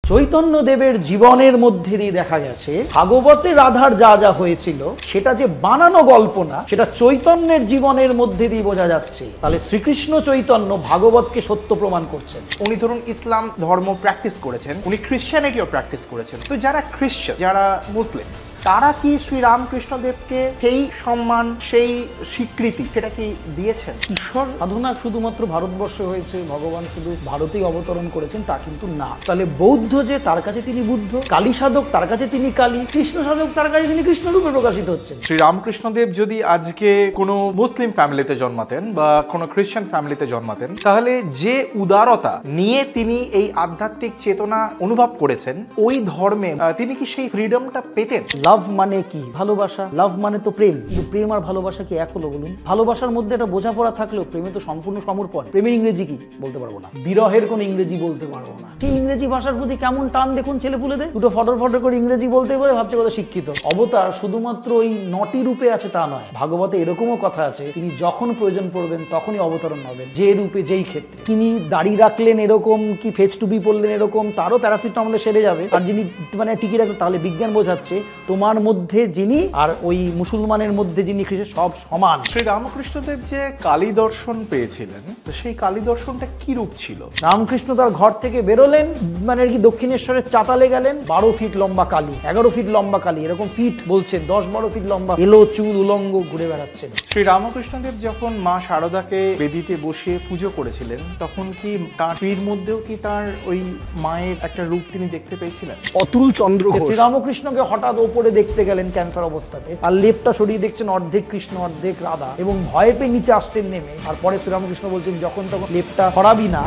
চৈতন্য দেবের জীবনের মধ্যে দিয়ে দেখা গেছে ভাগবতে রাধার যা যা হয়েছিল সেটা যে বানানো গল্প না, সেটা চৈতন্যের জীবনের মধ্যে দিয়ে বোঝা যাচ্ছে। তাহলে শ্রীকৃষ্ণ চৈতন্য ভাগবতকে সত্য প্রমাণ করছেন। উনি ধরুন ইসলাম ধর্ম প্র্যাকটিস করেছেন, উনি খ্রিশ্চানিটিও প্র্যাকটিস করেছেন। তো যারা খ্রিশ্চান, যারা মুসলিম, তারা কি শ্রীরামকৃষ্ণদেবকে সেই সম্মান, সেই স্বীকৃতি সেটা কি দিয়েছেন? ঈশ্বর সাধনা শুধুমাত্র ভারতবর্ষে হয়েছে, ভগবান শুধু ভারতেই অবতরণ করেছেন তা কিন্তু না। তাহলে বৌদ্ধ যে তার কাছে তিনি বুদ্ধ, কালী সাধক তার কাছে তিনি কালী, কৃষ্ণ সাধক তার কাছে তিনি কৃষ্ণ রূপে প্রকাশিত হচ্ছেন। শ্রীরামকৃষ্ণদেব যদি আজকে কোনো মুসলিম ফ্যামিলিতে জন্মাতেন বা কোনো খ্রিশ্চান ফ্যামিলিতে জন্মাতেন, তাহলে যে উদারতা নিয়ে তিনি এই আধ্যাত্মিক চেতনা অনুভব করেছেন, ওই ধর্মে তিনি কি সেই ফ্রিডমটা পেতেন? লাভ মানে কি? ভালোবাসা। লাভ মানে তো প্রেম, কিন্তু প্রেম আর ভালোবাসা কি এক হলো বলুন? ভালোবাসার মধ্যে একটা বোঝাপড়া থাকলেও প্রেমে তো সম্পূর্ণ সমর্পণ। প্রেমের ইংরেজি কি বলতে পারবো না, বিরহের কোনো ইংরেজি বলতে পারবো না। সেই ইংরেজি ভাষার প্রতি কেমন টান দেখুন ছেলেপুলেদের, দুটো ফটর ফটর করে ইংরেজি বলতে পারে, ভাবছে কত শিক্ষিত। অবতার শুধুমাত্র ওই নটি রূপে আছে তা নয়, ভাগবতে এরকমও কথা আছে তিনি যখন প্রয়োজন পড়বেন তখনই অবতরণ হবেন, যে রূপে যেই ক্ষেত্রে। তিনি দাড়ি রাখলেন এরকম, কি ফেজ টুপি পরলেন এরকম, তারও প্যারাসিটামলে সেরে যাবে। আর যিনি মানে টিকি রাখলেন, তাহলে বিজ্ঞান বোঝাচ্ছে তোমার মধ্যে যিনি আর ওই মুসলমানের মধ্যে যিনি খ্রিস্ট সব সমান। শ্রীরামকৃষ্ণদেব যে কালী দর্শন পেয়েছিলেন, তো সেই কালী দর্শনটা কি রূপ ছিল? রামকৃষ্ণ তার ঘর থেকে বেরোলেন, মানে আর কি দক্ষিণেশ্বরের চাতালে গেলেন, 12 ফিট লম্বা কালী, 11 ফিট লম্বা কালী, এরকম ফিট বলছেন 10-12 ফিট লম্বা, এলো চুল উলঙ্গ ঘুরে বেড়াচ্ছেন। শ্রীরামকৃষ্ণদেব যখন মা শারদাকে বেদিতে বসিয়ে পুজো করেছিলেন, তখন কি তার পীর মধ্যেও কি তার ওই মায়ের একটা রূপ তিনি দেখতে পেয়েছিলেন? অতুল চন্দ্র ঘোষ শ্রীরামকৃষ্ণকে হঠাৎ ওপরে দেখতে গেলেন ক্যান্সার অবস্থাতে, আর লেপটা সরিয়ে দেখছেন অর্ধেক কৃষ্ণ অর্ধেক রাধা, এবং ভয় পেয়ে নিচে আসছেন নেমে। আর পরে শ্রীরামকৃষ্ণ বলছেন যখন তখন লেপটা সরাবি না।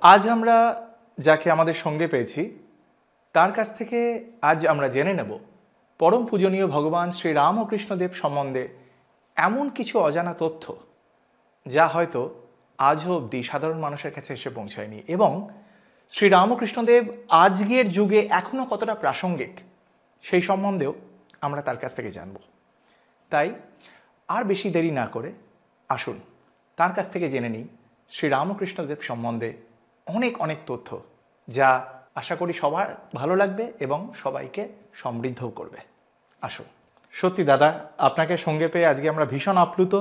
আজ আমরা যাকে আমাদের সঙ্গে পেয়েছি, তার কাছ থেকে আজ আমরা জেনে নেব পরম পূজনীয় ভগবান শ্রীরামকৃষ্ণদেব সম্বন্ধে এমন কিছু অজানা তথ্য যা হয়তো আজও অবধি সাধারণ মানুষের কাছে এসে পৌঁছায়নি, এবং শ্রীরামকৃষ্ণদেব আজকের যুগে এখনও কতটা প্রাসঙ্গিক সেই সম্বন্ধেও আমরা তার কাছ থেকে জানব। তাই আর বেশি দেরি না করে আসুন তার কাছ থেকে জেনে নিই শ্রীরামকৃষ্ণদেব সম্বন্ধে অনেক অনেক তথ্য, যা আশা করি সবার ভালো লাগবে এবং সবাইকে সমৃদ্ধও করবে। আসুন। সত্যি দাদা, আপনাকে সঙ্গে পেয়ে আজকে আমরা ভীষণ আপ্লুত,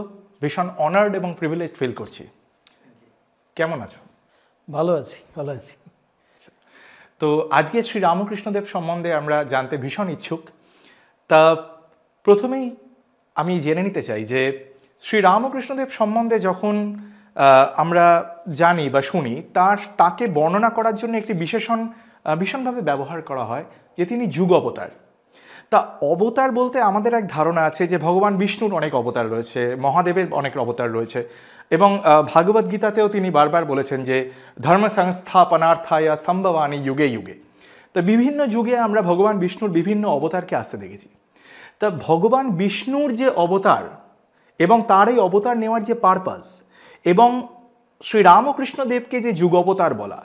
ভীষণ অনার্ড এবং প্রিভিলেজ ফিল করছি। কেমন আছো? ভালো আছি, ভালো আছি। তো আজকে শ্রীরামকৃষ্ণদেব সম্বন্ধে আমরা জানতে ভীষণ ইচ্ছুক। তা প্রথমেই আমি জেনে নিতে চাই যে শ্রীরামকৃষ্ণদেব সম্বন্ধে যখন আমরা জানি বা শুনি, তাকে বর্ণনা করার জন্য একটি ভীষণভাবে ব্যবহার করা হয় যে তিনি যুগ অবতার। তা অবতার বলতে আমাদের এক ধারণা আছে যে ভগবান বিষ্ণুর অনেক অবতার রয়েছে, মহাদেবের অনেক অবতার রয়েছে, এবং ভাগবত গীতাতেও তিনি বারবার বলেছেন যে ধর্ম সংস্থাপনার্থায়া সম্ভবানি যুগে যুগে। তা বিভিন্ন যুগে আমরা ভগবান বিষ্ণুর বিভিন্ন অবতারকে আসতে দেখেছি। তা ভগবান বিষ্ণুর যে অবতার এবং তার এই অবতার নেওয়ার যে পারপাস, এবং শ্রীরামকৃষ্ণদেবকে যে যুগ অবতার বলা,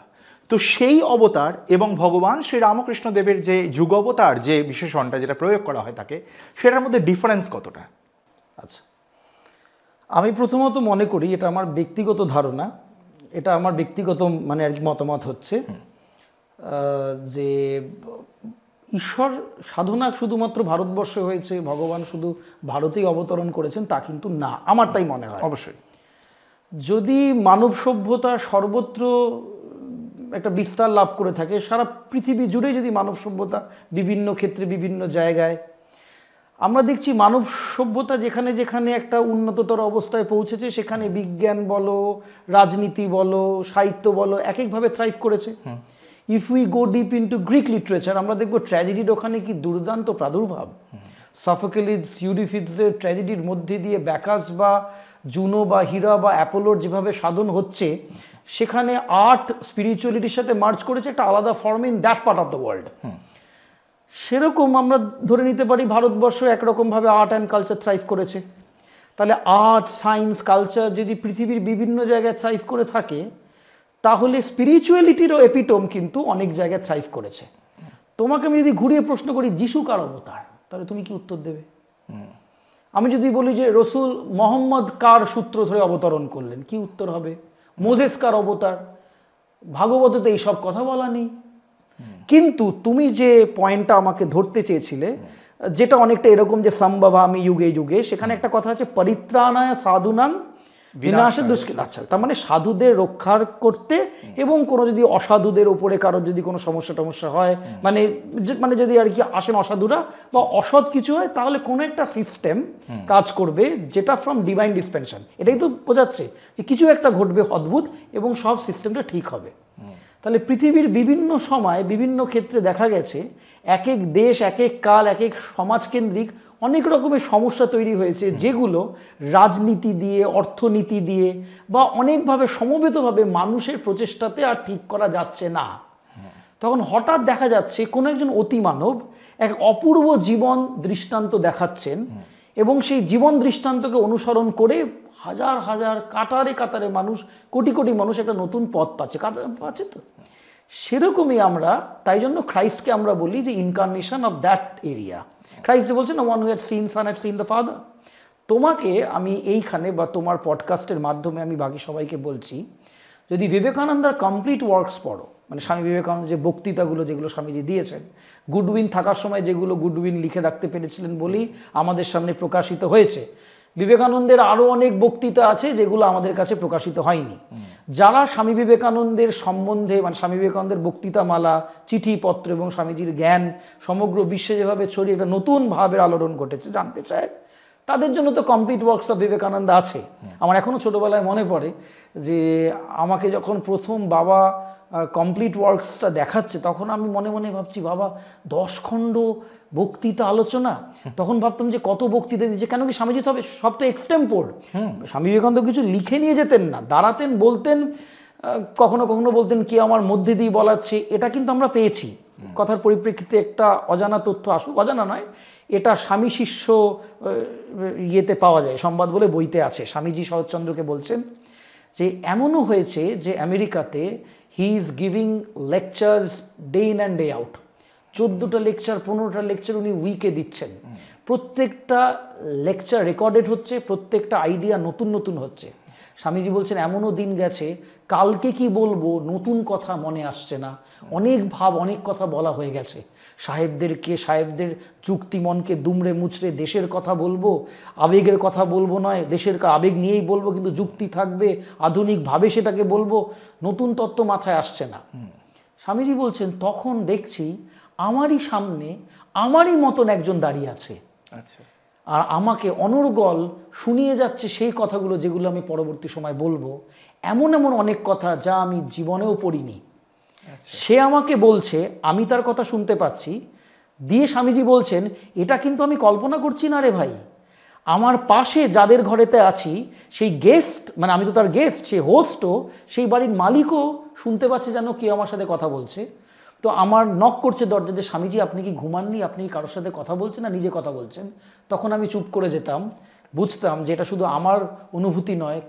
তো সেই অবতার এবং ভগবান শ্রীরামকৃষ্ণদেবের যে যুগ অবতার যে বিশেষণটা যেটা প্রয়োগ করা হয় তাকে, সেটার মধ্যে ডিফারেন্স কতটা? আচ্ছা, আমি প্রথমত মনে করি, এটা আমার ব্যক্তিগত ধারণা, এটা আমার ব্যক্তিগত মানে আর কি মতামত হচ্ছে যে ঈশ্বর সাধনা শুধুমাত্র ভারতবর্ষে হয়েছে, ভগবান শুধু ভারতেই অবতরণ করেছেন তা কিন্তু না, আমার তাই মনে হয়। অবশ্যই যদি মানব সভ্যতা সর্বত্র একটা বিস্তার লাভ করে থাকে, সারা পৃথিবী জুড়ে যদি মানব সভ্যতা বিভিন্ন ক্ষেত্রে বিভিন্ন জায়গায়, আমরা দেখছি মানব সভ্যতা যেখানে যেখানে একটা উন্নততর অবস্থায় পৌঁছেছে, সেখানে বিজ্ঞান বলো, রাজনীতি বলো, সাহিত্য বলো, এক একভাবে থ্রাইভ করেছে। If we go deep into Greek literature, আমরা দেখবো ট্র্যাজেডির ওখানে কি দুর্দান্ত প্রাদুর্ভাব। সফোক্লিস, ইউরিপিডসের ট্র্যাজেডির মধ্যে দিয়ে ব্যাকাস বা জুনো বা হীরা বা অ্যাপোলোর যেভাবে সাধন হচ্ছে, সেখানে আর্ট স্পিরিচুয়ালিটির সাথে মার্চ করেছে একটা আলাদা form in that part of the world. সেরকম আমরা ধরে নিতে পারি ভারতবর্ষ একরকমভাবে আর্ট অ্যান্ড কালচার থ্রাইভ করেছে। তাহলে আর্ট, সায়েন্স, কালচার যদি পৃথিবীর বিভিন্ন জায়গায় থ্রাইভ করে থাকে, তাহলে স্পিরিচুয়ালিটিরও এপিটোম কিন্তু অনেক জায়গায় থ্রাইভ করেছে। তোমাকে আমি যদি ঘুরিয়ে প্রশ্ন করি যিশু কার অবতার, তাহলে তুমি কি উত্তর দেবে? আমি যদি বলি যে রসুল মোহাম্মদ কার সূত্র ধরে অবতরণ করলেন, কি উত্তর হবে? মোজেসকার অবতার, ভাগবততে এইসব কথা বলা নেই। কিন্তু তুমি যে পয়েন্টটা আমাকে ধরতে চেয়েছিলে, যেটা অনেকটা এরকম যে সম্ভবামি যুগে যুগে, সেখানে একটা কথা আছে পরিত্রাণায় সাধুনাং বিনাশে দুষ্কৃত। আচ্ছা, তার মানে সাধুদের রক্ষার করতে, এবং কোনো যদি অসাধুদের ওপরে কারোর যদি কোনো সমস্যা হয়, মানে মানে যদি আর কি আসেন অসাধুরা বা অসৎ কিছু হয়, তাহলে কোনো একটা সিস্টেম কাজ করবে যেটা ফ্রম ডিভাইন ডিসপেনশন। এটাই তো বোঝাচ্ছে যে কিছু একটা ঘটবে অদ্ভুত এবং সব সিস্টেমটা ঠিক হবে। তাহলে পৃথিবীর বিভিন্ন সময় বিভিন্ন ক্ষেত্রে দেখা গেছে এক এক দেশ, এক এক কাল, এক এক সমাজকেন্দ্রিক অনেক রকমের সমস্যা তৈরি হয়েছে, যেগুলো রাজনীতি দিয়ে, অর্থনীতি দিয়ে বা অনেকভাবে সমবেতভাবে মানুষের প্রচেষ্টাতে আর ঠিক করা যাচ্ছে না। তখন হঠাৎ দেখা যাচ্ছে কোনো একজন অতিমানব এক অপূর্ব জীবন দৃষ্টান্ত দেখাচ্ছেন, এবং সেই জীবন দৃষ্টান্তকে অনুসরণ করে হাজার হাজার কাতারে কাতারে মানুষ, কোটি কোটি মানুষ একটা নতুন পথ পাচ্ছে তো। সেরকমই আমরা, তাই জন্য খ্রাইস্টকে আমরা বলি যে incarnation of that area. Christ বলছেন one who had seen son had seen the father. তোমাকে আমি এইখানে বা তোমার পডকাস্টের মাধ্যমে আমি বাকি সবাইকে বলছি, যদি বিবেকানন্দার কমপ্লিট ওয়ার্কস পড়ো, মানে স্বামী বিবেকানন্দ যে বক্তৃতাগুলো যেগুলো স্বামীজি দিয়েছেন, গুডউইন থাকার সময় যেগুলো গুডউইন লিখে রাখতে পেরেছিলেন বলেই আমাদের সামনে প্রকাশিত হয়েছে। বিবেকানন্দের আরও অনেক বক্তৃতা আছে যেগুলো আমাদের কাছে প্রকাশিত হয়নি। যারা স্বামী বিবেকানন্দের সম্বন্ধে, মানে স্বামী বিবেকানন্দের বক্তৃতামালা, চিঠিপত্র এবং স্বামীজির জ্ঞান সমগ্র বিশ্বে যেভাবে ছড়িয়ে একটা নতুন ভাবের আলোড়ন ঘটেছে জানতে চায়, তাদের জন্য তো কমপ্লিট ওয়ার্কস অফ বিবেকানন্দ আছে। আমার এখনও ছোটোবেলায় মনে পড়ে যে আমাকে যখন প্রথম বাবা কমপ্লিট ওয়ার্কসটা দেখাচ্ছে, তখন আমি মনে মনে ভাবছি, বাবা 10 খণ্ড বক্তৃতা আলোচনা। তখন ভাবতাম যে কত বক্তৃতা দিচ্ছে, কেন কি স্বামীজি তো হবে সব তো এক্সটেম্পোর। স্বামী বিবেকানন্দ কিছু লিখে নিয়ে যেতেন না, দাঁড়াতেন, বলতেন, কখনো কখনো বলতেন কে আমার মধ্যে দিয়ে বলাচ্ছে। এটা কিন্তু আমরা পেয়েছি কথার পরিপ্রেক্ষিতে। একটা অজানা তথ্য আসুক, অজানা নয়, এটা স্বামী শিষ্য ইয়েতে পাওয়া যায়, সংবাদ বলে বইতে আছে। স্বামীজি শরৎচন্দ্রকে বলছেন যে এমনও হয়েছে যে আমেরিকাতে he is giving lectures day in and day out. 14টা লেকচার, 15টা লেকচার উনি উইকে দিচ্ছেন। প্রত্যেকটা লেকচার রেকর্ডেড হচ্ছে, প্রত্যেকটা আইডিয়া নতুন নতুন হচ্ছে। স্বামীজি বলছেন এমনও দিন গেছে কালকে কি বলবো নতুন কথা মনে আসছে না, অনেক ভাব, অনেক কথা বলা হয়ে গেছে। সাহেবদের যুক্তি মনকে দুমড়ে মুচড়ে দেশের কথা বলবো, আবেগের কথা বলবো নয়, দেশের আবেগ নিয়েই বলবো, কিন্তু যুক্তি থাকবে, আধুনিকভাবে সেটাকে বলবো, নতুন তত্ত্ব মাথায় আসছে না। স্বামীজি বলছেন তখন দেখছি আমারই সামনে আমারই মতন একজন দাঁড়িয়ে আছে, আচ্ছা, আর আমাকে অনর্গল শুনিয়ে যাচ্ছে সেই কথাগুলো যেগুলো আমি পরবর্তী সময় বলবো। এমন এমন অনেক কথা যা আমি জীবনেও পড়িনি। সে আমাকে বলছে, আমি তার কথা শুনতে পাচ্ছি। দিয়ে স্বামীজি বলছেন এটা কিন্তু আমি কল্পনা করছি না রে ভাই, আমার পাশে যাদের ঘরেতে আছি সেই গেস্ট, মানে আমি তো তার গেস্ট, সেই হোস্টও, সেই বাড়ির মালিকও শুনতে পাচ্ছে যেন কে আমার সাথে কথা বলছে। তো আমার নক করছে দরজাতে, স্বামীজি আপনি কি ঘুমাননি, আপনি কি কারোর সাথে কথা বলছেন না নিজে কথা বলছেন? তখন আমি চুপ করে যেতাম, বুঝতাম যে এটা শুধু আমার অনুভূতি নয়,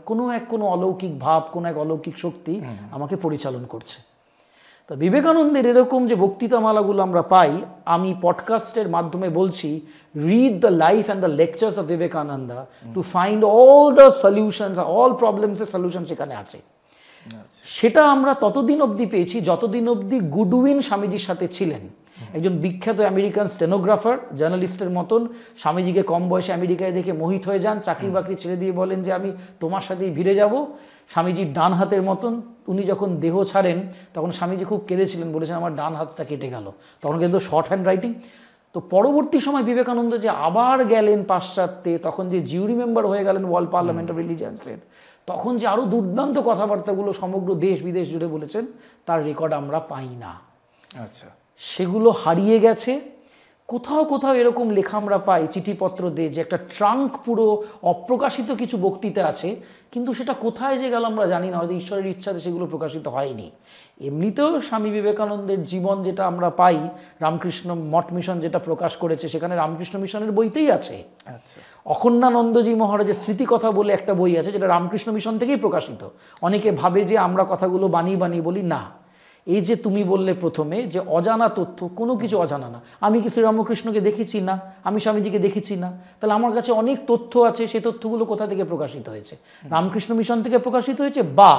কোনো অলৌকিক ভাব, কোনো এক অলৌকিক শক্তি আমাকে পরিচালন করছে। তো বিবেকানন্দের এরকম যে বক্তৃতামালাগুলো আমরা পাই, আমি পডকাস্টের মাধ্যমে বলছি, read the life and the lectures of Vivekananda to find all the solutions, all প্রবলেমসের সলিউশন সেখানে আছে। সেটা আমরা ততদিন অবধি পেয়েছি যতদিন অবধি গুডউইন স্বামীজির সাথে ছিলেন। একজন বিখ্যাত আমেরিকান স্টেনোগ্রাফার, জার্নালিস্টের মতন, স্বামীজিকে কম বয়সে আমেরিকায় দেখে মোহিত হয়ে যান, চাকরি বাকরি ছেড়ে দিয়ে বলেন যে আমি তোমার সাথেই ভিড়ে যাব। স্বামীজির ডান হাতের মতন, উনি যখন দেহ ছাড়েন তখন স্বামীজি খুব কেঁদেছিলেন, বলেছেন আমার ডান হাতটা কেটে গেল। তখন কিন্তু শর্ট হ্যান্ড রাইটিং। তো পরবর্তী সময় বিবেকানন্দ যে আবার গেলেন পাশ্চাত্যে, তখন যে জিউরি মেম্বার হয়ে গেলেন ওয়ার্ল্ড পার্লামেন্ট অফ রিলিজিয়ান্সের, তখন যে আরও দুর্দান্ত কথাবার্তাগুলো সমগ্র দেশ বিদেশ জুড়ে বলেছেন, তার রেকর্ড আমরা পাই না। আচ্ছা, সেগুলো হারিয়ে গেছে। কোথাও কোথাও এরকম লেখা আমরা পাই চিঠিপত্র দিয়ে যে একটা ট্রাঙ্ক পুরো অপ্রকাশিত কিছু বক্তৃতা আছে, কিন্তু সেটা কোথায় যে গেল আমরা জানি না, হয়তো ঈশ্বরের ইচ্ছাতে সেগুলো প্রকাশিত হয়নি। এমনিতেও স্বামী বিবেকানন্দের জীবন যেটা আমরা পাই, রামকৃষ্ণ মঠ মিশন যেটা প্রকাশ করেছে, সেখানে রামকৃষ্ণ মিশনের বইতেই আছে। আচ্ছা, অখন্ডানন্দজি মহারাজের স্মৃতিকথা বলে একটা বই আছে, যেটা রামকৃষ্ণ মিশন থেকেই প্রকাশিত। অনেকে ভাবে যে আমরা কথাগুলো বানিয়ে বানিয়ে বলি, না, এই যে তুমি বললে প্রথমে যে অজানা তথ্য, কোনো কিছু অজানা না। আমি কি শ্রীরামকৃষ্ণকে দেখেছি না, আমি স্বামীজিকে দেখেছি না, তাহলে আমার কাছে অনেক তথ্য আছে। সেই তথ্যগুলো কোথা থেকে প্রকাশিত হয়েছে? রামকৃষ্ণ মিশন থেকে প্রকাশিত হয়েছে, বা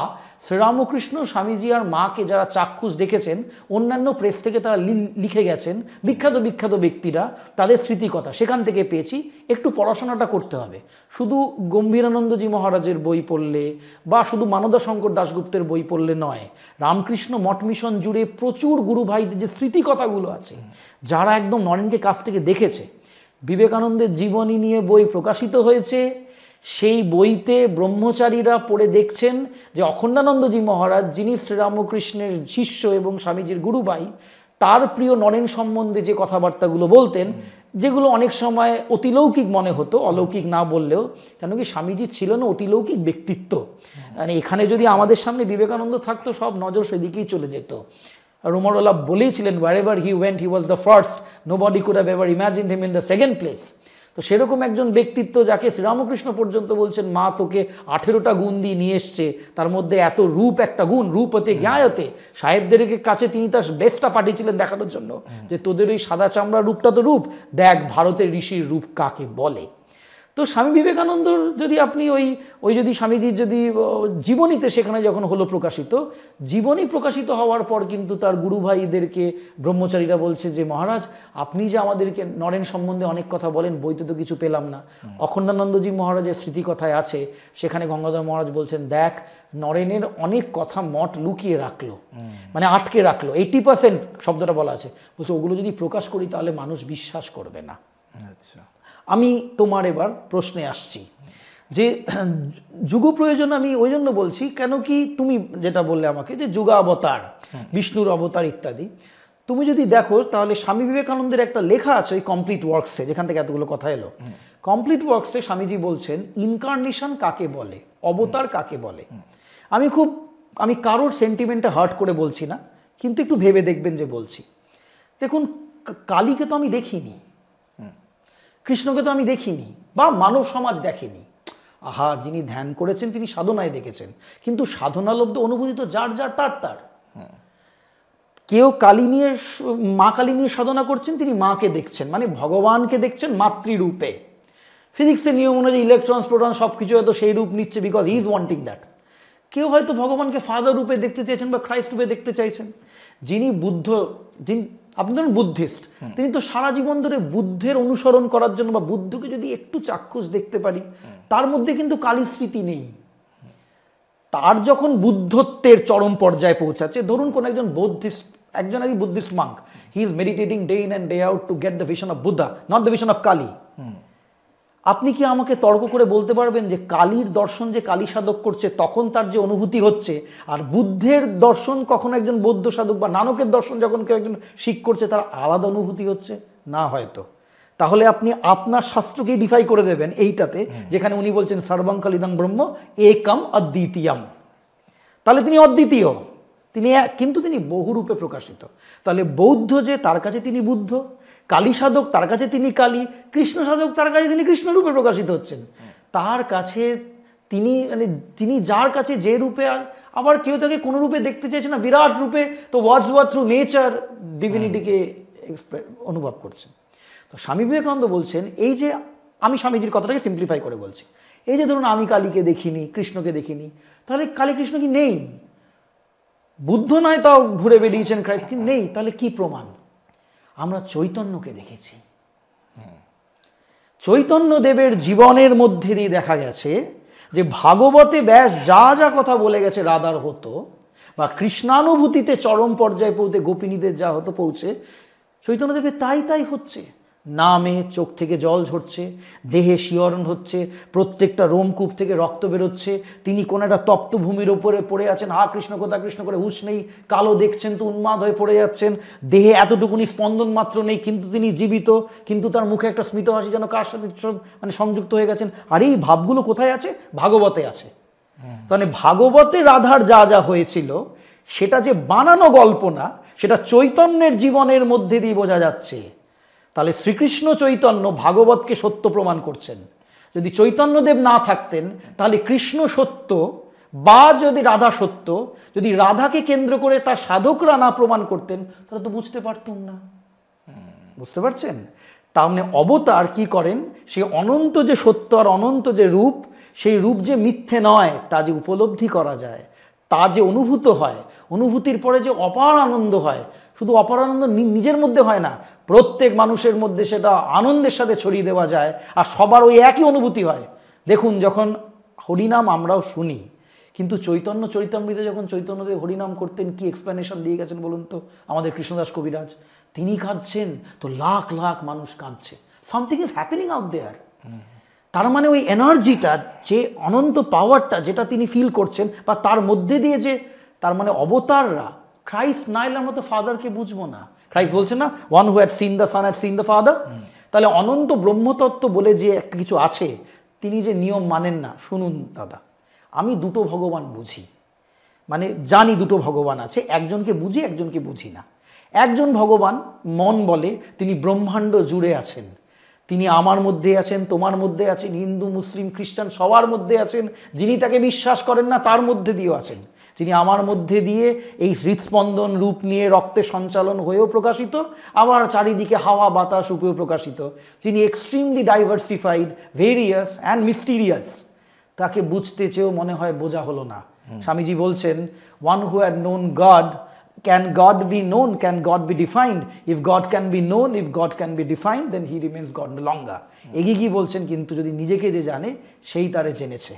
শ্রীরামকৃষ্ণ স্বামীজি আর মাকে যারা চাক্ষুষ দেখেছেন অন্যান্য প্রেস থেকে তারা লিখে গেছেন, বিখ্যাত বিখ্যাত ব্যক্তিরা তাদের স্মৃতিকথা সেখান থেকে পেয়েছি। একটু পড়াশোনাটা করতে হবে। শুধু গম্ভীরানন্দজি মহারাজের বই পড়লে বা শুধু মানদা শঙ্কর দাশগুপ্তের বই পড়লে নয়, রামকৃষ্ণ মঠ মিশন জুড়ে প্রচুর গুরু ভাইদের যে স্মৃতিকথাগুলো আছে, যারা একদম নরেনকে কাছ থেকে দেখেছে। বিবেকানন্দের জীবনী নিয়ে বই প্রকাশিত হয়েছে, সেই বইতে ব্রহ্মচারীরা পড়ে দেখছেন যে অখণ্ডানন্দজি মহারাজ, যিনি শ্রীরামকৃষ্ণের শিষ্য এবং স্বামীজির গুরু ভাই, তার প্রিয় নরেন সম্বন্ধে যে কথাবার্তাগুলো বলতেন, যেগুলো অনেক সময় অতিলৌকিক মনে হতো, অলৌকিক না বললেও। কেন কি স্বামীজি ছিলেন অতিলৌকিক ব্যক্তিত্ব। মানে এখানে যদি আমাদের সামনে বিবেকানন্দ থাকতো, সব নজর সেদিকেই চলে যেত। রোমারোলা বলেইছিলেন, wherever he went he was the first, nobody could have ever imagined him in the second place। তো সেরকম একজন ব্যক্তিত্ব, যাকে শ্রীরামকৃষ্ণ পর্যন্ত বলছেন মা তোকে 18টা গুণ দিয়ে নিয়ে এসছে, তার মধ্যে এত রূপ একটা গুণ, রূপ হতে জ্ঞায়তে। সাহেবদের কাছে তিনি তার বেস্টটা পাঠিয়েছিলেন দেখানোর জন্য যে তোদের ওই সাদা চামড়া রূপটা তো রূপ, দেখ ভারতের ঋষির রূপ কাকে বলে। তো স্বামী বিবেকানন্দর যদি আপনি ওই যদি স্বামীজির যদি জীবনীতে সেখানে যখন হলো প্রকাশিত, জীবনী প্রকাশিত হওয়ার পর কিন্তু তার গুরু ভাইদেরকে ব্রহ্মচারীরা বলছে যে মহারাজ, আপনি যে আমাদেরকে নরেন সম্বন্ধে অনেক কথা বলেন, বইতে তো কিছু পেলাম না। অখণ্ডানন্দজি মহারাজের স্মৃতিকথায় আছে, সেখানে গঙ্গাধর মহারাজ বলছেন, দেখ নরেনের অনেক কথা মঠ লুকিয়ে রাখলো, মানে আটকে রাখলো। 80% শব্দটা বলা আছে, বলছে ওগুলো যদি প্রকাশ করি তাহলে মানুষ বিশ্বাস করবে না। আচ্ছা, আমি তোমার এবার প্রশ্নে আসছি যে যুগ প্রয়োজন আমি ওই জন্য বলছি, কেন কি তুমি যেটা বললে আমাকে যে যুগাবতার, বিষ্ণুর অবতার ইত্যাদি, তুমি যদি দেখো তাহলে স্বামী বিবেকানন্দের একটা লেখা আছে ওই কমপ্লিট ওয়ার্কসে, যেখান থেকে এতগুলো কথা এলো। কমপ্লিট ওয়ার্কসে স্বামীজি বলছেন ইনকার্নেশন কাকে বলে, অবতার কাকে বলে। আমি কারোর সেন্টিমেন্টে হার্ট করে বলছি না, কিন্তু একটু ভেবে দেখবেন যে বলছি। দেখুন, কালীকে তো আমি দেখিনি, কৃষ্ণকে তো আমি দেখিনি, বা মানব সমাজ দেখেনি। আহা, যিনি ধ্যান করেছেন তিনি সাধনায় দেখেছেন, কিন্তু সাধনালব্ধ অনুভূতি তো যার যার তার। কেউ কালী নিয়ে, মা কালী নিয়ে সাধনা করছেন, তিনি মাকে দেখছেন, মানে ভগবানকে দেখছেন মাতৃরূপে। ফিজিক্সের নিয়ম অনুযায়ী ইলেকট্রনস প্রোটন সব কিছু হয়তো সেই রূপ নিচ্ছে, because he is wanting that. কেউ হয়তো ভগবানকে ফাদার রূপে দেখতে চাইছেন বা খ্রাইস্ট রূপে দেখতে চাইছেন। যিনি আপনি ধরুন বুদ্ধিস্ট, তিনি তো সারা জীবন ধরে বুদ্ধের অনুসরণ করার জন্য, বা বুদ্ধকে যদি একটু চাক্ষুষ দেখতে পারি, তার মধ্যে কিন্তু কালীর স্মৃতি নেই। তার যখন বুদ্ধত্বের চরম পর্যায়ে পৌঁছাচ্ছে, ধরুন কোন একজন Buddhist monk, he is meditating day in and day out to get the vision of Buddha, not the vision of Kali. আপনি কি আমাকে তর্ক করে বলতে পারবেন যে কালীর দর্শন যে কালী সাধক করছে তখন তার যে অনুভূতি হচ্ছে, আর বুদ্ধের দর্শন কখনো একজন বৌদ্ধ সাধক বা নানকের দর্শন যখন কেউ একজন শিখ করছে, তার আলাদা অনুভূতি হচ্ছে না? হয়তো। তাহলে আপনি আপনার শাস্ত্রকেই ডিফাই করে দেবেন এইটাতে, যেখানে উনি বলছেন সর্বং কালিদং ব্রহ্ম একম অদ্বিতীয়ম। তাহলে তিনি অদ্বিতীয়, কিন্তু তিনি বহুরূপে প্রকাশিত। তাহলে বৌদ্ধ যে, তার কাছে তিনি বুদ্ধ, কালী সাধক তার কাছে তিনি কালী, কৃষ্ণ সাধক তার কাছে তিনি কৃষ্ণরূপে প্রকাশিত হচ্ছেন। তার কাছে তিনি যার কাছে যে রূপে, আবার কেউ তাকে কোনো রূপে দেখতে চাইছে না, বিরাট রূপে, তো ওয়ার্ডসওয়ার্থ থ্রু নেচার ডিভিনিটিকে অনুভব করছেন। তো স্বামী বিবেকানন্দ বলছেন, এই যে আমি স্বামীজির কথাটাকে সিম্পলিফাই করে বলছি, এই যে ধরুন আমি কালীকে দেখিনি, কৃষ্ণকে দেখিনি, তাহলে কালী কৃষ্ণ কি নেই? বুদ্ধ নয় তাও ঘুরে বেরিয়েছেন, খ্রাইস্ট কি নেই? তাহলে কি প্রমাণ? আমরা চৈতন্যকে দেখেছি। চৈতন্য দেবের জীবনের মধ্যে দিয়ে দেখা গেছে যে ভাগবতে ব্যাস যা যা কথা বলে গেছে রাধার হতো, বা কৃষ্ণানুভূতিতে চরম পর্যায়ে পৌঁছে গোপিনীদের যা হতো পৌঁছে, চৈতন্যদেবের তাই হচ্ছে। নামে চোখ থেকে জল ঝরছে, দেহে শিহরণ হচ্ছে, প্রত্যেকটা রোমকূপ থেকে রক্ত বেরোচ্ছে, তিনি কোন একটা তপ্ত ভূমির ওপরে পড়ে আছেন, হা কৃষ্ণ কথা কৃষ্ণ করে হুঁশ নেই, কালো দেখছেন তো উন্মাদ হয়ে পড়ে যাচ্ছেন, দেহে এতটুকুনি স্পন্দন মাত্র নেই, কিন্তু তিনি জীবিত, কিন্তু তার মুখে একটা স্মিত হাসি যেন কার সাথে সংযুক্ত হয়ে গেছেন। আর এই ভাবগুলো কোথায় আছে? ভাগবতে আছে। মানে ভাগবতে রাধার যা যা হয়েছিল সেটা যে বানানো গল্প না, সেটা চৈতন্যের জীবনের মধ্যে দিয়ে বোঝা যাচ্ছে। তাহলে শ্রীকৃষ্ণ চৈতন্য ভাগবতকে সত্য প্রমাণ করছেন। যদি চৈতন্যদেব না থাকতেন তাহলে কৃষ্ণ সত্য বা যদি রাধা সত্য, যদি রাধাকে কেন্দ্র করে তার সাধকরা না প্রমাণ করতেন তাহলে তো বুঝতে পারতুম না। বুঝতে পারছেন? তার মানে অবতার কি করেন, সেই অনন্ত যে সত্য আর অনন্ত যে রূপ, সেই রূপ যে মিথ্যে নয় তা যে উপলব্ধি করা যায়, তা যে অনুভূত হয়, অনুভূতির পরে যে অপার আনন্দ হয়, শুধু অপার আনন্দ নিজের মধ্যে হয় না, প্রত্যেক মানুষের মধ্যে সেটা আনন্দের সাথে ছড়িয়ে দেওয়া যায়, আর সবার ওই একই অনুভূতি হয়। দেখুন, যখন হরিনাম আমরাও শুনি, কিন্তু চৈতন্য চরিতামৃতে যখন চৈতন্যদেব হরিনাম করতেন, কি এক্সপ্লেনেশন দিয়ে গেছেন বলুন তো আমাদের কৃষ্ণদাস কবিরাজ। তিনি কাঁদছেন তো লাখ লাখ মানুষ কাঁদছে, something is happening out there. তার মানে ওই এনার্জিটা, যে অনন্ত পাওয়ারটা যেটা তিনি ফিল করছেন, বা তার মধ্যে দিয়ে যে, তার মানে অবতাররা, ক্রাইস্ট না এলে আমরা তো ফাদারকে বুঝবো না। ক্রাইস্ট বলছেন না, one who had seen the sun had seen the father. তাহলে অনন্ত ব্রহ্মতত্ত্ব বলে যে একটা কিছু আছে, তিনি যে নিয়ম মানেন না। শুনুন দাদা, আমি দুটো ভগবান বুঝি, মানে জানি দুটো ভগবান আছে, একজনকে বুঝি একজনকে বুঝি না। একজন ভগবান মন বলে তিনি ব্রহ্মাণ্ড জুড়ে আছেন, তিনি আমার মধ্যে আছেন, তোমার মধ্যে আছেন, হিন্দু মুসলিম খ্রিস্টান সবার মধ্যে আছেন। যিনি তাকে বিশ্বাস করেন না তার মধ্যে দিয়েও আছেন। যিনি আমার মধ্যে দিয়ে এই হৃৎস্পন্দন রূপ নিয়ে রক্তে সঞ্চালন হয়েও প্রকাশিত, আবার চারিদিকে হাওয়া বাতাস রূপেও প্রকাশিত। যিনি extremely diversified, various and mysterious. তাকে বুঝতে চেয়েও মনে হয় বোঝা হলো না। স্বামীজি বলছেন, one who had known god, can God be known, can God be defined? If God can be known, if God can be defined, then he remains God no longer. এগিয়ে কি বলছেন, কিন্তু যদি নিজেকে যে জানে সেই তারে জেনেছে।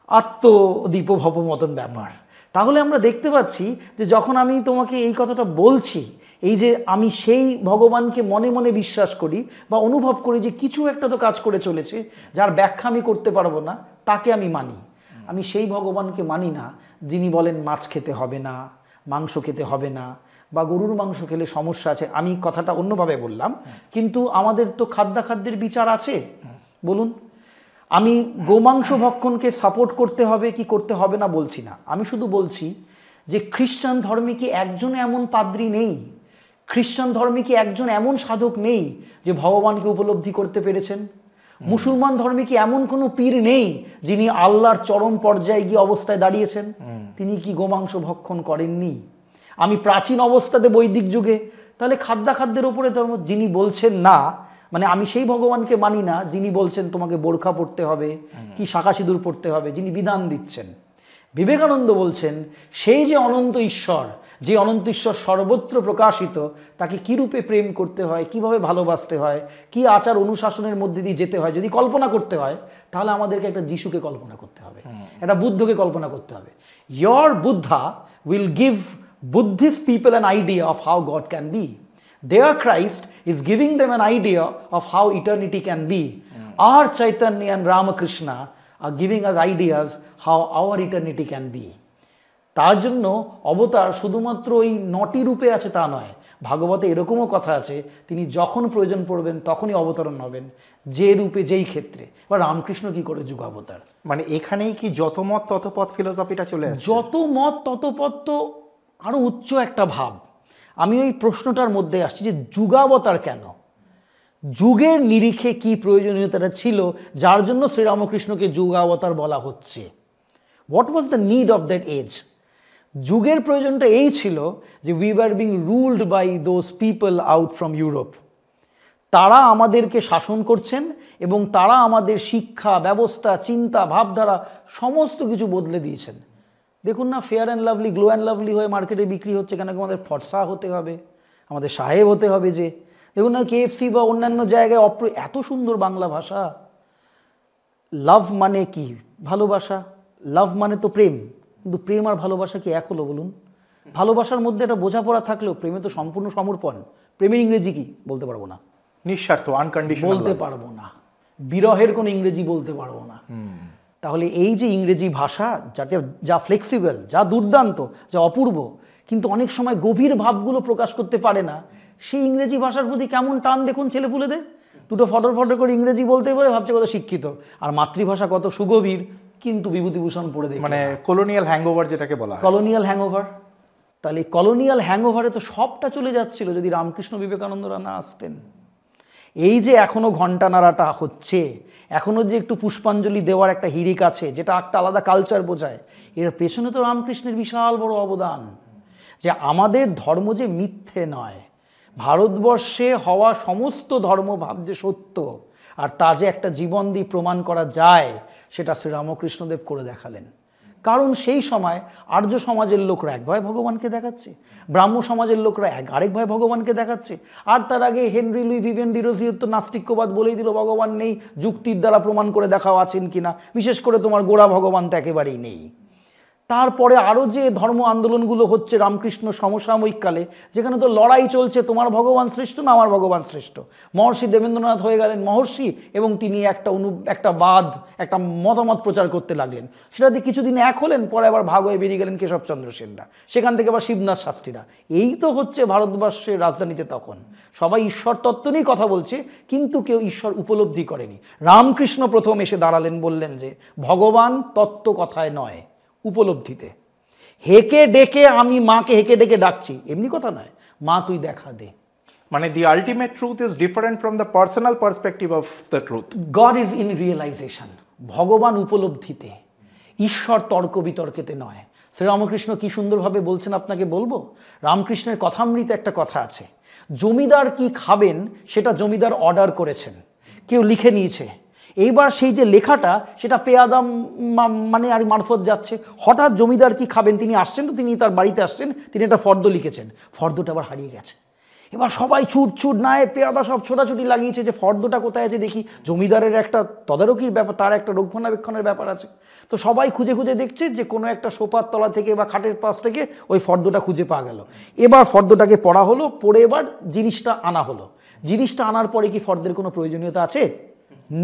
আত্মদীপভব মতন ব্যাপার। তাহলে আমরা দেখতে পাচ্ছি যে যখন আমি তোমাকে এই কথাটা বলছি, এই যে আমি সেই ভগবানকে মনে মনে বিশ্বাস করি বা অনুভব করি যে কিছু একটা তো কাজ করে চলেছে, যার ব্যাখ্যা আমি করতে পারবো না, তাকে আমি মানি। আমি সেই ভগবানকে মানি না যিনি বলেন মাছ খেতে হবে না, মাংস খেতে হবে না, বা গরুর মাংস খেলে সমস্যা আছে। আমি কথাটা অন্যভাবে বললাম, কিন্তু আমাদের তো খাদ্যাখাদ্যের বিচার আছে। বলুন, আমি গোমাংস ভক্ষণকে সাপোর্ট করতে হবে কি করতে হবে না বলছি না। আমি শুধু বলছি যে খ্রিস্টান ধর্মে কি একজন এমন পাদ্রী নেই, খ্রিস্টান ধর্মে কি একজন এমন সাধক নেই যে ভগবানকে উপলব্ধি করতে পেরেছেন? মুসলমান ধর্মে কি এমন কোনো পীর নেই যিনি আল্লাহর চরম পর্যায়ে গিয়ে অবস্থায় দাঁড়িয়েছেন? তিনি কি গোমাংস ভক্ষণ করেননি? আমি প্রাচীন অবস্থাতে বৈদিক যুগে, তাহলে খাদ্যাখাদ্যের ওপরে ধর্ম যিনি বলছেন না, মানে আমি সেই ভগবানকে মানি না যিনি বলছেন তোমাকে বোরখা পড়তে হবে কি শাঁখা সিঁদুর পড়তে হবে, যিনি বিধান দিচ্ছেন। বিবেকানন্দ বলছেন সেই যে অনন্ত ঈশ্বর, যে অনন্ত ঈশ্বর সর্বত্র প্রকাশিত, তাকে কী রূপে প্রেম করতে হয়, কিভাবে ভালোবাসতে হয়, কি আচার অনুশাসনের মধ্যে দিয়ে যেতে হয়, যদি কল্পনা করতে হয় তাহলে আমাদেরকে একটা যিশুকে কল্পনা করতে হবে, একটা বুদ্ধকে কল্পনা করতে হবে। Your Buddha will give Buddhist people an idea of how God can be. Their Christ is giving them an idea of how eternity can be. Our Chaitanya and Ramakrishna are giving us ideas how our eternity can be. তার জন্য অবতার শুধুমাত্র ওই 9টি রূপে আছে তা নয়। ভাগবতে এরকমও কথা আছে, তিনি যখন প্রয়োজন পড়বেন তখনই অবতরণ হবেন, যে রূপে যেই ক্ষেত্রে। বা রামকৃষ্ণ কি করে যুগাবতার, মানে এখানেই কি যত মত তত পথ ফিলোসফিটা চলে আসে? যত মত তত পথ তো আরো উচ্চ একটা ভাব। আমি ওই প্রশ্নটার মধ্যে আসছি যে যুগাবতার কেন, যুগের নিরিখে কি প্রয়োজনীয়তাটা ছিল যার জন্য শ্রীরামকৃষ্ণকে যুগাবতার বলা হচ্ছে। What was the need of that age? যুগের প্রয়োজনটা এই ছিল যে we were being ruled by those people out from Europe. তারা আমাদেরকে শাসন করছেন এবং তারা আমাদের শিক্ষা ব্যবস্থা, চিন্তা, ভাবধারা সমস্ত কিছু বদলে দিয়েছেন। দেখুন না, fair and lovely, glow and lovely হয়ে মার্কেটে বিক্রি হচ্ছে কেন? আমাদের ফর্সা হতে হবে, আমাদের সাহেব হতে হবে। যে দেখুন না, KFC বা অন্যান্য জায়গায় এত সুন্দর বাংলা ভাষা। লাভ মানে কি? ভালোবাসা। লাভ মানে তো প্রেম, কিন্তু প্রেম আর ভালোবাসা কি এক হলো বলুন? ভালোবাসার মধ্যে একটা বোঝাপড়া থাকলেও প্রেমে তো সম্পূর্ণ সমর্পণ। প্রেমের ইংরেজি কি বলতে পারবো না, নিঃস্বার্থ, আনকন্ডিশনাল বলতে পারবো না। বিরহের কোনো ইংরেজি বলতে পারবো না। তাহলে এই যে ইংরেজি ভাষা, যা ফ্লেক্সিবল, যা দুর্দান্ত, যা অপূর্ব, কিন্তু অনেক সময় গভীর ভাবগুলো প্রকাশ করতে পারে না, সেই ইংরেজি ভাষার প্রতি কেমন টান দেখুন ছেলেপুলেদের। দুটো ফটর ফটর করে ইংরেজি বলতে পারে, ভাবছে কত শিক্ষিত, আর মাতৃভাষা কত সুগভীর, কিন্তু বিভূতিভূষণ পড়ে দেখে, মানে কলোনিয়াল হ্যাংওভার যেটাকে বলা হয়। Colonial hangover. তাহলে কলোনিয়াল হ্যাংওভারে তো সবটা চলে যাচ্ছিল যদি রামকৃষ্ণ বিবেকানন্দরা না আসতেন। এই যে এখনো ঘণ্টা নাড়াটা হচ্ছে, এখনো যে একটু পুষ্পাঞ্জলি দেওয়ার একটা হিড়িক আছে, যেটা একটা আলাদা কালচার বোঝায়, এর পেছনে তো রামকৃষ্ণের বিশাল বড় অবদান। যে আমাদের ধর্ম যে মিথ্যে নয়, ভারতবর্ষে হওয়া সমস্ত ধর্মভাব যে সত্য, আর তা যে একটা জীবন দিয়ে প্রমাণ করা যায়, সেটা শ্রীরামকৃষ্ণদেব করে দেখালেন। কারণ সেই সময় আর্য সমাজের লোকরা একভাবে ভগবানকে দেখাচ্ছে, ব্রাহ্ম সমাজের লোকরা আরেকভাবে ভগবানকে দেখাচ্ছে, আর তার আগে হেনরি লুই ভিভিয়ান ডিরোজিও তো নাস্তিক্যবাদ বলেই দিল, ভগবান নেই, যুক্তির দ্বারা প্রমাণ করে দেখাও আছেন কিনা, বিশেষ করে তোমার গোড়া ভগবান তো একেবারেই নেই। তারপরে আরও যে ধর্ম আন্দোলনগুলো হচ্ছে রামকৃষ্ণ সমসাময়িক কালে, যেখানে তো লড়াই চলছে, তোমার ভগবান শ্রেষ্ঠ না আমার ভগবান শ্রেষ্ঠ। মহর্ষি দেবেন্দ্রনাথ হয়ে গেলেন মহর্ষি এবং তিনি একটা বাদ, একটা মতামত প্রচার করতে লাগলেন, সেটা দিয়ে কিছুদিন এক হলেন, পরে আবার ভাগ হয়ে বেরিয়ে গেলেন কেশবচন্দ্র সেনরা, সেখান থেকে আবার শিবনাথ শাস্ত্রীরা। এই তো হচ্ছে ভারতবর্ষের রাজধানীতে তখন সবাই ঈশ্বর তত্ত্ব নিয়েই কথা বলছে, কিন্তু কেউ ঈশ্বর উপলব্ধি করেনি। রামকৃষ্ণ প্রথম এসে দাঁড়ালেন, বললেন যে ভগবান তত্ত্ব কথায় নয়, উপলব্ধিতে। হেকে ডেকে আমি মাকে হেকে ডেকে ডাকছি, এমনি কথা নয়, মা তুই দেখা দে। মানে the ultimate truth is different from the personal perspective of the truth. God is in realization, ভগবান উপলব্ধিতে, ঈশ্বর তর্ক বিতর্কেতে নয়। শ্রীরামকৃষ্ণ কি সুন্দরভাবে বলছেন আপনাকে বলবো। রামকৃষ্ণের কথামৃতে একটা কথা আছে, জমিদার কি খাবেন সেটা জমিদার অর্ডার করেছেন, কেউ লিখে নিয়েছে, এইবার সেই যে লেখাটা সেটা পেয়াদা মানে আর মারফত যাচ্ছে। হঠাৎ জমিদার কি খাবেন তিনি আসছেন, তো তিনি তার বাড়িতে আসছেন, তিনি একটা ফর্দ লিখেছেন, ফর্দটা আবার হারিয়ে গেছে। এবার সবাই ছুট নাই, পেয়াদা সব ছোটাছুটি লাগিয়েছে যে ফর্দটা কোথায় আছে দেখি। জমিদারের একটা তদারকির ব্যাপার, তার একটা রক্ষণাবেক্ষণের ব্যাপার আছে, তো সবাই খুঁজে খুঁজে দেখছে যে কোনো একটা সোফার তলা থেকে বা খাটের পাশ থেকে ওই ফর্দটা খুঁজে পাওয়া গেল। এবার ফর্দটাকে পড়া হলো, পড়ে এবার জিনিসটা আনা হলো। জিনিসটা আনার পরে কি ফর্দের কোনো প্রয়োজনীয়তা আছে?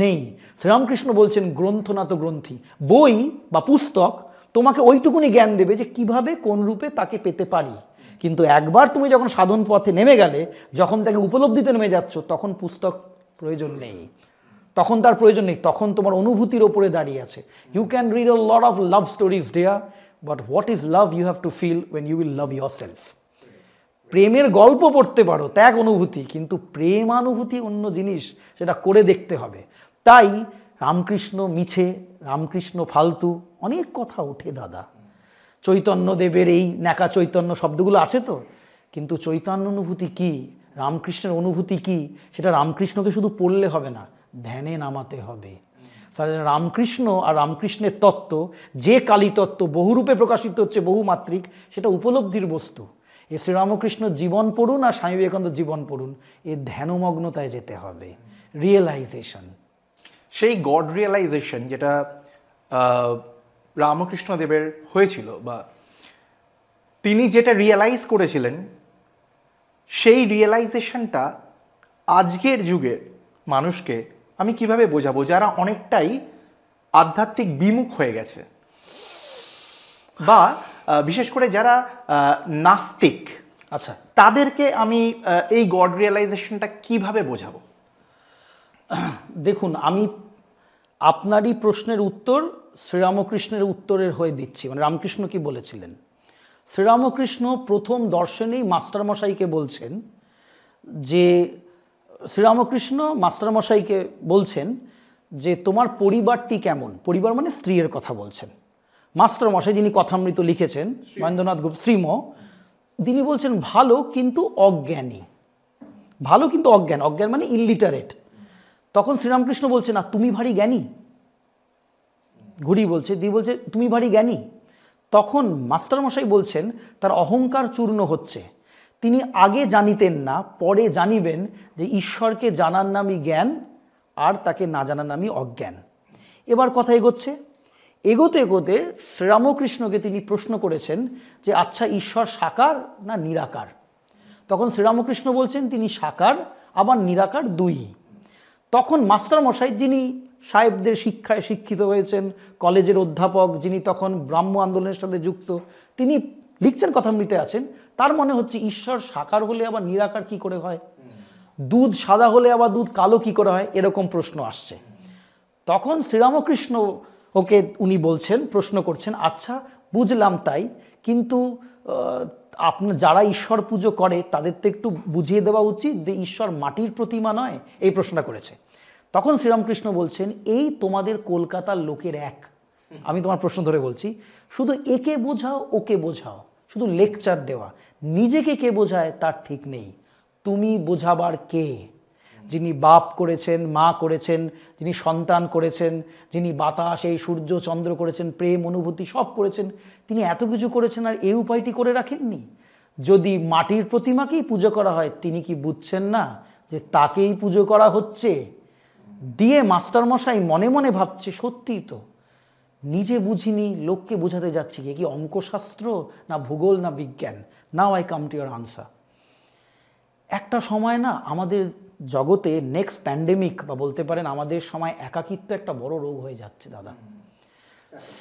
নেই। শ্রীরামকৃষ্ণ বলছেন গ্রন্থ না তো গ্রন্থি, বই বা পুস্তক তোমাকে ওইটুকুনি জ্ঞান দেবে যে কিভাবে কোন রূপে তাকে পেতে পারি, কিন্তু একবার তুমি যখন সাধন পথে নেমে গেলে, যখন তাকে উপলব্ধিতে নেমে যাচ্ছ, তখন পুস্তক প্রয়োজন নেই, তখন তার প্রয়োজন নেই, তখন তোমার অনুভূতির ওপরে দাঁড়িয়ে আছে। You can read a lot of love stories there, but what is love you have to feel when you will love yourself. প্রেমের গল্প পড়তে পারো, ত্যাগ অনুভূতি, কিন্তু প্রেমানুভূতি অন্য জিনিস, সেটা করে দেখতে হবে। তাই রামকৃষ্ণ মিছে, রামকৃষ্ণ ফালতু, অনেক কথা ওঠে দাদা। চৈতন্যদেবের এই ন্যাকা চৈতন্য শব্দগুলো আছে তো, কিন্তু চৈতন্য অনুভূতি কি, রামকৃষ্ণের অনুভূতি কি, সেটা রামকৃষ্ণকে শুধু পড়লে হবে না, ধ্যানে নামাতে হবে। রামকৃষ্ণ আর রামকৃষ্ণের তত্ত্ব, যে কালী তত্ত্ব বহুরূপে প্রকাশিত হচ্ছে, বহুমাত্রিক, সেটা উপলব্ধির বস্তু। এ শ্রীরামকৃষ্ণ জীবন পড়ুন আর স্বামী বিবেকানন্দ জীবন পড়ুন, এর ধ্যানমগ্নতায় যেতে হবে, রিয়েলাইজেশন। সেই গড রিয়েলাইজেশন যেটা রামকৃষ্ণদেবের হয়েছিল, বা তিনি যেটা রিয়েলাইজ করেছিলেন, সেই রিয়েলাইজেশনটা আজকের যুগের মানুষকে আমি কিভাবে বোঝাবো, যারা অনেকটাই আধ্যাত্মিক বিমুখ হয়ে গেছে, বা বিশেষ করে যারা নাস্তিক, আচ্ছা, তাদেরকে আমি এই গড রিয়েলাইজেশনটা কিভাবে বোঝাবো? দেখুন, আমি আপনারই প্রশ্নের উত্তর শ্রীরামকৃষ্ণের উত্তরের হয়ে দিচ্ছি। মানে রামকৃষ্ণ কি বলেছিলেন? শ্রীরামকৃষ্ণ প্রথম দর্শনেই মাস্টারমশাইকে বলছেন যে, শ্রীরামকৃষ্ণ মাস্টারমশাইকে বলছেন যে তোমার পরিবারটি কেমন, পরিবার মানে স্ত্রীর কথা বলছেন। মাস্টারমশাই যিনি কথামৃত লিখেছেন, মহেন্দ্রনাথ গুপ্ত শ্রীম, তিনি বলছেন ভালো কিন্তু অজ্ঞানী, ভালো কিন্তু অজ্ঞান, অজ্ঞান মানে ইলিটারেট। তখন শ্রীরামকৃষ্ণ বলছে না তুমি ভারী জ্ঞানী, ঘুরি বলছে, দি বলছে তুমি ভারী জ্ঞানী। তখন মাস্টারমশাই বলছেন তার অহংকার চূর্ণ হচ্ছে, তিনি আগে জানিতেন না, পরে জানিবেন যে ঈশ্বরকে জানার নামই জ্ঞান, আর তাকে না জানার নামই অজ্ঞান। এবার কথা এগোচ্ছে, এগোতে এগোতে শ্রীরামকৃষ্ণকে তিনি প্রশ্ন করেছেন যে আচ্ছা ঈশ্বর সাকার না নিরাকার? তখন শ্রীরামকৃষ্ণ বলছেন তিনি সাকার আবার নিরাকার দুই। তখন মাস্টারমশাই, যিনি সাহেবদের শিক্ষায় শিক্ষিত হয়েছেন, কলেজের অধ্যাপক, যিনি তখন ব্রাহ্ম আন্দোলনের সাথে যুক্ত, তিনি লিখছেন, কথামৃতে আছেন, তার মনে হচ্ছে ঈশ্বর সাকার হলে আবার নিরাকার কি করে হয়, দুধ সাদা হলে আবার দুধ কালো কি করে হয়, এরকম প্রশ্ন আসছে। তখন শ্রীরামকৃষ্ণ ওকে উনি বলছেন, প্রশ্ন করছেন, আচ্ছা বুঝলাম তাই, কিন্তু আপনার যারা ঈশ্বর পুজো করে তাদের তো একটু বুঝিয়ে দেওয়া উচিত যে ঈশ্বর মাটির প্রতিমা নয়, এই প্রশ্নটা করেছে। তখন শ্রীরামকৃষ্ণ বলছেন, এই তোমাদের কলকাতার লোকের এক, আমি তোমার প্রশ্ন ধরে বলছি, শুধু একে বোঝাও ওকে বোঝাও, শুধু লেকচার দেওয়া, নিজেকে কে বোঝায় তার ঠিক নেই। তুমি বোঝাবার কে? যিনি বাপ করেছেন, মা করেছেন, যিনি সন্তান করেছেন, যিনি বাতাস, এই সূর্য চন্দ্র করেছেন, প্রেম অনুভূতি সব করেছেন, তিনি এত কিছু করেছেন আর এই উপায়টি করে রাখেননি? যদি মাটির প্রতিমাকেই পুজো করা হয়, তিনি কি বুঝছেন না যে তাকেই পুজো করা হচ্ছে? দিয়ে মাস্টারমশাই মনে মনে ভাবছে, সত্যিই তো, নিজে বুঝিনি, লোককে বোঝাতে যাচ্ছি, কি অঙ্কশাস্ত্র না ভূগোল না বিজ্ঞান? Now I come to your answer. একটা সময় না আমাদের জগতে নেক্সট প্যান্ডেমিক, বা বলতে পারেন আমাদের সময় একাকিত্ব একটা বড় রোগ হয়ে যাচ্ছে দাদা।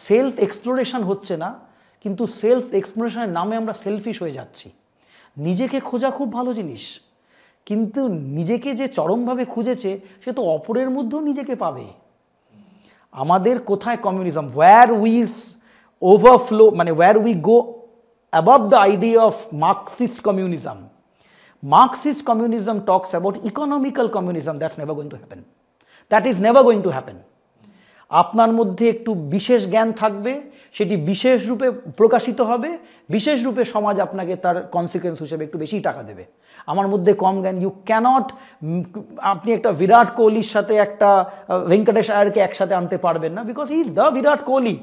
সেলফ এক্সপ্লোরেশন হচ্ছে না, কিন্তু সেলফ এক্সপ্লোরেশনের নামে আমরা সেলফিশ হয়ে যাচ্ছি। নিজেকে খোঁজা খুব ভালো জিনিস, কিন্তু নিজেকে যে চরমভাবে খুঁজেছে সে তো অপরের মধ্যেও নিজেকে পাবে। আমাদের কোথায় কমিউনিজম, ওয়্যার উই ওভারফ্লো, মানে where we go above the idea of Marxist communism. Marxist communism talks about economical communism. That's never going to happen. That is never going to happen. আপনার মধ্যে একটু বিশেষ জ্ঞান থাকবে, সেটি বিশেষ রূপে প্রকাশিত হবে, বিশেষ রূপে সমাজ আপনাকে তার কনসিকুয়েন্স হিসেবে একটু বেশি টাকা দেবে। আমার মধ্যে কম জ্ঞান, ইউ ক্যানট, আপনি একটা বিরাট কোহলির সাথে একটা ভেঙ্কটেশ আয়ারকে একসাথে আনতে পারবেন না, because he is the Virat Kohli.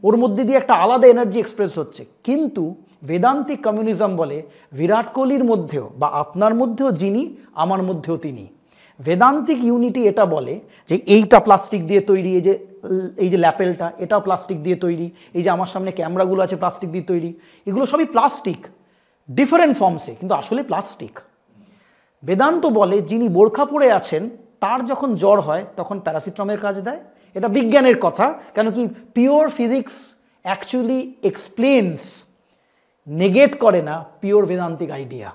ওর মধ্যে দিয়ে একটা আলাদা এনার্জি এক্সপ্রেস হচ্ছে। কিন্তু বেদান্তিক কমিউনিজম বলে বিরাট কোহলির মধ্যেও বা আপনার মধ্যেও যিনি, আমার মধ্যেও তিনি। বেদান্তিক ইউনিটি এটা বলে যে এইটা প্লাস্টিক দিয়ে তৈরি, এই যে ল্যাপেলটা এটাও প্লাস্টিক দিয়ে তৈরি, এই যে আমার সামনে ক্যামেরাগুলো আছে প্লাস্টিক দিয়ে তৈরি, এগুলো সবই প্লাস্টিক, ডিফারেন্ট ফর্মসে, কিন্তু আসলে প্লাস্টিক। বেদান্ত বলে যিনি বোরখা পরে আছেন তার যখন জ্বর হয় তখন প্যারাসিটামলের কাজ দেয়। এটা বিজ্ঞানের কথা, কেন কি পিওর ফিজিক্স অ্যাকচুয়ালি এক্সপ্লেন্স, নেগেট করে না pure বেদান্তিক idea.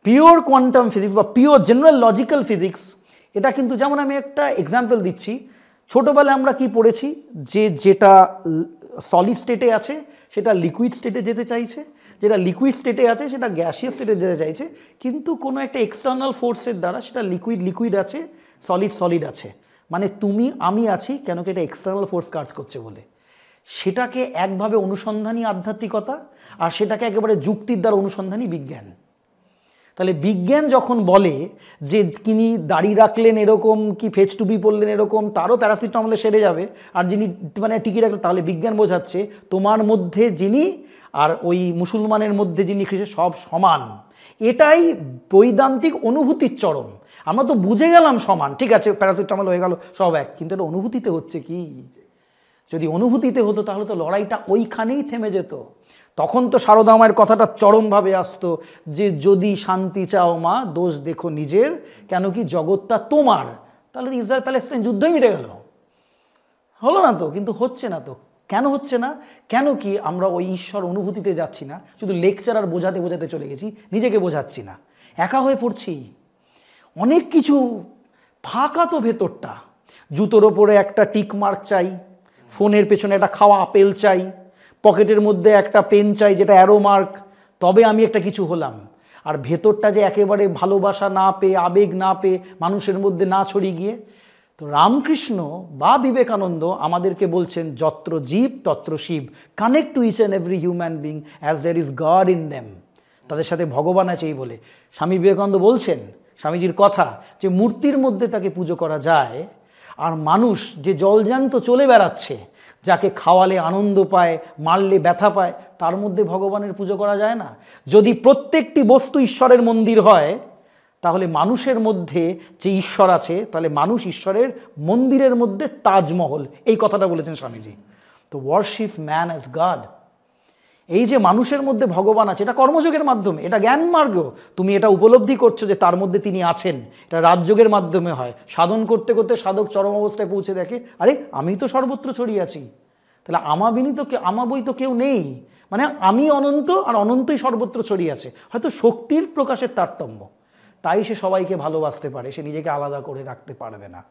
Pure quantum physics বা পিওর জেনারেল লজিক্যাল ফিজিক্স, এটা কিন্তু, যেমন আমি একটা এক্সাম্পল দিচ্ছি, ছোটোবেলায় আমরা কি পড়েছি, যেটা সলিড স্টেটে আছে সেটা লিকুইড স্টেটে যেতে চাইছে, যেটা লিকুইড স্টেটে আছে সেটা গ্যাসিয়াস স্টেটে যেতে চাইছে, কিন্তু কোনো একটা এক্সটার্নাল ফোর্সের দ্বারা সেটা লিকুইড আছে, সলিড আছে। মানে তুমি আমি আছি, কেন কি এটা এক্সটার্নাল ফোর্স কাজ করছে বলে। সেটাকে একভাবে অনুসন্ধানী আধ্যাত্মিকতা, আর সেটাকে একেবারে যুক্তির দ্বারা অনুসন্ধানী বিজ্ঞান। তাহলে বিজ্ঞান যখন বলে যে যিনি দাড়ি রাখলেন এরকম, কি ফেজ টুপি পরলেন এরকম, তারও প্যারাসিটামলে সেরে যাবে, আর যিনি মানে টিকি রাখলেন, তাহলে বিজ্ঞান বোঝাচ্ছে তোমার মধ্যে যিনি আর ওই মুসলমানের মধ্যে যিনি খ্রিস্ট সব সমান। এটাই বৈদান্তিক অনুভূতির চরম। আমরা তো বুঝে গেলাম সমান, ঠিক আছে, প্যারাসিটামল হয়ে গেল সব এক, কিন্তু এটা অনুভূতিতে হচ্ছে কি? যদি অনুভূতিতে হতো তাহলে তো লড়াইটা ওইখানেই থেমে যেত। তখন তো সারদা মায়ের কথাটা চরমভাবে আসতো যে যদি শান্তি চাও মা দোষ দেখো নিজের, কেন কি জগৎটা তোমার। তাহলে ইসরায়েল প্যালেস্টাইন যুদ্ধই মিটে গেল, হলো না তো? কিন্তু হচ্ছে না তো। কেন হচ্ছে না? কেন কি আমরা ওই ঈশ্বর অনুভূতিতে যাচ্ছি না, শুধু লেকচার আর বোঝাতে বোঝাতে চলে গেছি, নিজেকে বোঝাচ্ছি না, একা হয়ে পড়ছি। অনেক কিছু ফাঁকা তো ভেতরটা। জুতোর ওপরে একটা টিক মার্ক চাই, ফোনের পেছনে একটা খাওয়া আপেল চাই, পকেটের মধ্যে একটা পেন চাই যেটা অ্যারো মার্ক, তবে আমি একটা কিছু হলাম। আর ভেতরটা যে একেবারে ভালোবাসা না পেয়ে, আবেগ না পেয়ে, মানুষের মধ্যে না ছড়িয়ে গিয়ে। তো রামকৃষ্ণ বা বিবেকানন্দ আমাদেরকে বলছেন যত্র জীব তত্র শিব, connect to each and every human being as there is god in them. তাদের সাথে ভগবান আছে এই বলে স্বামী বিবেকানন্দ বলছেন, স্বামীজির কথা, যে মূর্তির মধ্যে তাকে পুজো করা যায়, আর মানুষ যে জলজান্ত চলে বেড়াচ্ছে, যাকে খাওয়ালে আনন্দ পায়, মারলে ব্যথা পায়, তার মধ্যে ভগবানের পুজো করা যায় না? যদি প্রত্যেকটি বস্তু ঈশ্বরের মন্দির হয়, তাহলে মানুষের মধ্যে যে ঈশ্বর আছে, তাহলে মানুষ ঈশ্বরের মন্দিরের মধ্যে তাজমহল, এই কথাটা বলেছেন স্বামীজি। তো ওয়ার্শিপ ম্যান অ্যাজ গড। এই যে মানুষের মধ্যে ভগবান আছে, এটা কর্মযোগের মাধ্যমে, এটা জ্ঞান মার্গ। তুমি এটা উপলব্ধি করছো যে তার মধ্যে তিনি আছেন, এটা রাজযোগের মাধ্যমে হয়। সাধন করতে করতে সাধক চরম অবস্থায় পৌঁছে দেখে, আরে আমি তো সর্বত্র ছড়িয়ে আছি, তাহলে আমাবই তো কেউ নেই, মানে আমি অনন্ত আর অনন্তই সর্বত্র ছড়িয়ে আছে। হয়তো শক্তির প্রকাশের তারতম্য, তাই সে সবাইকে ভালোবাসতে পারে, সে নিজেকে আলাদা করে রাখতে পারবে না।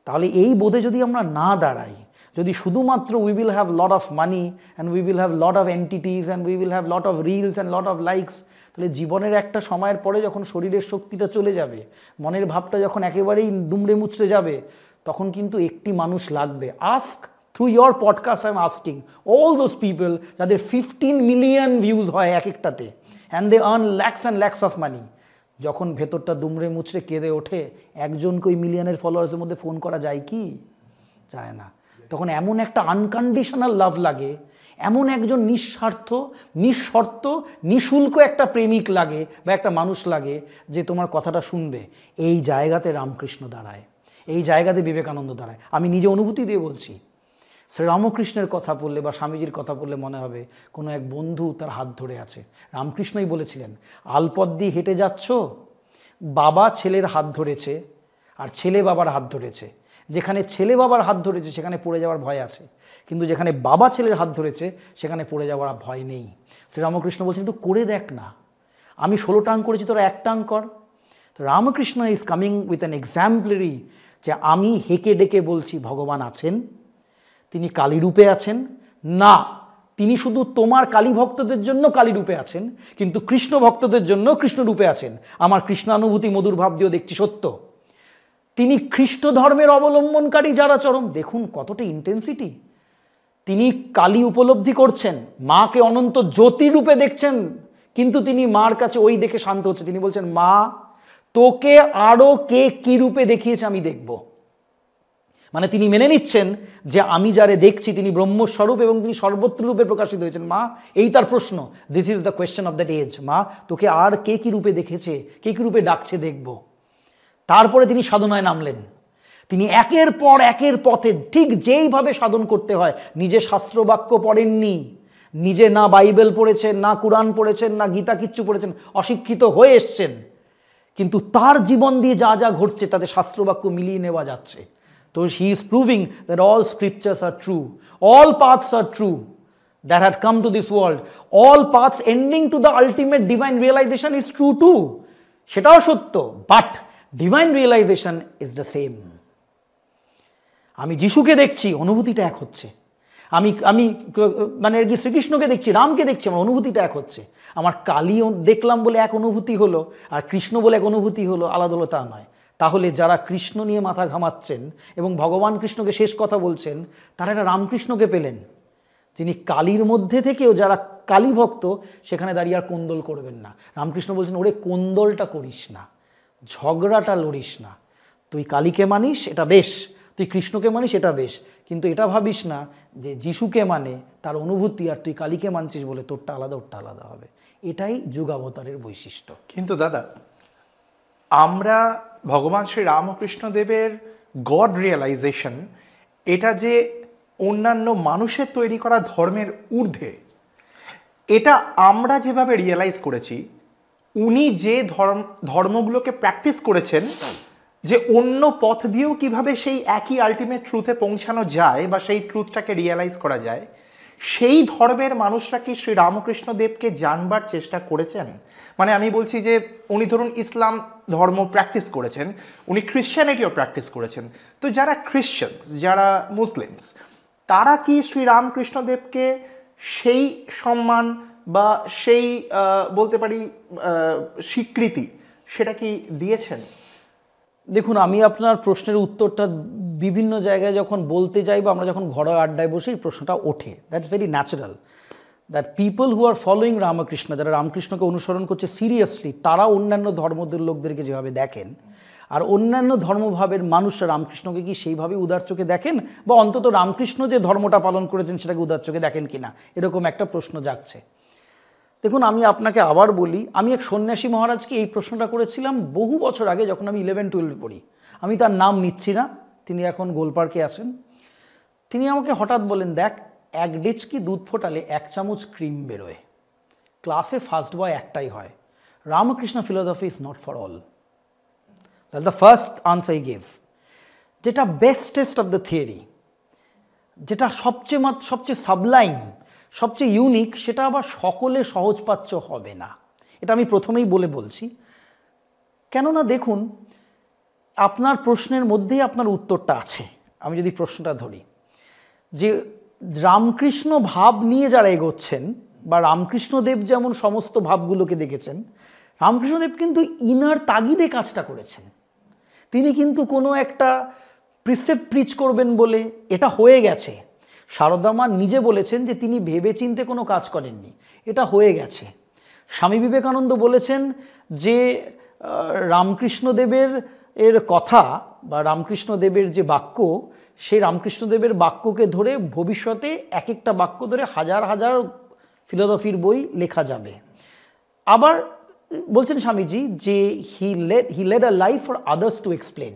তাহলে এই বোধে যদি আমরা না দাঁড়াই, যদি শুধুমাত্র we will have lot of money and we will have lot of entities and we will have lot of reels and lot of likes, তাহলে জীবনের একটা সময়ের পরে যখন শরীরের শক্তিটা চলে যাবে, মনের ভাবটা যখন একেবারেই দুমড়ে মুচড়ে যাবে, তখন কিন্তু একটি মানুষ লাগবে। Ask through your podcast I am asking all those people যাদের 15 মিলিয়ন ভিউজ হয় এক একটাতে, and they earn lakhs and lakhs of money, যখন ভেতরটা দুমড়ে মুচড়ে কেঁদে ওঠে, একজনকে ওই মিলিয়নের ফলোয়ার্সের মধ্যে ফোন করা যায় কি? যায় না। তখন এমন একটা আনকন্ডিশনাল লাভ লাগে, এমন একজন নিঃস্বার্থ, নিঃশর্ত, নিঃশুল্ক একটা প্রেমিক লাগে বা একটা মানুষ লাগে যে তোমার কথাটা শুনবে। এই জায়গাতে রামকৃষ্ণ দাঁড়ায়, এই জায়গাতে বিবেকানন্দ দাঁড়ায়। আমি নিজে অনুভূতি দিয়ে বলছি, শ্রীরামকৃষ্ণের কথা বললে বা স্বামীজির কথা বললে মনে হবে কোনো এক বন্ধু তার হাত ধরে আছে। রামকৃষ্ণই বলেছিলেন, আলপথ দিয়ে হেঁটে যাচ্ছ, বাবা ছেলের হাত ধরেছে আর ছেলে বাবার হাত ধরেছে। যেখানে ছেলে বাবার হাত ধরেছে সেখানে পড়ে যাওয়ার ভয় আছে, কিন্তু যেখানে বাবা ছেলের হাত ধরেছে সেখানে পড়ে যাওয়ার ভয় নেই। শ্রীরামকৃষ্ণ বলছেন, একটু করে দেখ না, আমি 16 টাং করেছি, তোরা 1 টাং কর। তো Ramakrishna is coming with an exemplary, যে আমি হেঁকে ডেকে বলছি ভগবান আছেন, তিনি কালী রূপে আছেন না, তিনি শুধু তোমার কালী ভক্তদের জন্য কালী রূপে আছেন, কিন্তু কৃষ্ণ ভক্তদের জন্য কৃষ্ণ রূপে আছেন। আমার কৃষ্ণানুভূতি মধুর ভাব দিয়েও দেখছি সত্য। তিনি খ্রিস্ট ধর্মের অবলম্বনকারী যারা চরম, দেখুন কতটা ইন্টেন্সিটি, তিনি কালী উপলব্ধি করছেন, মাকে অনন্ত জ্যোতি রূপে দেখছেন, কিন্তু তিনি মার কাছে ওই দেখে শান্ত হচ্ছে। তিনি বলছেন, মা তোকে আরও কে কী রূপে দেখিয়েছে আমি দেখব। মানে তিনি মেনে নিচ্ছেন যে আমি যারে দেখছি তিনি ব্রহ্মস্বরূপ এবং তিনি সর্বত্র রূপে প্রকাশিত হয়েছেন। মা, এই তার প্রশ্ন, this is the question of that age, মা তোকে আর কে কী রূপে দেখেছে, কে কী রূপে ডাকছে দেখব। তারপরে তিনি সাধনায় নামলেন। তিনি একের পর একের পথে ঠিক যেইভাবে সাধন করতে হয়, নিজে শাস্ত্রবাক্য পড়েননি, নিজে না বাইবেল পড়েছেন, না কুরআন পড়েছেন, না গীতা কিচ্ছু পড়েছেন, অশিক্ষিত হয়ে এসছেন, কিন্তু তার জীবন দিয়ে যা যা ঘটছে তাতে শাস্ত্রবাক্য মিলিয়ে নেওয়া যাচ্ছে। তো he is proving that all scriptures are true, all paths are true that had come to this world, all paths ending to the ultimate divine realization is true too, সেটাও সত্য, but divine realization is the same. আমি যিশুকে দেখছি, অনুভূতিটা এক হচ্ছে। আমি আমি মানে আর কি শ্রীকৃষ্ণকে দেখছি, রামকে দেখছি, আমার অনুভূতিটা এক হচ্ছে। আমার কালী দেখলাম বলে এক অনুভূতি হলো, আর কৃষ্ণ বলে এক অনুভূতি হলো, আলাদা হলো তা নয়। তাহলে যারা কৃষ্ণ নিয়ে মাথা ঘামাচ্ছেন এবং ভগবান কৃষ্ণকে শেষ কথা বলছেন, তারা একটা রামকৃষ্ণকে পেলেন, যিনি কালীর মধ্যে থেকেও যারা কালী ভক্ত সেখানে দাঁড়িয়ে আর কোন্দল করবেন না। রামকৃষ্ণ বলছেন, ওরে কোন্দলটা করিস না, ঝগড়াটা লড়িস না, তুই কালীকে মানিস এটা বেশ, তুই কৃষ্ণকে মানিস এটা বেশ, কিন্তু এটা ভাবিস না যে যিশুকে মানে তার অনুভূতি আর তুই কালীকে মানছিস বলে তোরটা আলাদা ওরটা আলাদা হবে। এটাই যুগাবতারের বৈশিষ্ট্য। কিন্তু দাদা, আমরা ভগবান শ্রী রামকৃষ্ণদেবের গড রিয়েলাইজেশন, এটা যে অন্যান্য মানুষের তৈরি করা ধর্মের ঊর্ধ্বে, এটা আমরা যেভাবে রিয়েলাইজ করেছি, উনি যে ধর্মগুলোকে প্র্যাকটিস করেছেন, যে অন্য পথ দিয়েও কিভাবে সেই একই আলটিমেট ট্রুথে পৌঁছানো যায় বা সেই ট্রুথটাকে রিয়েলাইজ করা যায়, সেই ধর্মের মানুষরা কি শ্রী রামকৃষ্ণ দেবকে জানবার চেষ্টা করেছেন? মানে আমি বলছি যে উনি ধরুন ইসলাম ধর্ম প্র্যাকটিস করেছেন, উনি খ্রিশ্চানিটিও প্র্যাকটিস করেছেন, তো যারা খ্রিশ্চানস, যারা মুসলিমস, তারা কি শ্রী রামকৃষ্ণ দেবকে সেই সম্মান বা সেই বলতে পারি স্বীকৃতি সেটা কি দিয়েছেন? দেখুন, আমি আপনার প্রশ্নের উত্তরটা বিভিন্ন জায়গায় যখন বলতে যাই বা আমরা যখন ঘরোয়া আড্ডায় বসে এই প্রশ্নটা ওঠে, that's very natural that people who R following Ramakrishna, যারা রামকৃষ্ণকে অনুসরণ করছে সিরিয়াসলি, তারা অন্যান্য ধর্মদের লোকদেরকে যেভাবে দেখেন, আর অন্যান্য ধর্মভাবের মানুষরা রামকৃষ্ণকে কি সেইভাবে উদার চোখে দেখেন, বা অন্তত রামকৃষ্ণ যে ধর্মটা পালন করেছেন সেটাকে উদার চোখে দেখেন কিনা, এরকম একটা প্রশ্ন জাগছে। দেখুন, আমি আপনাকে আবার বলি, আমি এক সন্ন্যাসী মহারাজকে এই প্রশ্নটা করেছিলাম বহু বছর আগে, যখন আমি 11-12 পড়ি। আমি তার নাম নিচ্ছি না, তিনি এখন গোলপার্কে আছেন। তিনি আমাকে হঠাৎ বলেন, দেখ, 1 ডেচকি দুধ ফোটালে 1 চামচ ক্রিম বেরোয়, ক্লাসে ফার্স্ট বয় একটাই হয়, Ramakrishna philosophy is not for all. That's the first answer I gave. যেটা বেস্টেস্ট অফ দ্য থিওরি, যেটা সবচেয়ে সাবলাইম, সবচেয়ে ইউনিক, সেটা আবার সকলে সহজপাচ্য হবে না। এটা আমি প্রথমেই বলছি। কেননা দেখুন, আপনার প্রশ্নের মধ্যেই আপনার উত্তরটা আছে। আমি যদি প্রশ্নটা ধরি, যে রামকৃষ্ণ ভাব নিয়ে যারা এগোচ্ছেন, বা রামকৃষ্ণদেব যেমন সমস্ত ভাবগুলোকে দেখেছেন, রামকৃষ্ণদেব কিন্তু ইনার তাগিদে কাজটা করেছেন। তিনি কিন্তু কোনো একটা প্রিসেপ্ট প্রিচ করবেন বলে এটা হয়ে গেছে। সারদা মা নিজে বলেছেন যে তিনি ভেবেচিন্তে কোনো কাজ করেননি, এটা হয়ে গেছে। স্বামী বিবেকানন্দ বলেছেন যে রামকৃষ্ণদেবের কথা বা রামকৃষ্ণদেবের যে বাক্য, সেই রামকৃষ্ণদেবের বাক্যকে ধরে ভবিষ্যতে এক একটা বাক্য ধরে হাজার হাজার ফিলোসফির বই লেখা যাবে। আবার বলছেন স্বামীজি যে he led a life for others to explain.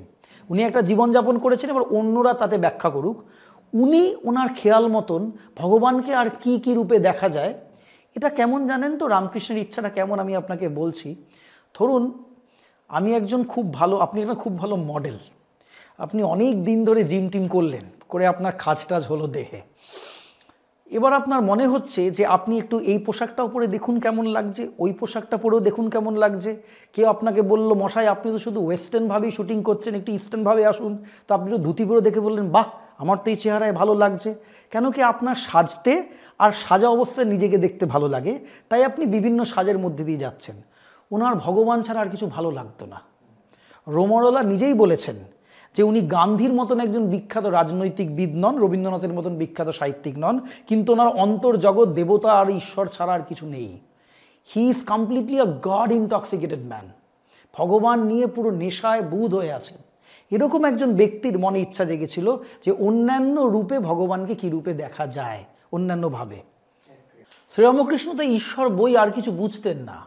উনি একটা জীবনযাপন করেছেন, এবার অন্যরা তাতে ব্যাখ্যা করুক। উনি ওনার খেয়াল মতন ভগবানকে আর কি কি রূপে দেখা যায়, এটা কেমন জানেন তো, রামকৃষ্ণের ইচ্ছাটা কেমন আমি আপনাকে বলছি। ধরুন আমি একজন খুব ভালো, আপনি একটা খুব ভালো মডেল, আপনি অনেক দিন ধরে জিম টিম করলেন, করে আপনার খাজ টাজ হলো দেহে। এবার আপনার মনে হচ্ছে যে আপনি একটু এই পোশাকটাও পরে দেখুন কেমন লাগছে, ওই পোশাকটা পরেও দেখুন কেমন লাগছে। কেউ আপনাকে বললো মশাই আপনি তো শুধু ওয়েস্টার্নভাবেই শুটিং করছেন, একটু ইস্টার্নভাবে আসুন। তো আপনি একটু ধুতি পরে দেখে বললেন বাহ আমার তো এই চেহারায় ভালো লাগছে। কেন কি আপনার সাজতে আর সাজা অবস্থায় নিজেকে দেখতে ভালো লাগে, তাই আপনি বিভিন্ন সাজের মধ্যে দিয়ে যাচ্ছেন। ওনার ভগবান ছাড়া আর কিছু ভালো লাগতো না। রোমরোলা নিজেই বলেছেন যে উনি গান্ধীর মতন একজন বিখ্যাত রাজনৈতিকবিদ নন, রবীন্দ্রনাথের মতন বিখ্যাত সাহিত্যিক নন, কিন্তু ওনার অন্তর্জগৎ দেবতা আর ঈশ্বর ছাড়া আর কিছু নেই। He is completely a god intoxicated man. ভগবান নিয়ে পুরো নেশায় বুঁদ হয়ে আছেন। এরকম একজন ব্যক্তির মনে ইচ্ছা জেগেছিল যে অন্যান্য রূপে ভগবানকে কী রূপে দেখা যায়, অন্যান্যভাবে। শ্রীরামকৃষ্ণ তো ঈশ্বর বই আর কিছু বুঝতেন না।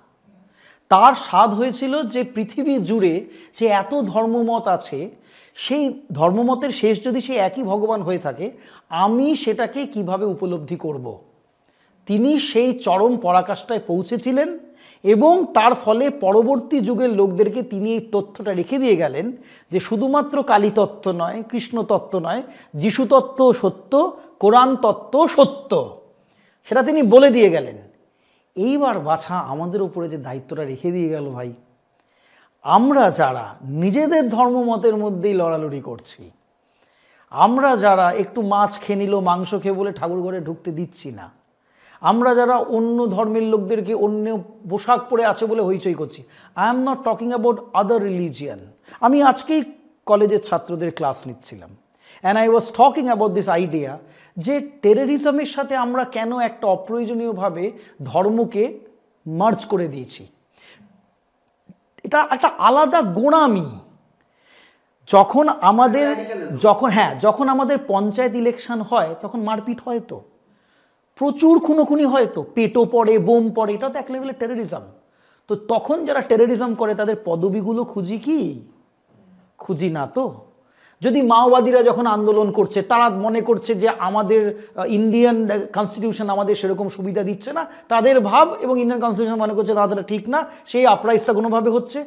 তার স্বাদ হয়েছিল যে পৃথিবী জুড়ে যে এত ধর্মমত আছে, সেই ধর্মমতের শেষ যদি সেই একই ভগবান হয়ে থাকে, আমি সেটাকে কিভাবে উপলব্ধি করব। তিনি সেই চরম পরাকাষ্ঠায় পৌঁছেছিলেন এবং তার ফলে পরবর্তী যুগের লোকদেরকে তিনি এই তথ্যটা রেখে দিয়ে গেলেন যে শুধুমাত্র কালী তত্ত্ব নয়, কৃষ্ণ তত্ত্ব নয়, যিশু তত্ত্ব সত্য, কোরআন তত্ত্ব সত্য, সেটা তিনি বলে দিয়ে গেলেন। এইবার বাছা আমাদের উপরে যে দায়িত্বটা রেখে দিয়ে গেল ভাই, আমরা যারা নিজেদের ধর্মমতের মধ্যেই লড়ালড়ি করছি, আমরা যারা একটু মাছ খেয়ে নিল, মাংস খেয়ে বলে ঠাকুর ঘরে ঢুকতে দিচ্ছি না, আমরা যারা অন্য ধর্মের লোকদেরকে অন্য পোশাক পরে আছে বলে হইচই করছি, I am not talking about other religion. আমি আজকেই কলেজের ছাত্রদের ক্লাস নিচ্ছিলাম, and I was talking about this idea যে টেররিজমের সাথে আমরা কেন একটা অপ্রয়োজনীয়ভাবে ধর্মকে মার্জ করে দিয়েছি। এটা একটা আলাদা গোঁড়ামি। যখন আমাদের যখন আমাদের পঞ্চায়েত ইলেকশন হয় তখন মারপিট হয়, তো প্রচুর খুনোখুনি হয়, তো পেটও পড়ে, বোম পড়ে, এটা তো এক লেভেলের টেররিজম। তো তখন যারা টেররিজম করে তাদের পদবিগুলো খুঁজি না। তো যদি মাওবাদীরা যখন আন্দোলন করছে, তারা মনে করছে যে আমাদের ইন্ডিয়ান কনস্টিটিউশন আমাদের সেরকম সুবিধা দিচ্ছে না, তাদের ভাব, এবং ইন্ডিয়ান কনস্টিটিউশন মনে করছে তাদের ঠিক না, সেই আপরাইজটা কোনোভাবে হচ্ছে,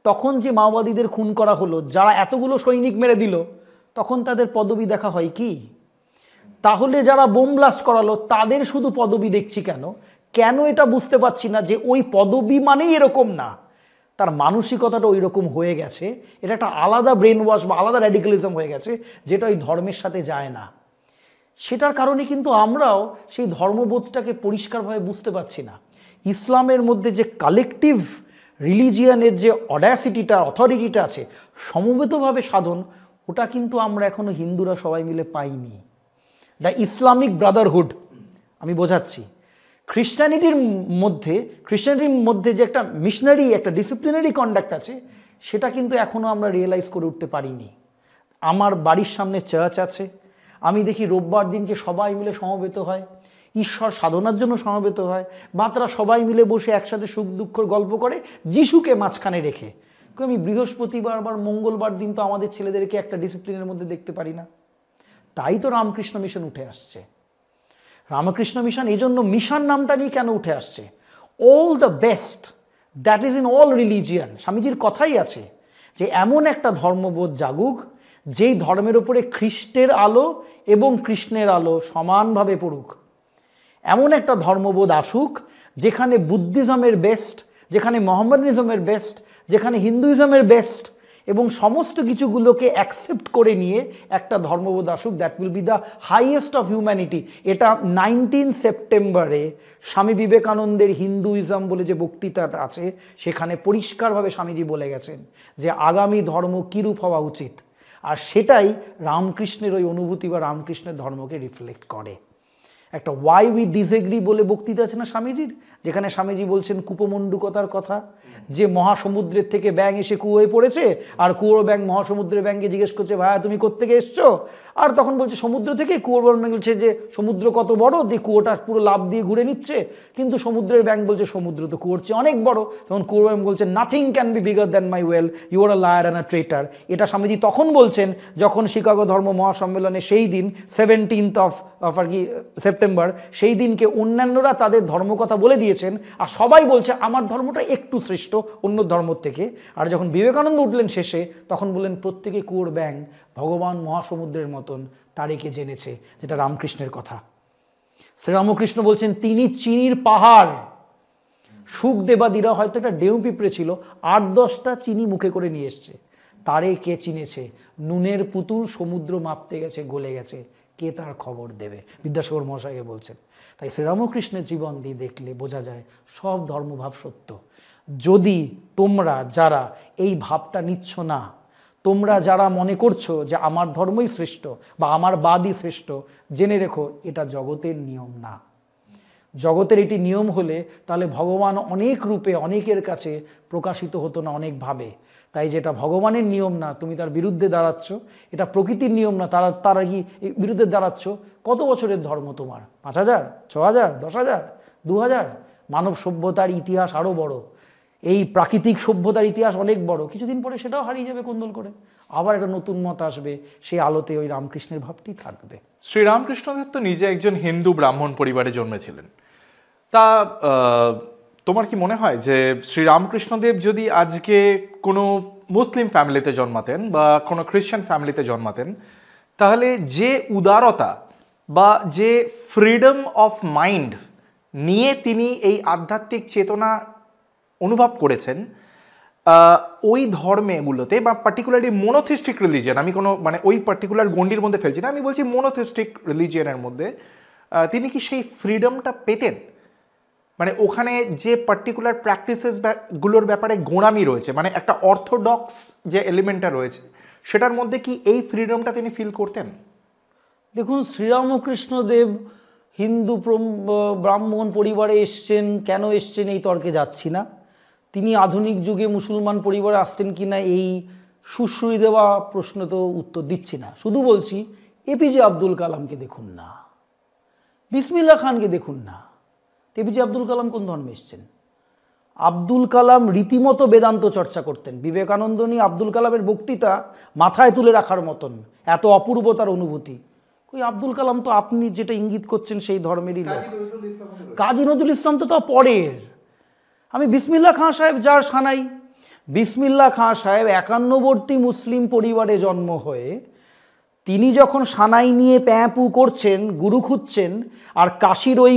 তখন যে মাওবাদীদের খুন করা হলো, যারা এতগুলো সৈনিক মেরে দিল, তখন তাদের পদবি দেখা হয় কি? তাহলে যারা বোম ব্লাস্ট করালো তাদের শুধু পদবি দেখছি কেন এটা বুঝতে পারছি না যে ওই পদবি মানেই এরকম না, তার মানসিকতাটা ওই রকম হয়ে গেছে। এটা একটা আলাদা ব্রেন ওয়াশ বা আলাদা র্যাডিক্যালিজম হয়ে গেছে, যেটা ওই ধর্মের সাথে যায় না। সেটার কারণে কিন্তু আমরাও সেই ধর্মবোধটাকে পরিষ্কারভাবে বুঝতে পারছি না। ইসলামের মধ্যে যে কালেকটিভ রিলিজিয়ানের যে অডাসিটিটা, অথরিটিটা আছে, সমবেতভাবে সাধন, ওটা কিন্তু আমরা এখনো হিন্দুরা সবাই মিলে পাইনি। দ্য ইসলামিক ব্রাদারহুড, আমি বোঝাচ্ছি, খ্রিস্টানিটির মধ্যে যে একটা মিশনারি, একটা ডিসিপ্লিনারি কন্ডাক্ট আছে, সেটা কিন্তু এখনও আমরা রিয়েলাইজ করে উঠতে পারিনি। আমার বাড়ির সামনে চার্চ আছে, আমি দেখি রোববার দিনকে সবাই মিলে সমবেত হয়, ঈশ্বর সাধনার জন্য সমবেত হয়, বা তারা সবাই মিলে বসে একসাথে সুখ দুঃখের গল্প করে, যিশুকে মাঝখানে রেখে। আমি বৃহস্পতিবার বা মঙ্গলবার দিন তো আমাদের ছেলেদেরকে একটা ডিসিপ্লিনের মধ্যে দেখতে পারি না। তাই তো রামকৃষ্ণ মিশন উঠে আসছে। রামকৃষ্ণ মিশন এই জন্য মিশন নামটা নিয়ে কেন উঠে আসছে? All the best that is in all religion. স্বামীজির কথাই আছে যে এমন একটা ধর্মবোধ জাগুক যেই ধর্মের উপরে খ্রিস্টের আলো এবং কৃষ্ণের আলো সমানভাবে পড়ুক। এমন একটা ধর্মবোধ আসুক যেখানে বুদ্ধিজমের বেস্ট, যেখানে মোহাম্মদানিজমের বেস্ট, যেখানে হিন্দুইজমের বেস্ট, এবং সমস্ত কিছুগুলোকে অ্যাকসেপ্ট করে নিয়ে একটা ধর্মবোধ আসুক, that will be the highest of humanity. এটা 19 সেপ্টেম্বরে স্বামী বিবেকানন্দের হিন্দুইজম বলে যে বক্তৃতাটা আছে সেখানে পরিষ্কারভাবে স্বামীজি বলে গেছেন যে আগামী ধর্ম কীরূপ হওয়া উচিত, আর সেটাই রামকৃষ্ণের ওই অনুভূতি বা রামকৃষ্ণের ধর্মকে রিফ্লেক্ট করে। একটা ওয়াই উই ডিসএগ্রি বলে বক্তৃতা আছে না স্বামীজির, যেখানে স্বামীজি বলছেন কূপমণ্ডুকতার কথা, যে মহাসমুদ্রের থেকে ব্যাঙ এসে কুয়োয় পড়েছে, আর কুয়োর ব্যাঙ মহাসমুদ্রের ব্যাঙকে জিজ্ঞেস করছে ভাইয়া তুমি কোত্থেকে এসছো, আর তখন বলছে সমুদ্র থেকে। কুয়োর ব্যাঙ বলছে যে সমুদ্র কত বড়, দিয়ে কুয়োটা পুরো লাফ দিয়ে ঘুরে নিচ্ছে, কিন্তু সমুদ্রের ব্যাঙ বলছে সমুদ্র তো কুয়োর চেয়ে অনেক বড়। তখন কুয়োর ব্যাঙ বলছে nothing can be bigger than my well, you are a liar and a traitor. এটা স্বামীজি তখন বলছেন যখন শিকাগো ধর্ম মহাসম্মেলনে সেই দিন 17th অফ আর কি সেপ্টেম্বর, সেই দিনকে অন্যান্যরা তাদের ধর্মকথা বলে দিয়েছেন, আর সবাই বলছে আমার ধর্মটা একটু শ্রেষ্ঠ অন্য ধর্ম থেকে। আর যখন বিবেকানন্দ উঠলেন শেষে, তখন বললেন প্রত্যেকে কুয়োর ব্যাঙ ভগবান মহাসমুদ্রের মতন তারিকে জেনেছে, যেটা রামকৃষ্ণের কথা। শ্রীরামকৃষ্ণ বলছেন তিনি চিনির পাহাড়, সুখদেবাদিরা হয়তো একটা ডেউ পিঁপড়ে ছিল, 8-10টা চিনি মুখে করে নিয়ে এসছে, তারে কে চিনেছে, নুনের পুতুল সমুদ্র মাপতে গেছে গলে গেছে, কে তার খবর দেবে, বিদ্যাসাগর মহাশয়কে বলছেন। তাই শ্রীরামকৃষ্ণের জীবন দিয়ে দেখলে বোঝা যায় সব ধর্মভাব সত্য। যদি তোমরা যারা এই ভাবটা নিচ্ছ না, তোমরা যারা মনে করছো যে আমার ধর্মই শ্রেষ্ঠ বা আমার বাদই শ্রেষ্ঠ, জেনে রেখো এটা জগতের নিয়ম না। জগতের এটি নিয়ম হলে তাহলে ভগবান অনেক রূপে অনেকের কাছে প্রকাশিত হতো না অনেকভাবে। তাই যেটা ভগবানের নিয়ম না তুমি তার বিরুদ্ধে দাঁড়াচ্ছ, এটা প্রকৃতির নিয়ম না তারা কি বিরুদ্ধে দাঁড়াচ্ছ। কত বছরের ধর্ম তোমার? 5000, 6000, 10,000, 2000? মানব সভ্যতার ইতিহাস আরও বড়, এই প্রাকৃতিক সভ্যতার ইতিহাস অনেক বড়। কিছুদিন পরে সেটাও হারিয়ে যাবে কোন্দল করে, আবার একটা নতুন মত আসবে, সেই আলোতে ওই রামকৃষ্ণের ভাবটি থাকবে। শ্রীরামকৃষ্ণদেব তো নিজে একজন হিন্দু ব্রাহ্মণ পরিবারে জন্মেছিলেন। তা তোমার কি মনে হয় যে শ্রীরামকৃষ্ণদেব যদি আজকে কোনো মুসলিম ফ্যামিলিতে জন্মাতেন বা কোনো খ্রিশ্চান ফ্যামিলিতে জন্মাতেন, তাহলে যে উদারতা বা যে ফ্রিডম অফ মাইন্ড নিয়ে তিনি এই আধ্যাত্মিক চেতনা অনুভব করেছেন, ওই ধর্মেগুলোতে বা পার্টিকুলারলি মোনোথিস্টিক রিলিজিয়ন, আমি কোনো মানে ওই পার্টিকুলার গণ্ডির মধ্যে ফেলছি না, আমি বলছি মোনোথিস্টিক রিলিজিয়নের মধ্যে তিনি কি সেই ফ্রিডমটা পেতেন? মানে ওখানে যে পার্টিকুলার প্র্যাকটিসেসগুলোর ব্যাপারে গোঁড়ামি রয়েছে, মানে একটা অর্থোডক্স যে এলিমেন্টটা রয়েছে, সেটার মধ্যে কি এই ফ্রিডমটা তিনি ফিল করতেন? দেখুন, শ্রীরামকৃষ্ণদেব হিন্দু ব্রাহ্মণ পরিবারে এসছেন, কেন এসছেন এই তর্কে যাচ্ছি না। তিনি আধুনিক যুগে মুসলমান পরিবারে আসতেন কি না এই সুশ্রুতি দেওয়া প্রশ্ন তো উত্তর দিচ্ছি না। শুধু বলছি এপিজে আব্দুল কালামকে দেখুন না, বিসমিল্লাহ খানকে দেখুন না। এপিজে আব্দুল কালাম কোন ধর্মে এসছেন? আব্দুল কালাম রীতিমতো বেদান্ত চর্চা করতেন। বিবেকানন্দ নিয়ে আব্দুল কালামের বক্তৃতা মাথায় তুলে রাখার মতন, এত অপূর্বতার অনুভূতি। ওই আব্দুল কালাম তো আপনি যেটা ইঙ্গিত করছেন সেই ধর্মেরই লোক। কাজী নজরুল ইসলাম তো তা পরের। আমি বিসমিল্লাহ খাঁ সাহেব যার সানাই, বিসমিল্লাহ খাঁ সাহেব 51বর্তী মুসলিম পরিবারে জন্ম হয়ে তিনি যখন সানাই নিয়ে প্যাঁপু করছেন, গুরু খুঁজছেন, আর কাশীর ওই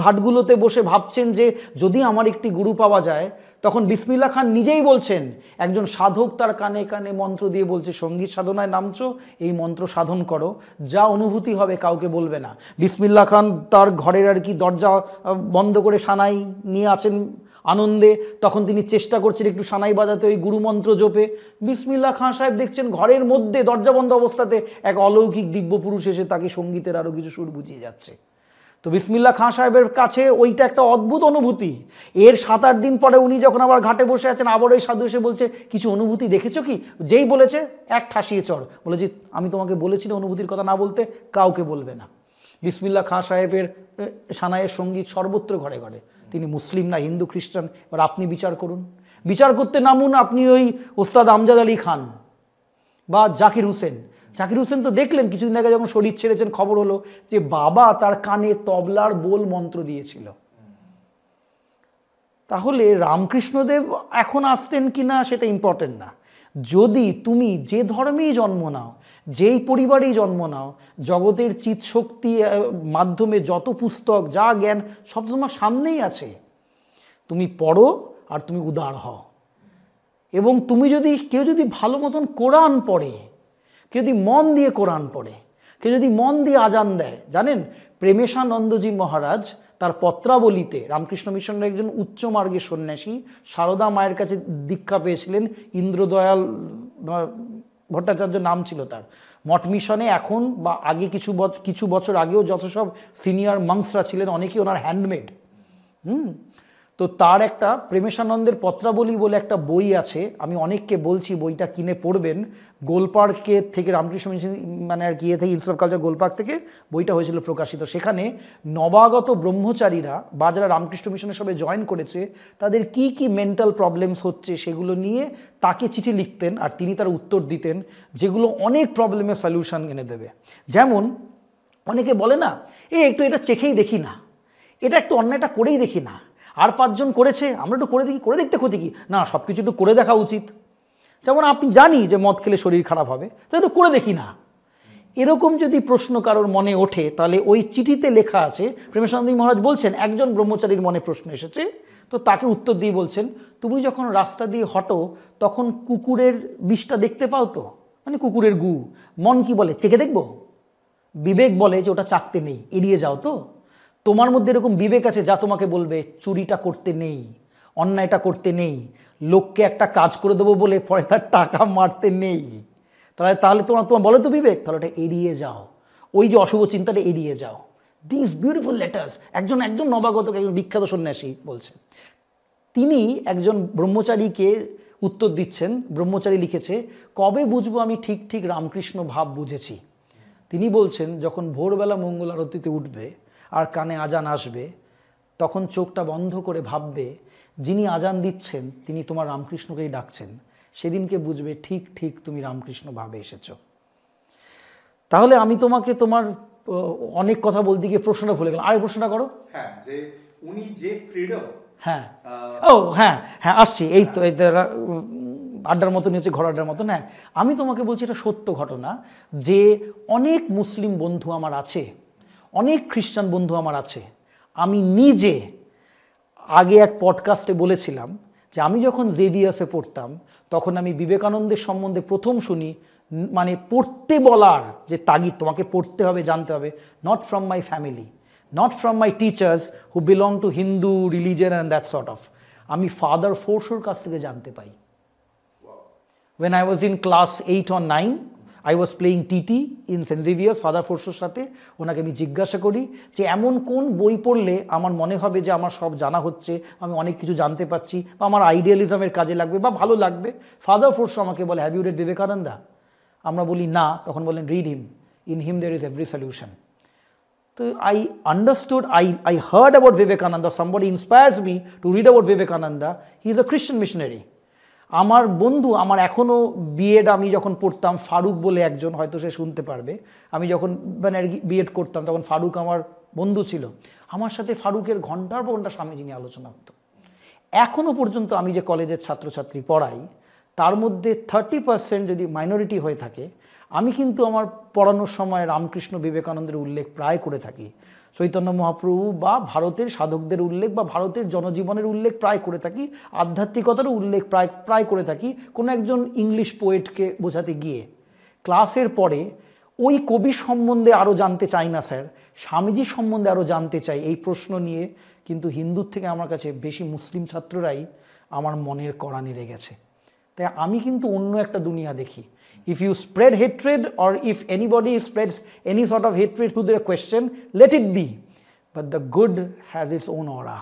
ঘাটগুলোতে বসে ভাবছেন যে যদি আমার একটি গুরু পাওয়া যায়, তখন বিসমিল্লাহ খান নিজেই বলছেন, একজন সাধক তার কানে কানে মন্ত্র দিয়ে বলছে সঙ্গীত সাধনায় নামছো, এই মন্ত্র সাধন করো, যা অনুভূতি হবে কাউকে বলবে না। বিসমিল্লাহ খান তার ঘরের আর কি দরজা বন্ধ করে সানাই নিয়ে আছেন আনন্দে, তখন তিনি চেষ্টা করছেন একটু সানাই বাজাতে, ওই গুরুমন্ত্র জপে। বিসমিল্লাহ খাঁ সাহেব দেখছেন ঘরের মধ্যে দরজা বন্ধ অবস্থাতে এক অলৌকিক দিব্য পুরুষ এসে তাকে সঙ্গীতের আরও কিছু সুর বুঝিয়ে যাচ্ছে। তো বিসমিল্লাহ খাঁ সাহেবের কাছে ওইটা একটা অদ্ভুত অনুভূতি। এর 7-8 দিন পরে উনি যখন আবার ঘাটে বসে আছেন, আবার ওই সাধু এসে বলছে কিছু অনুভূতি দেখেছো কি? যেই বলেছে এক ঠাসিয়ে চড়, বলে যে আমি তোমাকে বলেছি না অনুভূতির কথা না বলতে, কাউকে বলবে না। বিসমিল্লাহ খাঁ সাহেবের সানাইয়ের সঙ্গীত সর্বত্র ঘরে ঘরে। তিনি মুসলিম না হিন্দু খ্রিস্টান, এবার আপনি বিচার করুন। বিচার করতে নামুন আপনি ওই ওস্তাদ আমজাদ আলী খান বা জাকির হোসেন। জাকির হোসেন তো দেখলেন কিছুদিন আগে যখন শরীর ছেড়েছেন, খবর হলো যে বাবা তার কানে তবলার বোল মন্ত্র দিয়েছিল। তাহলে রামকৃষ্ণদেব এখন আসতেন কি না সেটা ইম্পর্টেন্ট না। যদি তুমি যে ধর্মেই জন্ম নাও, যেই পরিবারেই জন্ম নাও, জগতের চিৎশক্তি মাধ্যমে যত পুস্তক যা জ্ঞান সব তোমার সামনেই আছে। তুমি পড়ো আর তুমি উদার হও। এবং কেউ যদি ভালো মতন কোরআন পড়ে, কেউ যদি মন দিয়ে কোরআন পড়ে, কেউ যদি মন দিয়ে আজান দেয়, জানেন প্রেমেশানন্দজি মহারাজ তার পত্রাবলীতে, রামকৃষ্ণ মিশনের একজন উচ্চ মার্গের সন্ন্যাসী, সারদা মায়ের কাছে দীক্ষা পেয়েছিলেন, ইন্দ্রদয়াল ভট্টাচার্য নাম ছিল তার। মঠ মিশনে এখন বা আগে কিছু বছর আগেও যত সব সিনিয়র মাংসরা ছিলেন অনেকেই ওনার হ্যান্ডমেড। তো তার একটা প্রেমেশানন্দের পত্রাবলী বলে একটা বই আছে, আমি অনেককে বলছি বইটা কিনে পড়বেন। গোলপার্কের থেকে, রামকৃষ্ণ মিশন মানে আর কি থেকে, ইনস্টিটিউট অফ কালচার গোলপার্ক থেকে বইটা হয়েছিল প্রকাশিত। সেখানে নবাগত ব্রহ্মচারীরা বা যারা রামকৃষ্ণ মিশনের সবাই জয়েন করেছে তাদের কি কি মেন্টাল প্রবলেমস হচ্ছে সেগুলো নিয়ে তাকে চিঠি লিখতেন আর তিনি তার উত্তর দিতেন, যেগুলো অনেক প্রবলেমের সলিউশন এনে দেবে। যেমন অনেকে বলে না, একটু এটা চেখেই দেখি না, এটা একটু অন্যায়টা করেই দেখি না, আর 5 জন করেছে আমরা একটু করে দেখি, করে দেখতে ক্ষতি কি, না সব কিছু একটু করে দেখা উচিত। যেমন আপনি জানি যে মদ খেলে শরীর খারাপ হবে, তো একটু করে দেখি না। এরকম যদি প্রশ্ন কারোর মনে ওঠে, তাহলে ওই চিঠিতে লেখা আছে, প্রেমেশানন্দজি মহারাজ বলছেন একজন ব্রহ্মচারীর মনে প্রশ্ন এসেছে, তো তাকে উত্তর দিয়ে বলছেন, তুমি যখন রাস্তা দিয়ে হাঁটো তখন কুকুরের বিষটা দেখতে পাও তো, মানে কুকুরের গু, মন কি বলে চেখে দেখবো, বিবেক বলে যে ওটা চাকতে নেই, এড়িয়ে যাও। তো তোমার মধ্যে এরকম বিবেক আছে যা তোমাকে বলবে চুরিটা করতে নেই, অন্যায়টা করতে নেই, লোককে একটা কাজ করে দেবো বলে পরে তার টাকা মারতে নেই। তাহলে তোমার বলে তো বিবেক, তাহলে ওটা এড়িয়ে যাও, ওই যে অশুভ চিন্তাটা এড়িয়ে যাও। দিস বিউটিফুল লেটার্স একজন নবাগত একজন বিখ্যাত সন্ন্যাসী বলছেন। তিনি একজন ব্রহ্মচারীকে উত্তর দিচ্ছেন, ব্রহ্মচারী লিখেছে, কবে বুঝবো আমি ঠিক ঠিক রামকৃষ্ণ ভাব বুঝেছি? তিনি বলছেন, যখন ভোরবেলা মঙ্গল আরতিতে উঠবে আর কানে আজান আসবে, তখন চোখটা বন্ধ করে ভাববে যিনি আজান দিচ্ছেন তিনি তোমার রামকৃষ্ণকেই ডাকছেন, সেদিনকে বুঝবে ঠিক ঠিক তুমি রামকৃষ্ণ ভাবে এসেছো। তাহলে আমি তোমাকে তোমার অনেক কথা বলতে গিয়ে প্রশ্নটা ভুলে গেলাম, আরেক প্রশ্নটা করো। হ্যাঁ, যে উনি যে ফ্রিডম, হ্যাঁ হ্যাঁ আসছি, এই তো আড্ডার মতন হচ্ছে, ঘর আড্ডার মতন। হ্যাঁ, আমি তোমাকে বলছি এটা সত্য ঘটনা যে অনেক মুসলিম বন্ধু আমার আছে, অনেক খ্রিস্টান বন্ধু আমার আছে। আমি নিজে আগে এক পডকাস্টে বলেছিলাম যে আমি যখন জেভিয়ার্সে পড়তাম তখন আমি বিবেকানন্দের সম্বন্ধে প্রথম শুনি, মানে পড়তে বলার যে তাগিদ, তোমাকে পড়তে হবে, জানতে হবে, not from my family, not from my teachers who belong to Hindu religion and that sort of, আমি ফাদার ফোর্সোর কাছ থেকে জানতে পাই। When I was in class 8 or 9, I was playing TT in St. Xavier's, father ফোর্সোর সাথে। ওনাকে আমি জিজ্ঞাসা করি যে এমন কোন বই পড়লে আমার মনে হবে যে আমার সব জানা হচ্ছে, আমি অনেক কিছু জানতে পারছি, বা আমার আইডিয়ালিজমের কাজে লাগবে বা ভালো লাগবে। ফাদার ফোর্সো আমাকে বলে, হ্যাভ ইউ রেড বিবেকানন্দা? আমরা বলি না, তখন বলেন read him, in him there is every solution. তো I understood, I heard about Vivekananda, somebody inspires me to read about Vivekananda, he is a Christian missionary. আমার বন্ধু, আমার এখনও বিএড আমি যখন পড়তাম, ফারুক বলে একজন, হয়তো সে শুনতে পারবে, আমি যখন মানে বিএড করতাম তখন ফারুক আমার বন্ধু ছিল, আমার সাথে ফারুকের ঘন্টার পর ঘন্টা স্বামীজি নিয়ে আলোচনা হতো। এখনও পর্যন্ত আমি যে কলেজের ছাত্রছাত্রী পড়াই তার মধ্যে 30% যদি মাইনরিটি হয়ে থাকে, আমি কিন্তু আমার পড়ানোর সময় রামকৃষ্ণ বিবেকানন্দের উল্লেখ প্রায় করে থাকি, চৈতন্য মহাপ্রভু বা ভারতের সাধকদের উল্লেখ বা ভারতের জনজীবনের উল্লেখ প্রায় করে থাকি, আধ্যাত্মিকতারও উল্লেখ প্রায় করে থাকি কোনো একজন ইংলিশ পোয়েটকে বোঝাতে গিয়ে। ক্লাসের পরে ওই কবি সম্বন্ধে আরও জানতে চাই না স্যার, স্বামীজির সম্বন্ধে আরও জানতে চাই, এই প্রশ্ন নিয়ে কিন্তু হিন্দুর থেকে আমার কাছে বেশি মুসলিম ছাত্ররাই আমার মনের কড়া নেড়ে গেছে। তাই আমি কিন্তু অন্য একটা দুনিয়া দেখি। If you spread hatred or if anybody spreads any sort of hatred to their question, let it be. But the good has its own aura.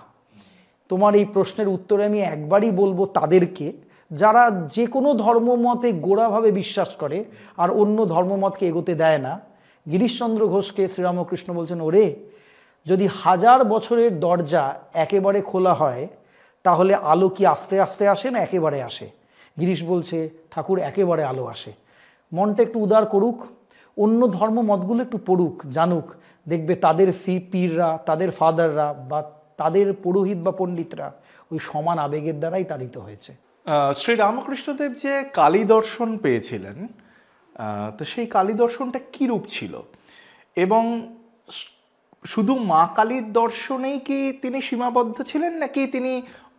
তোমার এই প্রশ্নের উত্তরে আমি একবারই বলবো তাদেরকে যারা যে কোনো ধর্মমতে গোড়াভাবে বিশ্বাস করে আর অন্য ধর্মমতকে এগোতে দেয় না। গিরিশচন্দ্র ঘোষকে শ্রীরামকৃষ্ণ বলছেন, ওরে যদি 1000 বছরের দরজা একেবারে খোলা হয় তাহলে আলো কি আস্তে আস্তে আসে না একেবারে আসে? গিরিশ বলছে, ঠাকুর একেবারে আলো আসে। মনটা একটু উদার করুক, অন্য ধর্ম মতগুলো একটু পড়ুক, জানুক, দেখবে তাদের পীররা, তাদের ফাদাররা বা তাদের পুরোহিত বা পণ্ডিতরা ওই সমান আবেগের দ্বারাই তাড়িত হয়েছে। শ্রী রামকৃষ্ণদেব যে কালী দর্শন পেয়েছিলেন, তো সেই কালী দর্শনটা কী রূপ ছিল এবং শুধু মা কালীর দর্শনেই কি তিনি সীমাবদ্ধ ছিলেন নাকি তিনি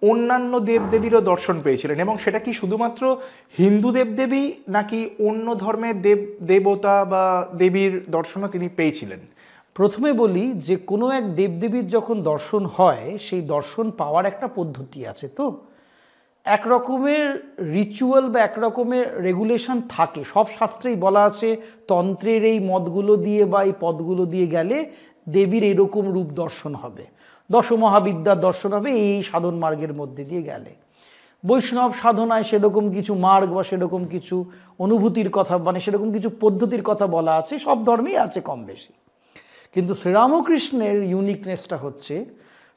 অন্যান্য দেবদেবীরও দর্শন পেয়েছিলেন, এবং সেটা কি শুধুমাত্র হিন্দু দেবদেবী নাকি অন্য ধর্মের দেবতা বা দেবীর দর্শনও তিনি পেয়েছিলেন? প্রথমে বলি যে কোনো এক দেবদেবীর যখন দর্শন হয় সেই দর্শন পাওয়ার একটা পদ্ধতি আছে। তো এক রকমের রিচুয়াল বা এক রকমের রেগুলেশন থাকে, সব শাস্ত্রেই বলা আছে তন্ত্রের এই মতগুলো দিয়ে বা এই পদগুলো দিয়ে গেলে দেবীর এরকম রূপ দর্শন হবে, দশমহাবিদ্যার দর্শন হবে এই সাধন মার্গের মধ্যে দিয়ে গেলে। বৈষ্ণব সাধনায় সেরকম কিছু মার্গ বা সেরকম কিছু অনুভূতির কথা, মানে সেরকম কিছু পদ্ধতির কথা বলা আছে, সব ধর্মেই আছে কম বেশি। কিন্তু শ্রীরামকৃষ্ণের ইউনিকনেসটা হচ্ছে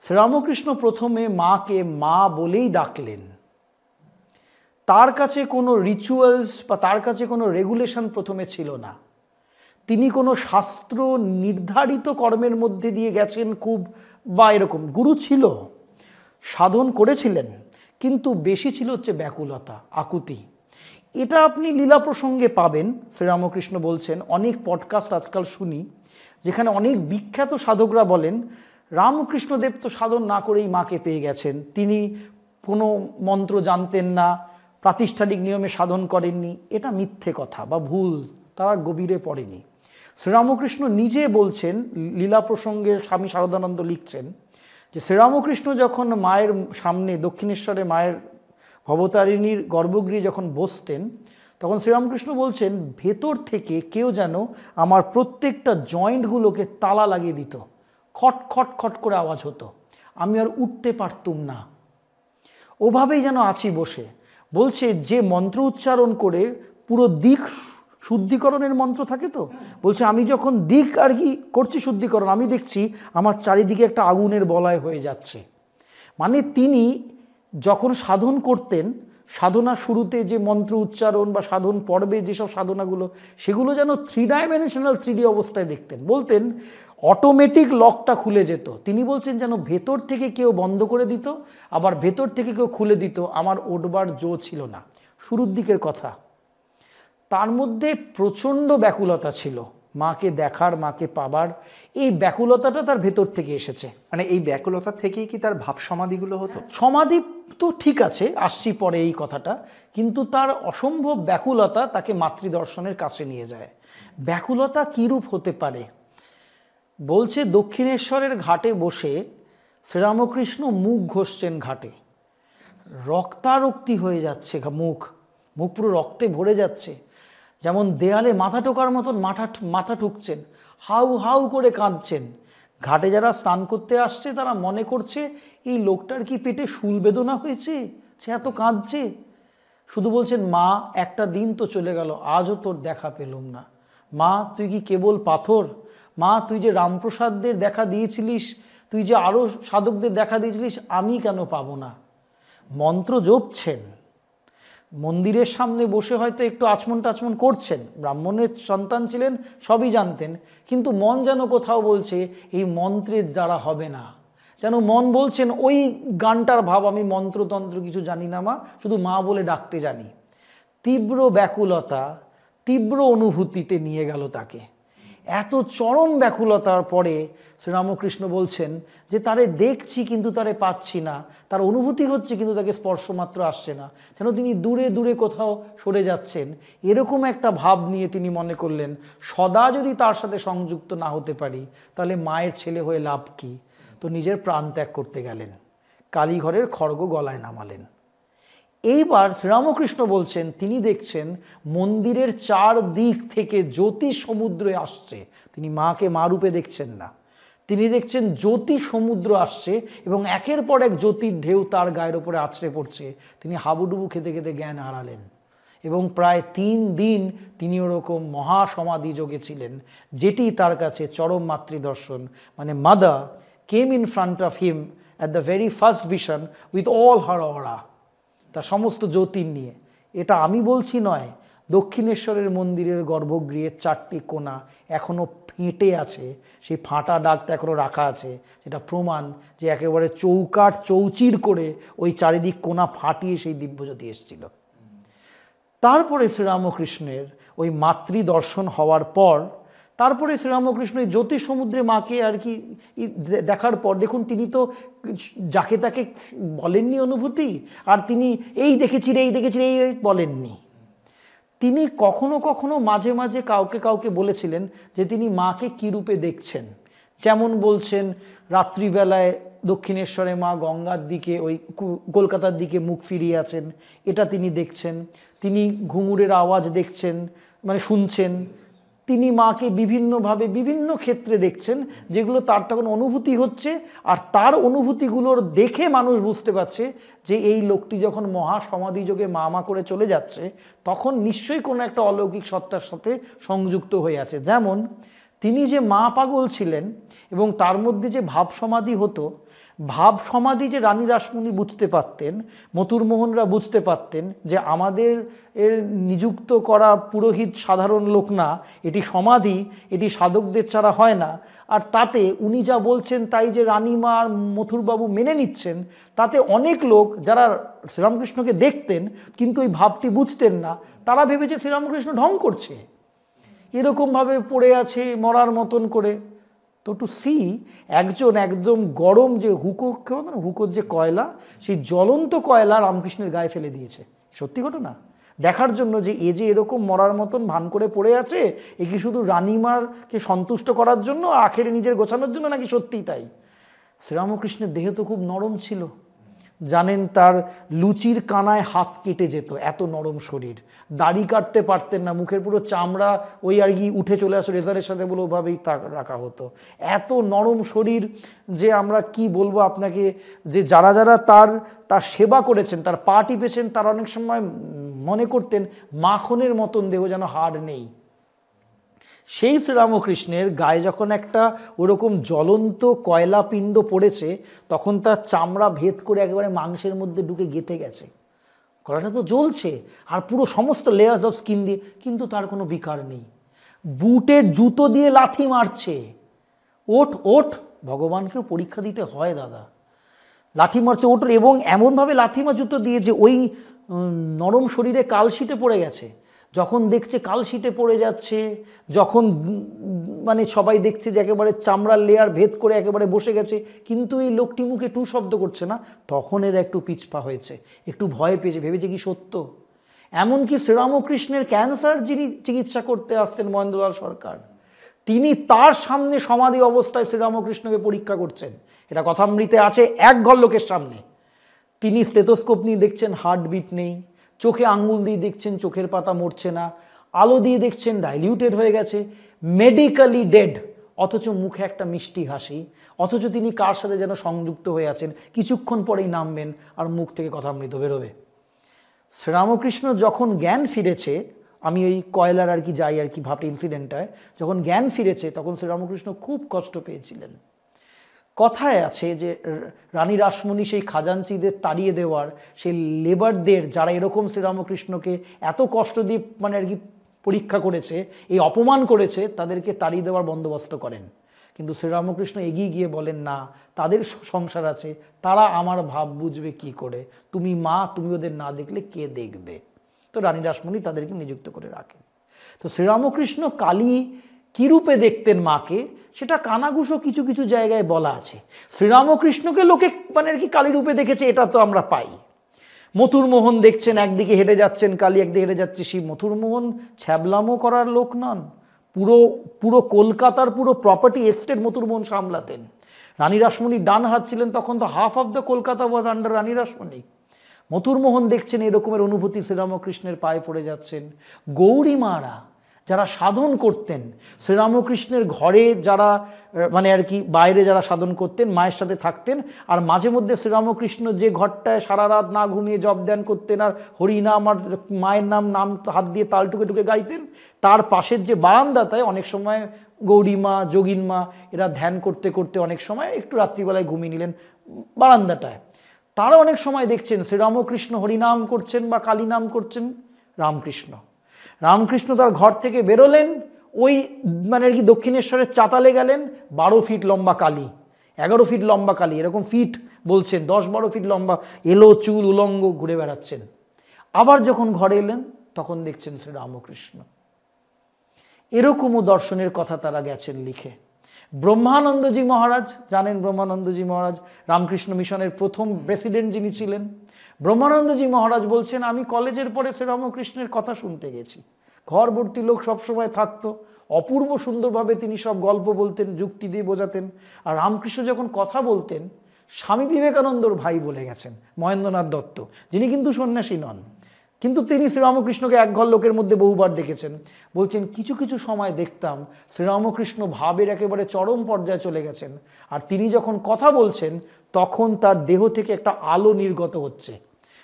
শ্রীরামকৃষ্ণ প্রথমে মাকে মা বলেই ডাকলেন। তার কাছে কোনো রিচুয়ালস বা তার কাছে কোনো রেগুলেশন প্রথমে ছিল না। তিনি কোনো শাস্ত্র নির্ধারিত কর্মের মধ্যে দিয়ে গেছেন খুব, বা এরকম গুরু ছিল, সাধন করেছিলেন, কিন্তু বেশি ছিল হচ্ছে ব্যাকুলতা, আকুতি। এটা আপনি লীলা প্রসঙ্গে পাবেন। শ্রীরামকৃষ্ণ বলছেন, অনেক পডকাস্ট আজকাল শুনি যেখানে অনেক বিখ্যাত সাধকরা বলেন রামকৃষ্ণদেব তো সাধন না করেই মাকে পেয়ে গেছেন, তিনি কোনো মন্ত্র জানতেন না, প্রাতিষ্ঠানিক নিয়মে সাধন করেননি। এটা মিথ্যে কথা বা ভুল, তারা গভীরে পড়েনি। শ্রীরামকৃষ্ণ নিজে বলছেন, লীলা প্রসঙ্গে স্বামী শারদানন্দ লিখছেন যে শ্রীরামকৃষ্ণ যখন মায়ের সামনে দক্ষিণেশ্বরে মায়ের ভবতারিণীর গর্ভগৃহে যখন বসতেন, তখন শ্রীরামকৃষ্ণ বলছেন ভেতর থেকে কেউ যেন আমার প্রত্যেকটা জয়েন্টগুলোকে তালা লাগিয়ে দিত, খট খট খট করে আওয়াজ হতো, আমি আর উঠতে পারতুম না, ওভাবেই যেন আছি বসে। বলছে যে মন্ত্র উচ্চারণ করে পুরো দিক শুদ্ধিকরণের মন্ত্র থাকে, তো বলছে আমি যখন দিক আর কি করছি শুদ্ধিকরণ, আমি দেখছি আমার চারিদিকে একটা আগুনের বলয় হয়ে যাচ্ছে। মানে তিনি যখন সাধন করতেন, সাধনা শুরুতে যে মন্ত্র উচ্চারণ বা সাধন পর্বে যেসব সাধনাগুলো, সেগুলো যেন 3 ডাইমেনশনাল 3D অবস্থায় দেখতেন। বলতেন অটোমেটিক লকটা খুলে যেত। তিনি বলছেন যেন ভেতর থেকে কেউ বন্ধ করে দিত, আবার ভেতর থেকে কেউ খুলে দিত, আমার ওঠবার জো ছিল না। শুরুর দিকের কথা। তার মধ্যে প্রচণ্ড ব্যাকুলতা ছিল, মাকে দেখার, মাকে পাবার, এই ব্যাকুলতাটা তার ভেতর থেকে এসেছে। মানে এই ব্যাকুলতা থেকেই কি তার ভাব সমাধিগুলো হতো? সমাধি তো ঠিক আছে, আসছি পরে এই কথাটা, কিন্তু তার অসম্ভব ব্যাকুলতা তাকে মাতৃদর্শনের কাছে নিয়ে যায়। ব্যাকুলতা কীরূপ হতে পারে? বলছে দক্ষিণেশ্বরের ঘাটে বসে শ্রীরামকৃষ্ণ মুখ ঘষছেন ঘাটে, রক্তারক্তি হয়ে যাচ্ছে, মুখ পুরো রক্তে ভরে যাচ্ছে, যেমন দেয়ালে মাথা টোকার মতন মাথা ঠুকছেন, হাউ হাউ করে কাঁদছেন। ঘাটে যারা স্নান করতে আসছে তারা মনে করছে এই লোকটার কি পেটে শুল বেদনা হয়েছে, সে এত কাঁদছে। শুধু বলছেন মা একটা দিন তো চলে গেল, আজও তোর দেখা পেলুম না। মা তুই কি কেবল পাথর? মা তুই যে রামপ্রসাদদের দেখা দিয়েছিলিস, তুই যে আরও সাধকদের দেখা দিয়েছিলিস, আমি কেন পাবো না? মন্ত্র জপছেন, মন্দিরের সামনে বসে হয়তো একটু আচমন টাচমন করছেন, ব্রাহ্মণের সন্তান ছিলেন, সবই জানতেন, কিন্তু মন যেন কোথাও বলছে এই মন্ত্রের দ্বারা হবে না। যেন মন বলছেন ওই গানটার ভাব, আমি মন্ত্রতন্ত্র কিছু জানি না মা, শুধু মা বলে ডাকতে জানি। তীব্র ব্যাকুলতা, তীব্র অনুভূতিতে নিয়ে গেল তাকে। এত চরম ব্যাকুলতার পরে শ্রীরামকৃষ্ণ বলছেন যে তারে দেখছি কিন্তু তারে পাচ্ছি না, তার অনুভূতি হচ্ছে কিন্তু তাকে স্পর্শমাত্র আসছে না, যেন তিনি দূরে দূরে কোথাও সরে যাচ্ছেন। এরকম একটা ভাব নিয়ে তিনি মনে করলেন সদা যদি তার সাথে সংযুক্ত না হতে পারি তাহলে মায়ের ছেলে হয়ে লাভ কি? তো নিজের প্রাণ ত্যাগ করতে গেলেন, কালীঘরের খড়গ গলায় নামালেন। এইবার শ্রীরামকৃষ্ণ বলছেন তিনি দেখছেন মন্দিরের 4 দিক থেকে জ্যোতি সমুদ্রে আসছে। তিনি মাকে মা রূপে দেখছেন না, তিনি দেখছেন জ্যোতি সমুদ্র আসছে এবং একের পর এক জ্যোতির ঢেউ তার গায়ের ওপরে আছড়ে পড়ছে। তিনি হাবুডুবু খেতে খেতে জ্ঞান হারালেন এবং প্রায় 3 দিন তিনি ওরকম মহাসমাধি যোগে ছিলেন, যেটি তার কাছে চরম মাতৃদর্শন। মানে mother came in front of him at the very first vision with all her aura, তার সমস্ত জ্যোতির নিয়ে। এটা আমি বলছি নয়, দক্ষিণেশ্বরের মন্দিরের গর্ভগৃহের 4টি কোণা এখনও ফেটে আছে, সেই ফাটা দাগটা এখনও রাখা আছে, যেটা প্রমাণ যে একেবারে চৌকাঠ চৌচির করে ওই চারিদিক কোণা ফাটিয়ে সেই দিব্যজ্যোতি এসেছিল। তারপরে শ্রীরামকৃষ্ণের ওই মাতৃদর্শন হওয়ার পর তারপরে শ্রীরামকৃষ্ণ এই জ্যোতিষ সমুদ্রে মাকে আর কি দেখার পর দেখুন তিনি তো যাকে তাকে বলেননি অনুভূতি, আর তিনি এই দেখেছি রে এই দেখেছি রে এই বলেননি। তিনি কখনো কখনো মাঝে মাঝে কাউকে কাউকে বলেছিলেন যে তিনি মাকে কী রূপে দেখছেন। যেমন বলছেন রাত্রিবেলায় দক্ষিণেশ্বরে মা গঙ্গার দিকে ওই কলকাতার দিকে মুখ ফিরিয়ে আছেন, এটা তিনি দেখছেন। তিনি ঘুঙুরের আওয়াজ দেখছেন, মানে শুনছেন। তিনি মাকে বিভিন্নভাবে বিভিন্ন ক্ষেত্রে দেখছেন, যেগুলো তার তখন অনুভূতি হচ্ছে। আর তার অনুভূতিগুলোর দেখে মানুষ বুঝতে পারছে যে এই লোকটি যখন মহাসমাধিযোগে মা করে চলে যাচ্ছে, তখন নিশ্চয়ই কোনো একটা অলৌকিক সত্তার সাথে সংযুক্ত হয়ে আছে। যেমন তিনি যে মা পাগল ছিলেন এবং তার মধ্যে যে ভাব সমাধি হতো, ভাব সমাধি যে রানী রাসমণি বুঝতে পারতেন, মথুরমোহনরা বুঝতে পারতেন যে আমাদের এর নিযুক্ত করা পুরোহিত সাধারণ লোক না, এটি সমাধি, এটি সাধকদের ছাড়া হয় না। আর তাতে উনি যা বলছেন তাই যে রানীমা আর মথুরবাবু মেনে নিচ্ছেন, তাতে অনেক লোক যারা শ্রীরামকৃষ্ণকে দেখতেন কিন্তু ওই ভাবটি বুঝতেন না, তারা ভেবেছে শ্রীরামকৃষ্ণ ঢং করছে, এরকমভাবে পড়ে আছে মরার মতন করে। তো টু সি একজন একদম গরম যে হুকোর যে কয়লা, সেই জ্বলন্ত কয়লা রামকৃষ্ণের গায়ে ফেলে দিয়েছে। সত্যি ঘটনা দেখার জন্য যে এ যে এরকম মরার মতন ভান করে পড়ে আছে, এ কি শুধু রানীমারকে সন্তুষ্ট করার জন্য, আখেরে নিজের গোছানোর জন্য, নাকি সত্যিই তাই? শ্রীরামকৃষ্ণের দেহ তো খুব নরম ছিল, জানেন তার লুচির কানায় হাত কেটে যেত, এত নরম শরীর। দাড়ি কাটতে পারতেন না, মুখের পুরো চামড়া ওই আর কি উঠে চলে আসে রেজারের সাথে বলে ওভাবেই রাখা হতো। এত নরম শরীর যে আমরা কি বলবো আপনাকে, যে যারা যারা তার সেবা করেছেন, তার পা টিপেছেন, তারা অনেক সময় মনে করতেন মাখনের মতন দেহ, যেন হাড় নেই। সেই শ্রীরামকৃষ্ণের গায়ে যখন একটা ওরকম জ্বলন্ত কয়লা পিণ্ড পড়েছে, তখন তার চামড়া ভেদ করে একেবারে মাংসের মধ্যে ঢুকে গেঁথে গেছে। গলাটা তো জ্বলছে আর পুরো সমস্ত লেয়ার্স অফ স্কিন দিয়ে, কিন্তু তার কোনো বিকার নেই। বুটের জুতো দিয়ে লাথি মারছে, ওঠ ওঠ, ভগবানকেও পরীক্ষা দিতে হয় দাদা। লাথি মারছে ওঠ, এবং এমনভাবে লাথি মার জুতো দিয়ে যে ওই নরম শরীরে কালশিটে পড়ে গেছে। যখন দেখছে কালশিটে পড়ে যাচ্ছে, যখন মানে সবাই দেখছে যে একেবারে চামড়ার লেয়ার ভেদ করে একেবারে বসে গেছে, কিন্তু এই লোকটি মুখে টু শব্দ করছে না, তখন এরা একটু পিছপা হয়েছে, একটু ভয় পেয়েছে, ভেবেছে কি সত্য। এমনকি শ্রীরামকৃষ্ণের ক্যান্সার যিনি চিকিৎসা করতে আসতেন মহেন্দ্রলাল সরকার, তিনি তার সামনে সমাধি অবস্থায় শ্রীরামকৃষ্ণকে পরীক্ষা করছেন। এটা কথামৃতে আছে, এক ঘর লোকের সামনে। তিনি স্টেথোস্কোপ নিয়ে দেখছেন হার্টবিট নেই, চোখে আঙ্গুল দিয়ে দেখছেন চোখের পাতা মরছে না, আলো দিয়ে দেখছেন ডাইলিউটেড হয়ে গেছে, মেডিকেলি ডেড, অথচ মুখে একটা মিষ্টি হাসি, অথচ তিনি কার সাথে যেন সংযুক্ত হয়ে আছেন। কিছুক্ষণ পরেই নামবেন আর মুখ থেকে কথামৃত বেরোবে। শ্রীরামকৃষ্ণ যখন জ্ঞান ফিরেছে, আমি ওই কয়লার আর কি যাই আর কি ভাবটি ইনসিডেন্টটায়, যখন জ্ঞান ফিরেছে তখন শ্রীরামকৃষ্ণ খুব কষ্ট পেয়েছিলেন। কথায় আছে যে রানী রাসমণি সেই খাজাঞ্চিদের তাড়িয়ে দেওয়ার, সেই লেবারদের যারা এরকম শ্রীরামকৃষ্ণকে এত কষ্ট দিয়ে মানে আর কি পরীক্ষা করেছে, এই অপমান করেছে, তাদেরকে তাড়িয়ে দেওয়ার বন্দোবস্ত করেন। কিন্তু শ্রীরামকৃষ্ণ এগিয়ে গিয়ে বলেন না, তাদের সংসার আছে, তারা আমার ভাব বুঝবে কি করে, তুমি মা, তুমি ওদের না দেখলে কে দেখবে। তো রানী রাসমণি তাদেরকে নিযুক্ত করে রাখেন। তো শ্রীরামকৃষ্ণ কালী কী রূপে দেখতেন মাকে, সেটা কানাঘুষো কিছু কিছু জায়গায় বলা আছে। শ্রীরামকৃষ্ণকে লোকে মানে আর কি কালী রূপে দেখেছে, এটা তো আমরা পাই। মথুরমোহন দেখছেন একদিকে হেঁটে যাচ্ছেন কালী, একদিকে হেঁটে যাচ্ছে শিব। মথুরমোহন ছ্যাবলামো করার লোক নন, পুরো কলকাতার পুরো প্রপার্টি এস্টেট মথুরমোহন সামলাতেন। রানী রাসমণি ডান হাত ছিলেন, তখন তো half of the Kolkata was under Rani Rashmoni. Mathurmohan দেখছেন এরকমের অনুভূতি শ্রীরামকৃষ্ণের পায়ে পড়ে যাচ্ছেন। গৌরী মারা যারা সাধন করতেন, শ্রীরামকৃষ্ণের ঘরে যারা মানে আর কি বাইরে যারা সাধন করতেন, মায়ের সাথে থাকতেন, আর মাঝে মধ্যে শ্রীরামকৃষ্ণ যে ঘরটায় সারা রাত না ঘুমিয়ে জপ ধ্যান করতেন আর হরিনাম আর মায়ের নাম হাত দিয়ে তাল টুকে টুকে গাইতেন, তার পাশের যে বারান্দাটায় অনেক সময় গৌরীমা, যোগিনমা এরা ধ্যান করতে করতে অনেক সময় একটু রাত্রিবেলায় ঘুমিয়ে নিলেন বারান্দাটায়। তারা অনেক সময় দেখছেন শ্রীরামকৃষ্ণ হরিনাম করছেন বা কালী নাম করছেন। রামকৃষ্ণ তার ঘর থেকে বেরোলেন, ওই মানে আর কি দক্ষিণেশ্বরের চাতালে গেলেন, 12 ফিট লম্বা কালী, 11 ফিট লম্বা কালী, এরকম ফিট বলছেন, 10-12 ফিট লম্বা, এলো চুল উলঙ্গ ঘুরে বেড়াচ্ছেন। আবার যখন ঘরে এলেন তখন দেখছেন শ্রীরামকৃষ্ণ। এরকমও দর্শনের কথা তারা গেছেন লিখে। ব্রহ্মানন্দজি মহারাজ, জানেন ব্রহ্মানন্দজি মহারাজ রামকৃষ্ণ মিশনের প্রথম প্রেসিডেন্ট যিনি ছিলেন, ব্রহ্মানন্দজি মহারাজ বলছেন, আমি কলেজের পরে শ্রীরামকৃষ্ণের কথা শুনতে গেছি, ঘর ভর্তি লোক সবসময় থাকতো, অপূর্ব সুন্দরভাবে তিনি সব গল্প বলতেন, যুক্তি দিয়ে বোঝাতেন। আর রামকৃষ্ণ যখন কথা বলতেন, স্বামী বিবেকানন্দর ভাই বলে গেছেন মহেন্দ্রনাথ দত্ত, যিনি কিন্তু সন্ন্যাসী নন, কিন্তু তিনি শ্রীরামকৃষ্ণকে এক ঘর লোকের মধ্যে বহুবার দেখেছেন। বলছেন কিছু কিছু সময় দেখতাম শ্রীরামকৃষ্ণ ভাবের একেবারে চরম পর্যায়ে চলে গেছেন, আর তিনি যখন কথা বলছেন তখন তার দেহ থেকে একটা আলো নির্গত হচ্ছে।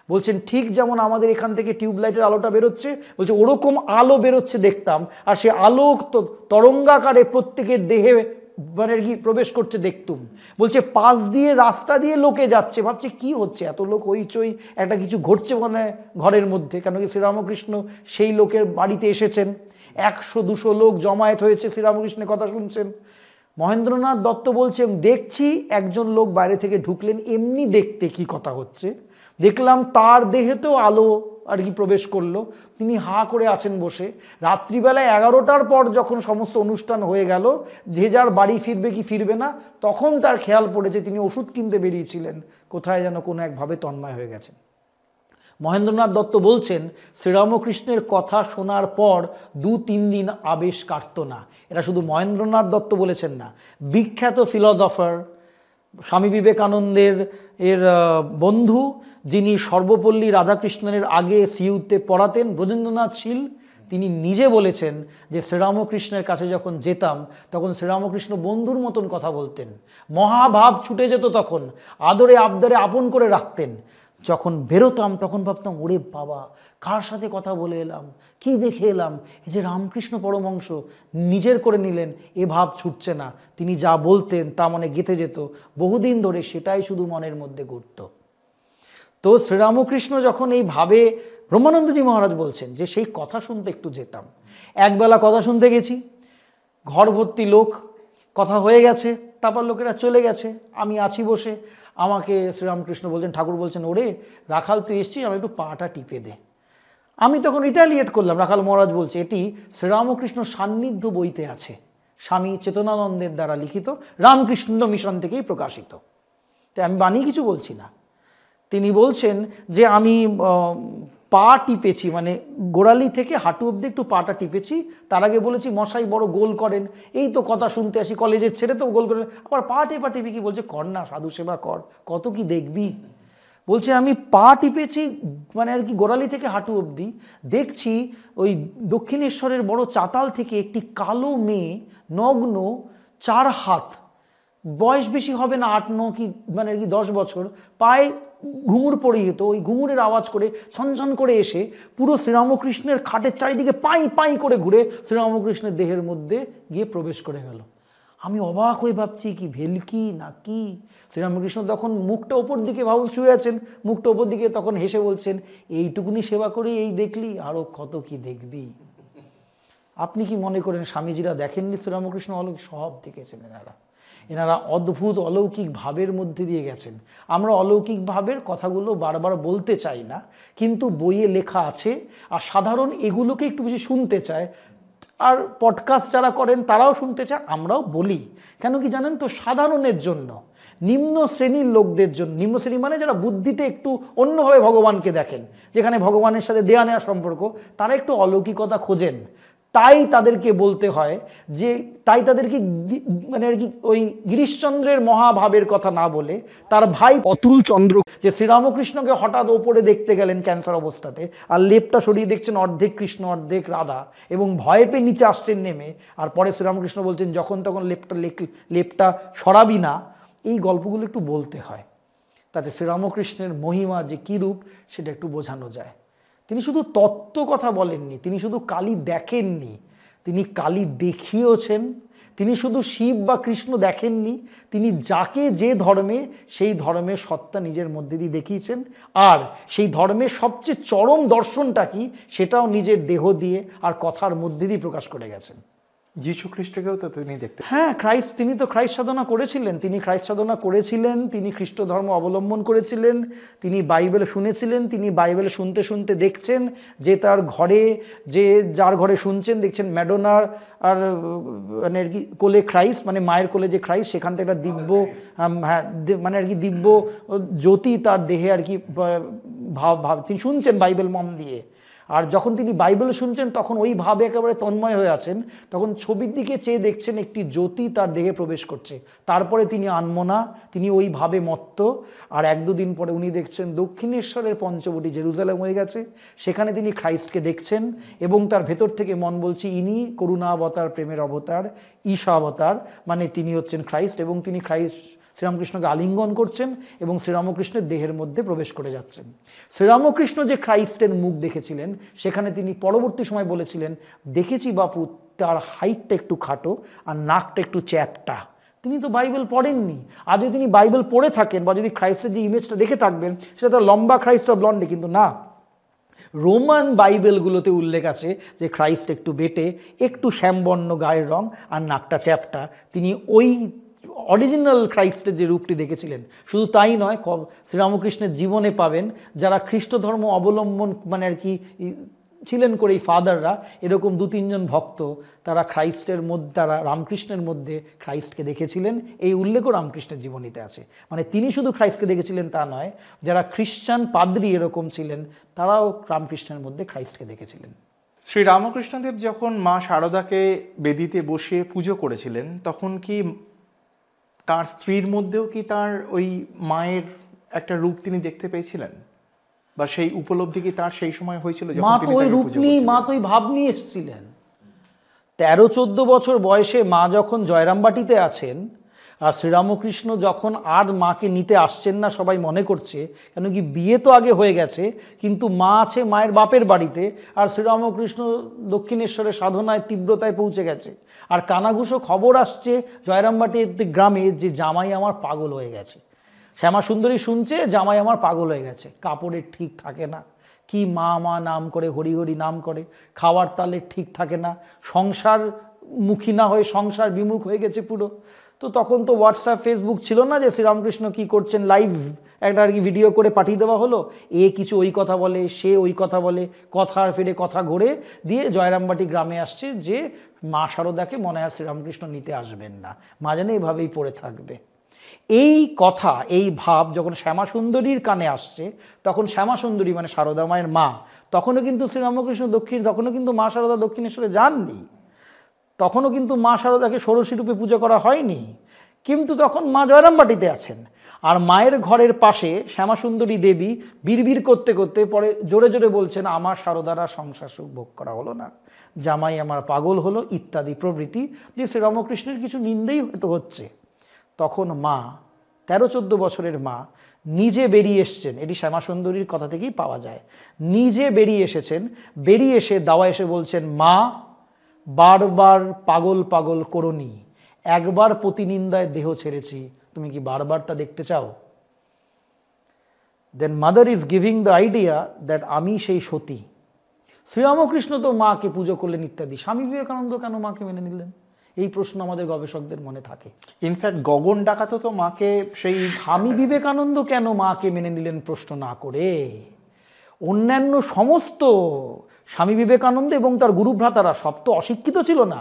বলছেন ঠিক যেমন আমাদের এখান থেকে টিউবলাইটের আলোটা বেরোচ্ছে, বলছে ওরকম আলো বেরোচ্ছে দেখতাম, আর সে আলো তরঙ্গাকারে প্রত্যেকের দেহে মানে কি প্রবেশ করছে দেখতুম। বলছে পাশ দিয়ে রাস্তা দিয়ে লোকে যাচ্ছে, ভাবছে কি হচ্ছে, এত লোক হইচই, একটা কিছু ঘটছে মানে ঘরের মধ্যে, কেন কি শ্রীরামকৃষ্ণ সেই লোকের বাড়িতে এসেছেন, 100-200 লোক জমায়েত হয়েছে শ্রীরামকৃষ্ণের কথা শুনছেন। মহেন্দ্রনাথ দত্ত বলছেন দেখছি একজন লোক বাইরে থেকে ঢুকলেন, এমনি দেখতে কি কথা হচ্ছে, দেখলাম তার দেহেতেও আলো আর কি প্রবেশ করলো, তিনি হা করে আছেন বসে। রাত্রিবেলায় 11টার পর যখন সমস্ত অনুষ্ঠান হয়ে গেল, যে যার বাড়ি ফিরবে কি ফিরবে না, তখন তার খেয়াল পড়েছে তিনি ওষুধ কিনতে বেরিয়েছিলেন, কোথায় যেন কোনো একভাবে তন্ময় হয়ে গেছেন। মহেন্দ্রনাথ দত্ত বলছেন শ্রীরামকৃষ্ণের কথা শোনার পর 2-3 দিন আবেশ কাটতো না। এটা শুধু মহেন্দ্রনাথ দত্ত বলেছেন না, বিখ্যাত ফিলসফার স্বামী বিবেকানন্দের বন্ধু, যিনি সর্বপল্লী রাধাকৃষ্ণনের আগে সিইউতে পড়াতেন, ব্রজেন্দ্রনাথ শীল, তিনি নিজে বলেছেন যে শ্রীরামকৃষ্ণের কাছে যখন যেতাম তখন শ্রীরামকৃষ্ণ বন্ধুর মতন কথা বলতেন, মহাভাব ছুটে যেত, তখন আদরে আবদারে আপন করে রাখতেন। যখন বেরোতাম তখন ভাবতাম ওরে বাবা, কার সাথে কথা বলে এলাম, কি দেখে এলাম, এই যে রামকৃষ্ণ পরমহংস নিজের করে নিলেন, এ ভাব ছুটছে না। তিনি যা বলতেন তা মনে গেঁথে যেত, বহুদিন ধরে সেটাই শুধু মনের মধ্যে ঘুরত। তো শ্রীরামকৃষ্ণ যখন এই ভাবে, ব্রহ্মানন্দজি মহারাজ বলছেন যে সেই কথা শুনতে একটু যেতাম। একবেলা কথা শুনতে গেছি, ঘর ভর্তি লোক, কথা হয়ে গেছে, তারপর লোকেরা চলে গেছে, আমি আছি বসে। আমাকে শ্রীরামকৃষ্ণ বলছেন, ঠাকুর বলছেন, ওরে রাখাল তুই এসছিস, আমি একটু পাটা টিপে দে। আমি তখন রিটালিয়েট করলাম, রাখাল মহারাজ বলছে এটি শ্রীরামকৃষ্ণ সান্নিধ্য বইতে আছে, স্বামী চেতনানন্দের দ্বারা লিখিত, রামকৃষ্ণ মিশন থেকেই প্রকাশিত। তাই আমি বানিয়ে কিছু বলছি না। তিনি বলছেন যে আমি পা টিপেছি, মানে গোড়ালি থেকে হাঁটু অব্দি একটু পাটা টিপেছি, তার আগে বলেছি মশাই বড় গোল করেন, এই তো কথা শুনতে আসি, কলেজের ছেড়ে তো গোল করেন, আবার পা টেপা টিপি কি, বলছে কর না, সাধু সেবা কর, কত কি দেখবি। বলছে আমি পা টিপেছি মানে আর কি গোড়ালি থেকে হাঁটু অবধি, দেখছি ওই দক্ষিণেশ্বরের বড় চাতাল থেকে একটি কালো মেয়ে, নগ্ন, 4 হাত, বয়স বেশি হবে না, 8-9 কি মানে আর কি 10 বছর, পায়ে ঘুঙুর পরিহিত, ওই ঘুঙুরের আওয়াজ করে ছনছন করে এসে পুরো শ্রীরামকৃষ্ণের খাটের চারিদিকে পাই পাই করে ঘুরে শ্রীরামকৃষ্ণের দেহের মধ্যে গিয়ে প্রবেশ করে গেল। আমি অবাক হয়ে ভাবছি কি ভেলকি না কি। শ্রীরামকৃষ্ণ তখন মুখটা ওপর দিকে শুয়ে আছেন, মুখটা ওপর দিকে, তখন হেসে বলছেন এইটুকুনি সেবা করি, এই দেখলি, আরও কত কি দেখবি। আপনি কি মনে করেন স্বামীজিরা দেখেননি শ্রীরামকৃষ্ণ অলৌকিক? সব দেখেছেন এনারা অদ্ভুত অলৌকিক ভাবের মধ্যে দিয়ে গেছেন। আমরা অলৌকিক ভাবের কথাগুলো বারবার বলতে চাই না, কিন্তু বইয়ে লেখা আছে, আর সাধারণ এগুলোকে একটু বেশি শুনতে চায়, আর পডকাস্ট যারা করেন তারাও শুনতে চায়, আমরাও বলি। কেন কি জানেন তো, সাধারণের জন্য, নিম্ন শ্রেণীর লোকদের জন্য, নিম্ন শ্রেণী মানে যারা বুদ্ধিতে একটু অন্যভাবে ভগবানকে দেখেন, যেখানে ভগবানের সাথে দেয়া নেওয়া সম্পর্ক, তারা একটু অলৌকিকতা খোঁজেন, তাই তাদেরকে বলতে হয় যে, তাই তাদেরকে মানে আর কি ওই গিরিশচন্দ্রের মহাভাবের কথা না বলে তার ভাই অতুল চন্দ্র, যে শ্রীরামকৃষ্ণকে হঠাৎ ওপরে দেখতে গেলেন ক্যান্সার অবস্থাতে, আর লেপটা সরিয়ে দেখছেন অর্ধেক কৃষ্ণ অর্ধেক রাধা, এবং ভয় পেয়ে নিচে আসছেন নেমে, আর পরে শ্রীরামকৃষ্ণ বলছেন যখন তখন লেপটা সরাবি না, এই গল্পগুলো একটু বলতে হয়, তাতে শ্রীরামকৃষ্ণের মহিমা যে কী রূপ সেটা একটু বোঝানো যায়। তিনি শুধু তত্ত্ব কথা বলেননি, তিনি শুধু কালী দেখেননি, তিনি কালী দেখিয়েছেন। তিনি শুধু শিব বা কৃষ্ণ দেখেননি, তিনি যাকে যে ধর্মে, সেই ধর্মের সত্তা নিজের মধ্যে দিয়ে দেখিয়েছেন, আর সেই ধর্মের সবচেয়ে চরম দর্শনটা কি সেটাও নিজের দেহ দিয়ে আর কথার মধ্যে দিয়ে প্রকাশ করে গেছেন। যীশু খ্রিস্টকেও তো তিনি দেখতে, হ্যাঁ, খ্রাইস্ট, তিনি তো খ্রাইস্ট সাধনা করেছিলেন, তিনি খ্রাইস্ট সাধনা করেছিলেন, তিনি খ্রিস্ট ধর্ম অবলম্বন করেছিলেন, তিনি বাইবেল শুনেছিলেন, তিনি বাইবেল শুনতে শুনতে দেখছেন যে তার ঘরে, যে যার ঘরে শুনছেন দেখছেন ম্যাডোনার আর মানে আর কি কোলে খ্রাইস্ট, মানে মায়ের কোলে যে খ্রাইস্ট, সেখান থেকে একটা দিব্য হ্যাঁ মানে আর কি দিব্য জ্যোতি তার দেহে আর কি ভাব তিনি শুনছেন বাইবেল মন দিয়ে। আর যখন তিনি বাইবেল শুনছেন তখন ওই ভাবে একেবারে তন্ময় হয়ে আছেন, তখন ছবির দিকে চেয়ে দেখছেন একটি জ্যোতি তার দেহে প্রবেশ করছে। তারপরে তিনি আনমনা, তিনি ওই ভাবে মত্ত। আর এক দুদিন পরে উনি দেখছেন দক্ষিণেশ্বরের পঞ্চবটি জেরুজালেম হয়ে গেছে, সেখানে তিনি খ্রাইস্টকে দেখছেন এবং তার ভেতর থেকে মন বলছে ইনি করুণাবতার, প্রেমের অবতার, ঈশা অবতার, মানে তিনি হচ্ছেন খ্রাইস্ট। এবং তিনি শ্রীরামকৃষ্ণকে আলিঙ্গন করছেন এবং শ্রীরামকৃষ্ণের দেহের মধ্যে প্রবেশ করে যাচ্ছেন। শ্রীরামকৃষ্ণ যে খ্রাইস্টের মুখ দেখেছিলেন, সেখানে তিনি পরবর্তী সময় বলেছিলেন, দেখেছি বাপু তার হাইটটা একটু খাটো আর নাকটা একটু চ্যাপটা। তিনি তো বাইবেল পড়েননি। আর যদি তিনি বাইবেল পড়ে থাকেন বা যদি খ্রাইস্টের যে ইমেজটা দেখে থাকবেন, সেটা তো লম্বা খ্রাইস্ট বা ব্লন্ডে, কিন্তু না, রোমান বাইবেলগুলোতে উল্লেখ আছে যে খ্রাইস্ট একটু বেটে, একটু শ্যামবর্ণ গায়ের রং আর নাকটা চ্যাপটা। তিনি ওই অরিজিনাল খ্রাইস্টের যে রূপটি দেখেছিলেন। শুধু তাই নয়, শ্রীরামকৃষ্ণের জীবনে পাবেন যারা খ্রিস্ট ধর্ম অবলম্বন মানে আর কি ছিলেন করে এই ফাদাররা, এরকম 2-3 জন ভক্ত, তারা খ্রাইস্টের মধ্যে, তারা রামকৃষ্ণের মধ্যে খ্রাইস্টকে দেখেছিলেন। এই উল্লেখও রামকৃষ্ণের জীবনীতে আছে। মানে তিনি শুধু খ্রাইস্টকে দেখেছিলেন তা নয়, যারা খ্রিস্টান পাদ্রী এরকম ছিলেন, তারাও রামকৃষ্ণের মধ্যে খ্রাইস্টকে দেখেছিলেন। শ্রী রামকৃষ্ণদেব যখন মা শারদাকে বেদিতে বসিয়ে পুজো করেছিলেন, তখন কি তার স্ত্রীর মধ্যেও কি তার ওই মায়ের একটা রূপ তিনি দেখতে পেয়েছিলেন, বা সেই উপলব্ধি কি তার সেই সময় হয়েছিল? মা তো ওই রূপ নিয়ে, মা তো ওই ভাব নিয়ে এসেছিলেন। 13-14 বছর বয়সে মা যখন জয়রামবাটিতে আছেন, আর শ্রীরামকৃষ্ণ যখন আর মাকে নিতে আসছেন না সবাই মনে করছে, কেন কি বিয়ে তো আগে হয়ে গেছে, কিন্তু মা আছে মায়ের বাপের বাড়িতে, আর শ্রীরামকৃষ্ণ দক্ষিণেশ্বরের সাধনায় তীব্রতায় পৌঁছে গেছে। আর কানাঘুষো খবর আসছে জয়রামবাটি গ্রামে যে জামাই আমার পাগল হয়ে গেছে। শ্যামা সুন্দরী শুনছে জামাই আমার পাগল হয়ে গেছে, কাপড়ের ঠিক থাকে না, কি মা মা নাম করে, হরি হরি নাম করে, খাওয়ার তালে ঠিক থাকে না, সংসার মুখী না হয়ে সংসার বিমুখ হয়ে গেছে পুরো। তো তখন তো হোয়াটসঅ্যাপ ফেসবুক ছিল না যে শ্রীরামকৃষ্ণ কি করছেন লাইভ একটা আর কি ভিডিও করে পাঠিয়ে দেওয়া হলো, এ কিছু ওই কথা বলে, সে ওই কথা বলে, কথার ফেরে কথা ঘুরে দিয়ে জয়রামবাটি গ্রামে আসছে যে মা শারদাকে মনে হয় শ্রীরামকৃষ্ণ নিতে আসবেন না, মা যেন এইভাবেই পড়ে থাকবে। এই কথা, এই ভাব যখন শ্যামাসুন্দরীর কানে আসছে, তখন শ্যামাসুন্দরী মানে শারদা মায়ের মা, তখনও কিন্তু শ্রীরামকৃষ্ণ তখনও কিন্তু মা শারদা দক্ষিণেশ্বরে যাননি, তখনও কিন্তু মা শারদাকে ষোড়শী রূপে পুজো করা হয়নি, কিন্তু তখন মা জয়রামবাটিতে আছেন। আর মায়ের ঘরের পাশে শ্যামাসুন্দরী দেবী বিড়বিড় করতে করতে পরে জোরে জোরে বলছেন, আমার শারদারা সংসার সুখ ভোগ করা হলো না, জামাই আমার পাগল হলো, ইত্যাদি প্রভৃতি, যে শ্রীরামকৃষ্ণের কিছু নিন্দেই হয়তো হচ্ছে। তখন মা, 13-14 বছরের মা, নিজে বেরিয়ে এসছেন। এটি শ্যামাসুন্দরীর কথা থেকেই পাওয়া যায়। নিজে বেরিয়ে এসেছেন, বেরিয়ে এসে দাওয়া এসে বলছেন, মা বারবার পাগল পাগল করোনি, একবার প্রতিনিন্দায় দেহ ছেড়েছি, তুমি কি বারবার তা দেখতে চাও? Then mother is giving the idea that আমি সেই সতী। শ্রীরামকৃষ্ণ তো মাকে পুজো করলেন ইত্যাদি, স্বামী বিবেকানন্দ কেন মাকে মেনে নিলেন? এই প্রশ্ন আমাদের গবেষকদের মনে থাকে। ইনফ্যাক্ট গগন ডাকাতও তো মাকে, সেই স্বামী বিবেকানন্দ কেন মাকে মেনে নিলেন প্রশ্ন না করে, অন্যান্য সমস্ত স্বামী বিবেকানন্দ এবং তার গুরুভ্রাতারা সব তো অশিক্ষিত ছিল না,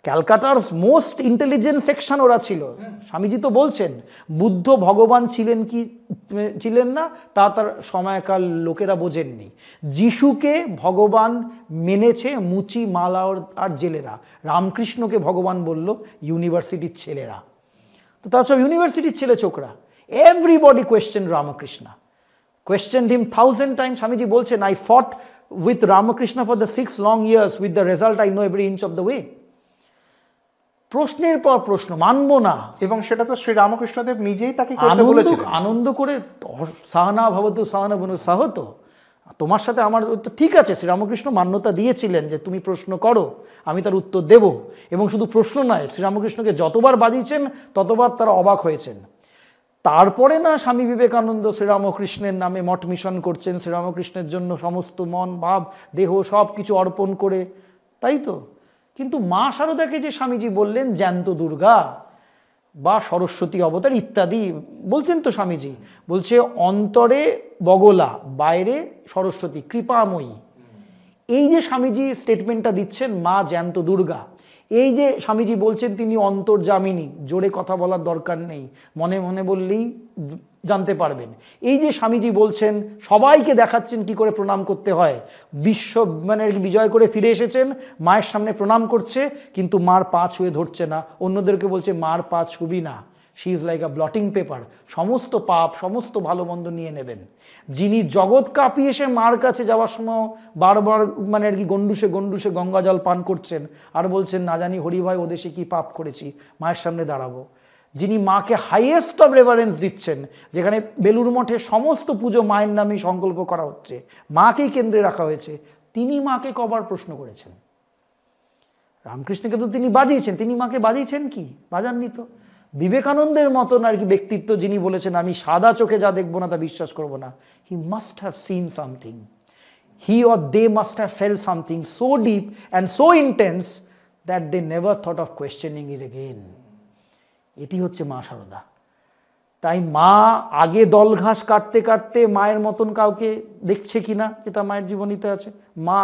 ক্যালকাটার মোস্ট ইন্টেলিজেন্ট সেকশন ওরা ছিল। স্বামীজি তো বলছেন বুদ্ধ ভগবান ছিলেন কি ছিলেন না তা তার সময়কাল লোকেরা বোঝেননি। যিশুকে ভগবান মেনেছে মুচি মালাওর আর জেলেরা, রামকৃষ্ণকে ভগবান বলল ইউনিভার্সিটির ছেলেরা। তো তার সব ইউনিভার্সিটির ছেলে ছোকরা। Everybody question Ramakrishna, questioned him 1000 times. Swamiji bolchen, I fought with Ramakrishna for the 6 long years. With the result, I know every inch of the way. প্রশ্নের পর প্রশ্ন, মানব না। এবং সেটা তো শ্রী রামকৃষ্ণদেব নিজেই তাকে করতে বলেছিলেন। আনন্দ করে সাহনা ভবতু সাহনা বনু সাহত, তোমার সাথে আমার তো ঠিক আছে। শ্রীরামকৃষ্ণ মান্যতা দিয়েছিলেন যে তুমি প্রশ্ন করো, আমি তার উত্তর দেব। এবং শুধু প্রশ্ন নয়, শ্রীরামকৃষ্ণকে যতবার বাজিয়েছেন ততবার তারা অবাক হয়েছেন। তারপরে না স্বামী বিবেকানন্দ শ্রীরামকৃষ্ণের নামে মঠ মিশন করছেন, শ্রীরামকৃষ্ণের জন্য সমস্ত মন ভাব দেহ সব কিছু অর্পণ করে, তাই তো? কিন্তু মা শারদাকে যে স্বামীজি বললেন জ্যান্ত দুর্গা বা সরস্বতী অবতার ইত্যাদি বলছেন তো স্বামীজি, বলছে অন্তরে বগলা, বাইরে সরস্বতী, কৃপাময়ী। এই যে স্বামীজি স্টেটমেন্টটা দিচ্ছেন মা জ্যান্ত দুর্গা, এই যে স্বামীজি বলছেন তিনি অন্তর্যামিনী, জোরে কথা বলার দরকার নেই, মনে মনে বললেই জানতে পারবেন। এই যে স্বামীজি বলছেন সবাইকে দেখাচ্ছেন কি করে প্রণাম করতে হয়, বিশ্ব মানে বিজয় করে ফিরে এসেছেন, মায়ের সামনে প্রণাম করছে কিন্তু মার পা ছুঁয়ে ধরছে না, অন্যদেরকে বলছে মার পা ছুবি না, she is like a bloating paper, সমস্ত পাপ সমস্ত ভালো মন্দ নিয়ে নেবেন। যিনি জগৎ কাঁপিয়ে এসে মার কাছে যাওয়ার সময় বারবার মানে আর কি গন্ডুসে গন্ডুসে গঙ্গা জল পান করছেন আর বলছেন না জানি হরিভাই ও দেশে কি পাপ করেছি, মায়ের সামনে দাঁড়াবো। যিনি মাকে হাইয়েস্ট অফ রেভারেন্স দিচ্ছেন, যেখানে বেলুড় মঠে সমস্ত পুজো মায়ের নামেই সংকল্প করা হচ্ছে, মাকেই কেন্দ্রে রাখা হয়েছে, তিনি মাকে কবার প্রশ্ন করেছেন? রামকৃষ্ণকে তো তিনি বাজিয়েছেন, তিনি মাকে বাজিয়েছেন কি? বাজাননি তো। বিবেকানন্দের মতন আর কি ব্যক্তিত্ব যিনি বলেছেন আমি সাদা চোখে যা দেখবো না তা বিশ্বাস করবো না, he must have seen something, he or they must have felt something so deep and so intense that they never thought of questioning it again. এটি হচ্ছে মা শারদা। তাই মা আগে দল ঘাস কাটতে কাটতে মায়ের মতন কাউকে দেখছে কিনা, যেটা মায়ের জীবনীতে আছে, মা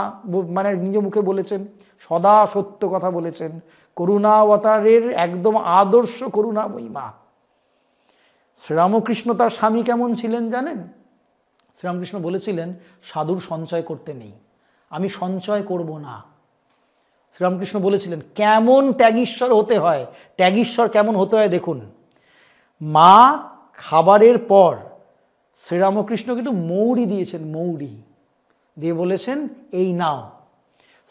মানে নিজ মুখে বলেছেন, সদা সত্য কথা বলেছেন, করুণাবতারের একদম আদর্শ করুণাময়ী মা। শ্রীরামকৃষ্ণ তার স্বামী কেমন ছিলেন জানেন? শ্রীরামকৃষ্ণ বলেছিলেন সাধুর সঞ্চয় করতে নেই, আমি সঞ্চয় করব না। শ্রীরামকৃষ্ণ বলেছিলেন কেমন ত্যাগীশ্বর হতে হয়, ত্যাগীশ্বর কেমন হতে হয় দেখুন। মা খাবারের পর শ্রীরামকৃষ্ণ কিন্তু মৌরি দিয়েছেন, মৌরি দিয়ে বলেছেন এই নাও।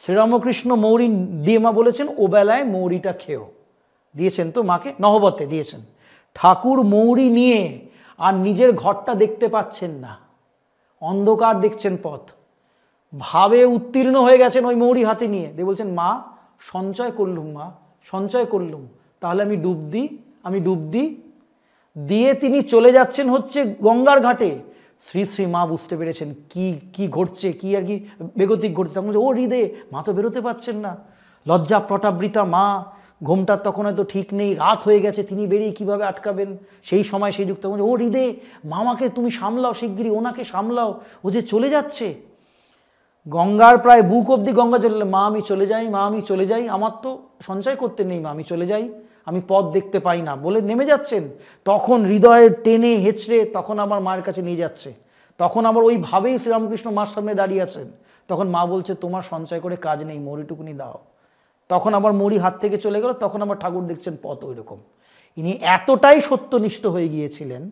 শ্রীরামকৃষ্ণ মৌরি দিয়ে মা বলেছেন ও বেলায় মৌরিটা খেও, দিয়েছেন তো মাকে, নহবতে দিয়েছেন। ঠাকুর মৌরি নিয়ে আর নিজের ঘরটা দেখতে পাচ্ছেন না, অন্ধকার দেখছেন পথ, ভাবে উত্তীর্ণ হয়ে গেছেন ওই মৌরি হাতে নিয়ে, দিয়ে বলছেন মা সঞ্চয় করলুম, মা সঞ্চয় করলুম, তাহলে আমি ডুব দিই, আমি ডুব দিই। দিয়ে তিনি চলে যাচ্ছেন হচ্ছে গঙ্গার ঘাটে। শ্রী শ্রী মা বুঝতে পেরেছেন কি কি ঘটছে, কি আর কি বেগতিক ঘটছে, তখন ও হৃদয়ে মা তো বেরোতে পারছেন না, লজ্জা প্রটাবৃতা মা, ঘুমটার তখন হয়তো ঠিক নেই, রাত হয়ে গেছে, তিনি বেরিয়ে কিভাবে আটকাবেন সেই সময় সেই যুক্ত, ও হৃদয়ে মামাকে তুমি সামলাও, শিগগিরই ওনাকে সামলাও, ও যে চলে যাচ্ছে। গঙ্গার প্রায় বুক অব্দি গঙ্গা চলে, মা আমি চলে যাই, মা আমি চলে যাই, আমার তো সঞ্চয় করতে নেই, মা আমি চলে যাই, আমি পথ দেখতে পাই না বলে নেমে যাচ্ছেন। তখন হৃদয়ে টেনে হেঁচড়ে তখন আমার মায়ের কাছে নিয়ে যাচ্ছে, তখন আবার ওইভাবেই শ্রীরামকৃষ্ণ মার সামনে দাঁড়িয়ে আছেন। তখন মা বলছে তোমার সঞ্চয় করে কাজ নেই, মৌরিটুকুনি দাও। তখন আবার মৌরি হাত থেকে চলে গেল, তখন আবার ঠাকুর দেখছেন পথ ওই রকম। ইনি এতটাই সত্যনিষ্ঠ হয়ে গিয়েছিলেন,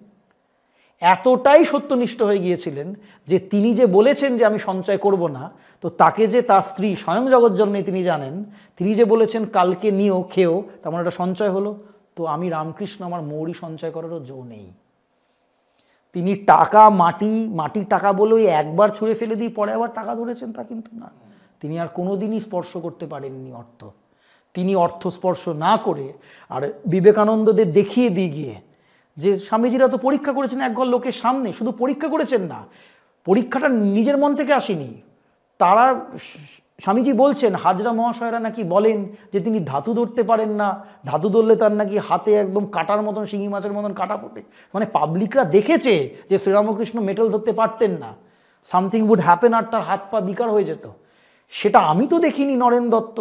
এতটাই সত্যনিষ্ঠ হয়ে গিয়েছিলেন যে তিনি যে বলেছেন যে আমি সঞ্চয় করব না, তো তাকে যে তার স্ত্রী স্বয়ং জগজ্জননী তিনি জানেন, তিনি যে বলেছেন কালকে নিও খেও, তেমন একটা সঞ্চয় হলো। তো আমি রামকৃষ্ণ আমার মৌরি সঞ্চয় করারও জো নেই। তিনি টাকা মাটি টাকা বলে ওই একবার ছুঁড়ে ফেলে দিয়ে পরে আবার টাকা ধরেছেন তা কিন্তু না, তিনি আর কোনোদিনই স্পর্শ করতে পারেননি অর্থ। তিনি অর্থ স্পর্শ না করে আর বিবেকানন্দদের দেখিয়ে দিয়ে গিয়ে, যে স্বামীজিরা তো পরীক্ষা করেছেন একঘর লোকের সামনে, শুধু পরীক্ষা করেছেন না, পরীক্ষাটা নিজের মন থেকে আসেনি। তারা স্বামীজি বলছেন হাজরা মহাশয়রা নাকি বলেন যে তিনি ধাতু ধরতে পারেন না, ধাতু ধরলে তার নাকি হাতে একদম কাটার মতন, শিঙি মাছের মতন কাটা পড়ে। মানে পাবলিকরা দেখেছে যে শ্রীরামকৃষ্ণ মেটাল ধরতে পারতেন না, সামথিং উড হ্যাপেন, আর তার হাত পা বিকার হয়ে যেত। সেটা আমি তো দেখিনি নরেন দত্ত।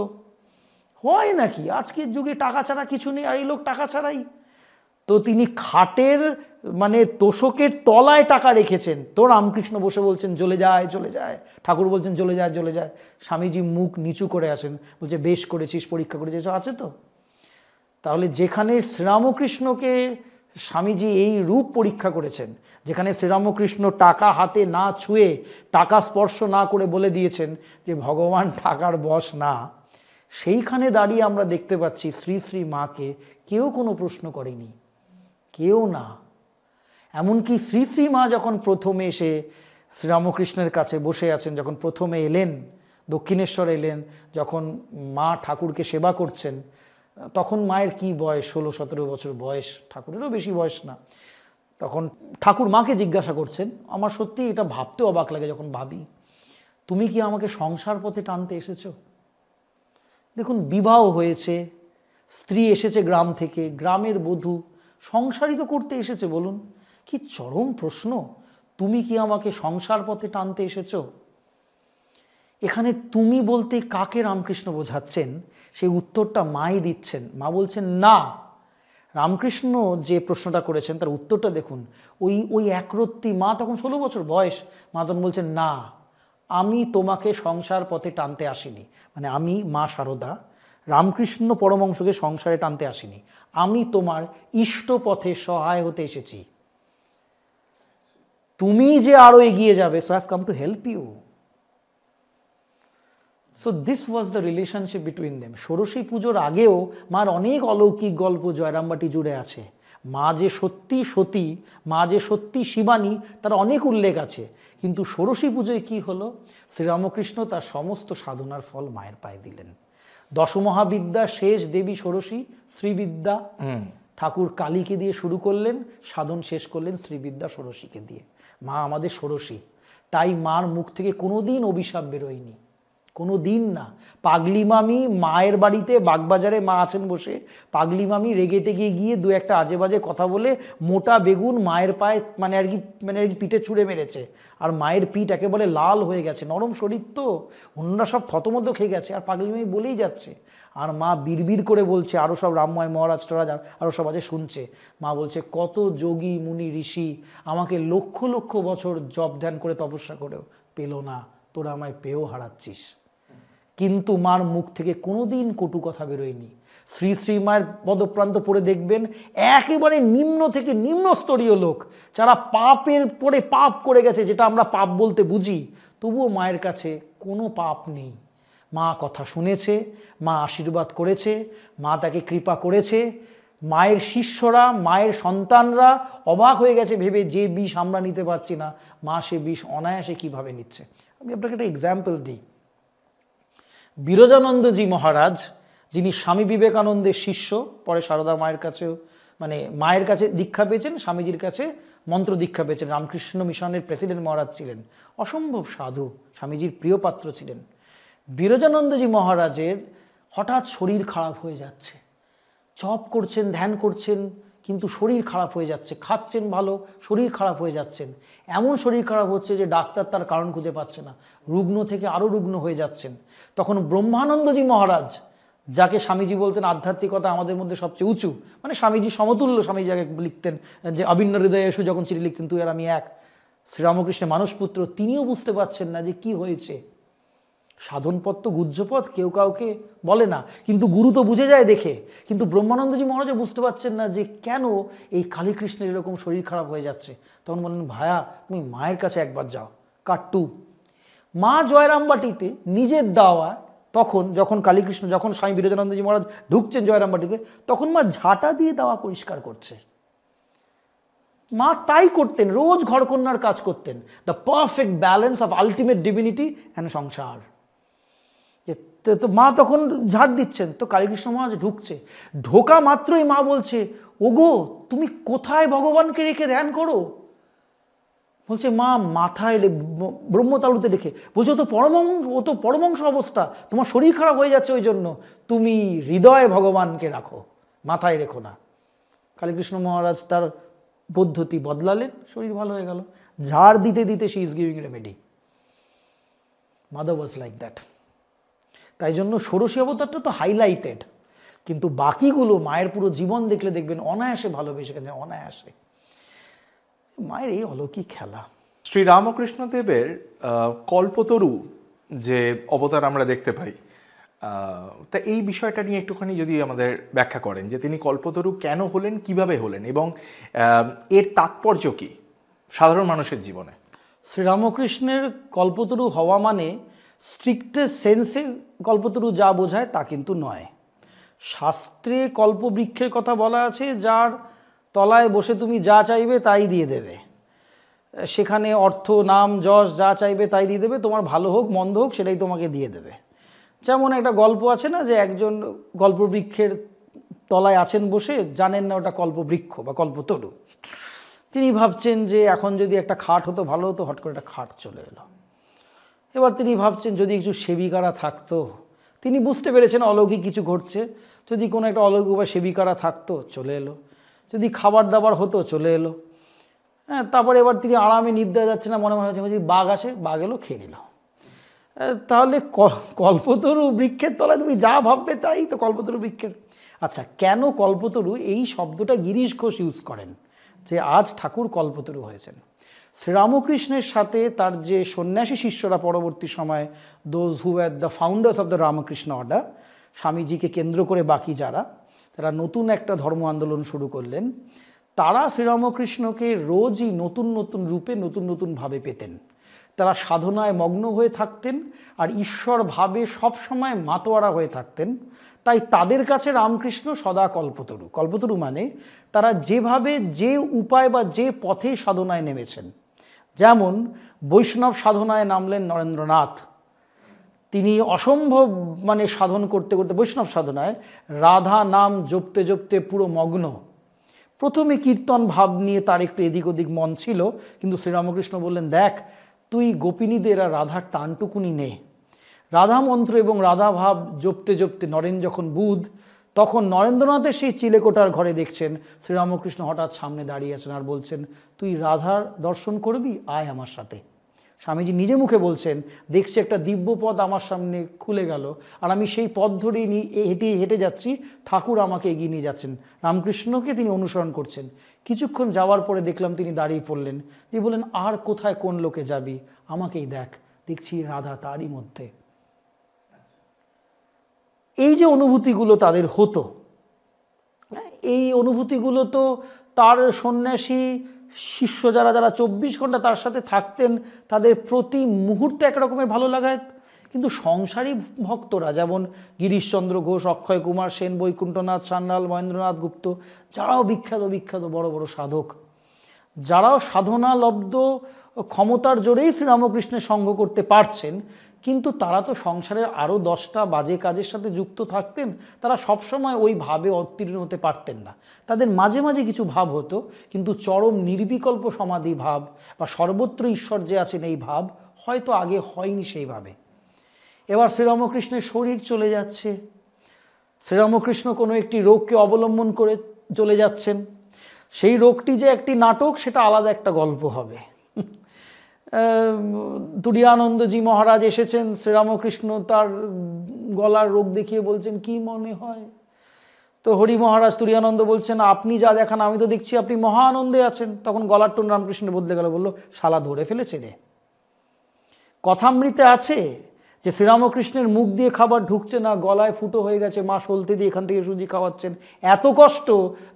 হয় নাকি আজকের যুগে টাকা ছাড়া কিছু নেই, আর এই লোক টাকা ছাড়াই। তো তিনি খাটের মানে তোষকের তলায় টাকা রেখেছেন, তো রামকৃষ্ণ বসে বলছেন চলে যায় চলে যায়, ঠাকুর বলছেন চলে যায় চলে যায়, স্বামীজি মুখ নিচু করে আসেন, বলছে বেশ করেছিস, পরীক্ষা করেছিস, আছে তো। তাহলে যেখানে শ্রীরামকৃষ্ণকে স্বামীজি এই রূপ পরীক্ষা করেছেন, যেখানে শ্রীরামকৃষ্ণ টাকা হাতে না ছুঁয়ে, টাকা স্পর্শ না করে বলে দিয়েছেন যে ভগবান টাকার বশ না, সেইখানে দাঁড়িয়ে আমরা দেখতে পাচ্ছি শ্রী শ্রী মাকে কেউ কোনো প্রশ্ন করেনি, কেউ না। এমনকি শ্রী শ্রী মা যখন প্রথমে এসে শ্রীরামকৃষ্ণের কাছে বসে আছেন, যখন প্রথমে এলেন দক্ষিণেশ্বর এলেন, যখন মা ঠাকুরকে সেবা করছেন, তখন মায়ের কি বয়স, 16-17 বছর বয়স, ঠাকুরেরও বেশি বয়স না। তখন ঠাকুর মাকে জিজ্ঞাসা করছেন, আমার সত্যি এটা ভাবতে অবাক লাগে যখন ভাবি, তুমি কি আমাকে সংসার পথে টানতে এসেছো? দেখুন, বিবাহ হয়েছে, স্ত্রী এসেছে গ্রাম থেকে, গ্রামের বধূ, সংসারই তো করতে এসেছে। বলুন, কি চরম প্রশ্ন! তুমি কি আমাকে সংসার পথে টানতে এসেছো? এখানে তুমি বলতে কাকে রামকৃষ্ণ বোঝাচ্ছেন, সেই উত্তরটা মাই দিচ্ছেন। মা বলছেন না, রামকৃষ্ণ যে প্রশ্নটা করেছেন তার উত্তরটা দেখুন। ওই একরত্তি মা, তখন 16 বছর বয়স, মা তখন বলছেন না, আমি তোমাকে সংসার পথে টানতে আসিনি। মানে আমি, মা শারদা, রামকৃষ্ণ পরমহংসকে সংসারে টানতে আসিনি, আমি তোমার ইষ্ট পথে সহায় হতে এসেছি। তুমি যে আরো এগিয়ে যাবে, so I have come to help you. So this was the relationship between them. Shodashi পুজোর আগেও মার অনেক অলৌকিক গল্প জয়রামবাটি জুড়ে আছে। মা যে সত্যি সতী, মা যে সত্যি শিবানী, তার অনেক উল্লেখ আছে। কিন্তু ষোড়শী পুজোয় কি হলো? শ্রীরামকৃষ্ণ তার সমস্ত সাধনার ফল মায়ের পায়ে দিলেন। দশমহাবিদ্যা শেষ দেবী ষোড়শী, শ্রীবিদ্যা ঠাকুর কালীকে দিয়ে শুরু করলেন, সাধন শেষ করলেন শ্রীবিদ্যা ষোড়শীকে দিয়ে। মা আমাদের ষোড়শী, তাই মার মুখ থেকে কোনোদিন অভিশাপ বেরোয়নি, কোনো দিন না। পাগলি মামি মায়ের বাড়িতে বাগবাজারে মা আছেন বসে, পাগলি মামি রেগে টেগে গিয়ে দু একটা আজে বাজে কথা বলে মোটা বেগুন মায়ের পায়ে মানে আর কি পিঠে ছুঁড়ে মেরেছে। আর মায়ের পিঠ একেবারে লাল হয়ে গেছে, নরম শরীর তো, অন্যরা সব থতমত খেয়ে গেছে, আর পাগলি মামি বলেই যাচ্ছে। আর মা বিড়বিড় করে বলছে, আরও সব রামময় মহারাজ টরাজ আরও সব আছে শুনছে। মা বলছে, কত যোগী মুনি ঋষি আমাকে লক্ষ লক্ষ বছর জপ ধ্যান করে তপস্যা করেও পেল না, তোরা আমায় পেয়েও হারাচ্ছিস। কিন্তু মার মুখ থেকে কোনোদিন কটু কথা বেরোয়নি। শ্রী শ্রী মায়ের পদপ্রান্ত পড়ে দেখবেন, একেবারে নিম্ন থেকে নিম্ন স্তরীয় লোক, যারা পাপের পরে পাপ করে গেছে, যেটা আমরা পাপ বলতে বুঝি, তবুও মায়ের কাছে কোনো পাপ নেই। মা কথা শুনেছে, মা আশীর্বাদ করেছে, মা তাকে কৃপা করেছে। মায়ের শিষ্যরা, মায়ের সন্তানরা অবাক হয়ে গেছে ভেবে, যে বিষ আমরা নিতে পারছি না, মা সে বিষ অনায়াসে কীভাবে নিচ্ছে। আমি আপনাকে একটা এক্সাম্পল দিই। বিরজানন্দজি মহারাজ, যিনি স্বামী বিবেকানন্দের শিষ্য, পরে সারদা মায়ের কাছেও মানে মায়ের কাছে দীক্ষা পেয়েছেন, স্বামীজির কাছে মন্ত্র দীক্ষা পেয়েছেন, রামকৃষ্ণ মিশনের প্রেসিডেন্ট মহারাজ ছিলেন, অসম্ভব সাধু, স্বামীজির প্রিয় পাত্র ছিলেন। বিরজানন্দজি মহারাজের হঠাৎ শরীর খারাপ হয়ে যাচ্ছে, জপ করছেন, ধ্যান করছেন, কিন্তু শরীর খারাপ হয়ে যাচ্ছে, খাচ্ছেন ভালো, শরীর খারাপ হয়ে যাচ্ছেন। এমন শরীর খারাপ হচ্ছে যে ডাক্তার তার কারণ খুঁজে পাচ্ছে না, রুগ্ন থেকে আরও রুগ্ন হয়ে যাচ্ছেন। তখন ব্রহ্মানন্দজি মহারাজ, যাকে স্বামীজি বলতেন আধ্যাত্মিকতা আমাদের মধ্যে সবচেয়ে উঁচু, মানে স্বামীজি সমতুল্য, স্বামীজি যাকে লিখতেন যে অভিন্ন হৃদয়ে এসু, যখন চিঠি লিখতেন তুই আর আমি এক, শ্রীরামকৃষ্ণের মানসপুত্র, তিনিও বুঝতে পারছেন না যে কি হয়েছে। সাধনপথ তো গুহ্যপথ, কেউ কাউকে বলে না, কিন্তু গুরু তো বুঝে যায় দেখে। কিন্তু ব্রহ্মানন্দজি মহারাজও বুঝতে পারছেন না যে কেন এই কালীকৃষ্ণের এরকম শরীর খারাপ হয়ে যাচ্ছে। তখন বললেন, ভায়া তুমি মায়ের কাছে একবার যাও। কাট্টু মা জয়রামবাটিতে নিজের দাওয়া, তখন যখন কালীকৃষ্ণ, যখন স্বামী বিরজানন্দজি মহারাজ ঢুকছেন জয়রামবাটিতে, তখন মা ঝাঁটা দিয়ে দাওয়া পরিষ্কার করছে। মা তাই করতেন, রোজ ঘরকন্যার কাজ করতেন। The perfect balance of ultimate divinity and সংসার। তো মা তখন ঝাড় দিচ্ছেন, তো কালীকৃষ্ণ মহারাজ ঢুকছে, ঢোকা মাত্রই মা বলছে, ওগো তুমি কোথায় ভগবানকে রেখে ধ্যান করো? বলছে, মা মাথায় ব্রহ্মতালুতে রেখে। বলছে, ও তো পরমংশ অবস্থা, তোমার শরীর খারাপ হয়ে যাচ্ছে, ওই জন্য তুমি হৃদয়ে ভগবানকে রাখো, মাথায় রেখো না। কালীকৃষ্ণ মহারাজ তার পদ্ধতি বদলালেন, শরীর ভালো হয়ে গেল। ঝাড় দিতে দিতে she is giving remedy. Mother was like that. তাই জন্য ষোড়শী অবতারটা তো হাইলাইটেড, কিন্তু বাকিগুলো মায়ের পুরো জীবন দেখলে দেখবেন অনায়াসে ভালোবেসে গেছেন, অনায়াসে। মায়ের এই অলৌকিক খেলা। শ্রী রামকৃষ্ণদেবের কল্পতরু যে অবতার আমরা দেখতে পাই, তা এই বিষয়টা নিয়ে একটুখানি যদি আমাদের ব্যাখ্যা করেন, যে তিনি কল্পতরু কেন হলেন, কিভাবে হলেন, এবং এর তাৎপর্য কি সাধারণ মানুষের জীবনে। শ্রীরামকৃষ্ণের কল্পতরু হওয়া মানে স্ট্রিক্টেস্ট সেন্সে কল্পতরু যা বোঝায় তা কিন্তু নয়। শাস্ত্রে কল্পবৃক্ষের কথা বলা আছে, যার তলায় বসে তুমি যা চাইবে তাই দিয়ে দেবে, সেখানে অর্থ নাম যশ যা চাইবে তাই দিয়ে দেবে, তোমার ভালো হোক মন্দ হোক সেটাই তোমাকে দিয়ে দেবে। যেমন একটা গল্প আছে না, যে একজন কল্পবৃক্ষের তলায় আছেন বসে, জানেন না ওটা কল্পবৃক্ষ বা কল্পতরু। তিনি ভাবছেন যে এখন যদি একটা খাট হতো ভালো হতো, হট করে একটা খাট চলে এলো। এবার তিনি ভাবছেন যদি কিছু সেবিকারা থাকতো তিনি বুঝতে পেরেছেন অলৌকিক কিছু ঘটছে। যদি কোনো একটা অলৌকিক বা সেবিকারা থাকতো, চলে এলো। যদি খাবার দাবার হতো, চলে এলো। হ্যাঁ, তারপরে এবার তিনি আরামে নিদ্রা যাচ্ছে না, মনে মনে হচ্ছে যদি বাঘ আসে, বাঘ এলো, খেয়ে নিল। তাহলে কল্পতরু বৃক্ষের তলায় তুমি যা ভাববে তাই তো কল্পতরু বৃক্ষের। আচ্ছা, কেন কল্পতরু এই শব্দটা গিরিশ ঘোষ ইউজ করেন যে আজ ঠাকুর কল্পতরু হয়েছেন? শ্রীরামকৃষ্ণের সাথে তার যে সন্ন্যাসী শিষ্যরা পরবর্তী সময়, those who are the founders of the Ramakrishna order, স্বামীজিকে কেন্দ্র করে বাকি যারা নতুন একটা ধর্ম আন্দোলন শুরু করলেন, তারা শ্রীরামকৃষ্ণকে রোজই নতুন নতুন রূপে নতুন নতুনভাবে পেতেন। তারা সাধনায় মগ্ন হয়ে থাকতেন আর ঈশ্বর ভাবে সবসময় মাতোয়ারা হয়ে থাকতেন। তাই তাদের কাছে রামকৃষ্ণ সদা কল্পতরু। কল্পতরু মানে তারা যেভাবে, যে উপায় বা যে পথে সাধনায় নেমেছেন। যেমন বৈষ্ণব সাধনায় নামলেন নরেন্দ্রনাথ, তিনি অসম্ভব সাধন করতে করতে বৈষ্ণব সাধনায় রাধা নাম জপতে জপতে পুরো মগ্ন। প্রথমে কীর্তন ভাব নিয়ে তার একটু এদিক ওদিক মন ছিল, কিন্তু শ্রীরামকৃষ্ণ বললেন, দেখ তুই গোপিনীদের আর রাধার টানটুকুনি নে। রাধা মন্ত্র এবং রাধা ভাব জপতে জপতে নরেন যখন বুধ, তখন নরেন্দ্রনাথের সেই চিলেকোটার ঘরে দেখছেন শ্রীরামকৃষ্ণ হঠাৎ সামনে দাঁড়িয়ে আছেন আর বলছেন, তুই রাধার দর্শন করবি, আয় আমার সাথে। স্বামীজি নিজে মুখে বলছেন, দেখছি একটা দিব্য পথ আমার সামনে খুলে গেল আর আমি সেই পথ ধরেই হেঁটে যাচ্ছি, ঠাকুর আমাকে এগিয়ে নিয়ে যাচ্ছেন। রামকৃষ্ণকে তিনি অনুসরণ করছেন। কিছুক্ষণ যাওয়ার পরে দেখলাম তিনি দাঁড়িয়ে পড়লেন, তিনি বললেন, আর কোথায় কোন লোকে যাবি, আমাকেই দেখ, দেখছি রাধা তারই মধ্যে। এই যে অনুভূতিগুলো তাদের হতো, এই অনুভূতিগুলো তো তার সন্ন্যাসী শিষ্য যারা 24 ঘন্টা তার সাথে থাকতেন, তাদের প্রতি মুহূর্তে একরকমের ভালো লাগায়। কিন্তু সংসারী ভক্তরা যেমন গিরিশচন্দ্র ঘোষ, অক্ষয় কুমার সেন, বৈকুণ্ঠনাথ সান্যাল, মহেন্দ্রনাথ গুপ্ত, যারাও বিখ্যাত বড় বড় সাধক, যারাও সাধনালব্ধ ক্ষমতার জোরেই শ্রীরামকৃষ্ণের সঙ্গ করতে পারছেন, কিন্তু তারা তো সংসারের আরও 10টা বাজে কাজের সাথে যুক্ত থাকতেন। তারা সবসময় ওই ভাবে উত্তীর্ণ হতে পারতেন না। তাদের মাঝে মাঝে কিছু ভাব হতো, কিন্তু চরম নির্বিকল্প সমাধি ভাব বা সর্বত্র ঈশ্বর যে আছেন এই ভাব হয়তো আগে হয়নি সেইভাবে। এবার শ্রীরামকৃষ্ণের শরীর চলে যাচ্ছে, শ্রীরামকৃষ্ণ কোনো একটি রোগকে অবলম্বন করে চলে যাচ্ছেন। সেই রোগটি যে একটি নাটক, সেটা আলাদা একটা গল্প হবে। তুরীয়ানন্দজি মহারাজ এসেছেন, শ্রীরামকৃষ্ণ তার গলার রোগ দেখিয়ে বলছেন, কি মনে হয়? তো হরি মহারাজ তুরীয়ানন্দ বলছেন, আপনি যা দেখান আমি তো দেখছি আপনি মহা আনন্দে আছেন। তখন গলার টোন রামকৃষ্ণের বদলে গেল, বলল, শালা ধরে ফেলেছে রে। কথামৃতে আছে যে শ্রীরামকৃষ্ণের মুখ দিয়ে খাবার ঢুকছে না, গলায় ফুটো হয়ে গেছে, মা সলতে দিয়ে এখান থেকে সুজি খাওয়াচ্ছেন। এত কষ্ট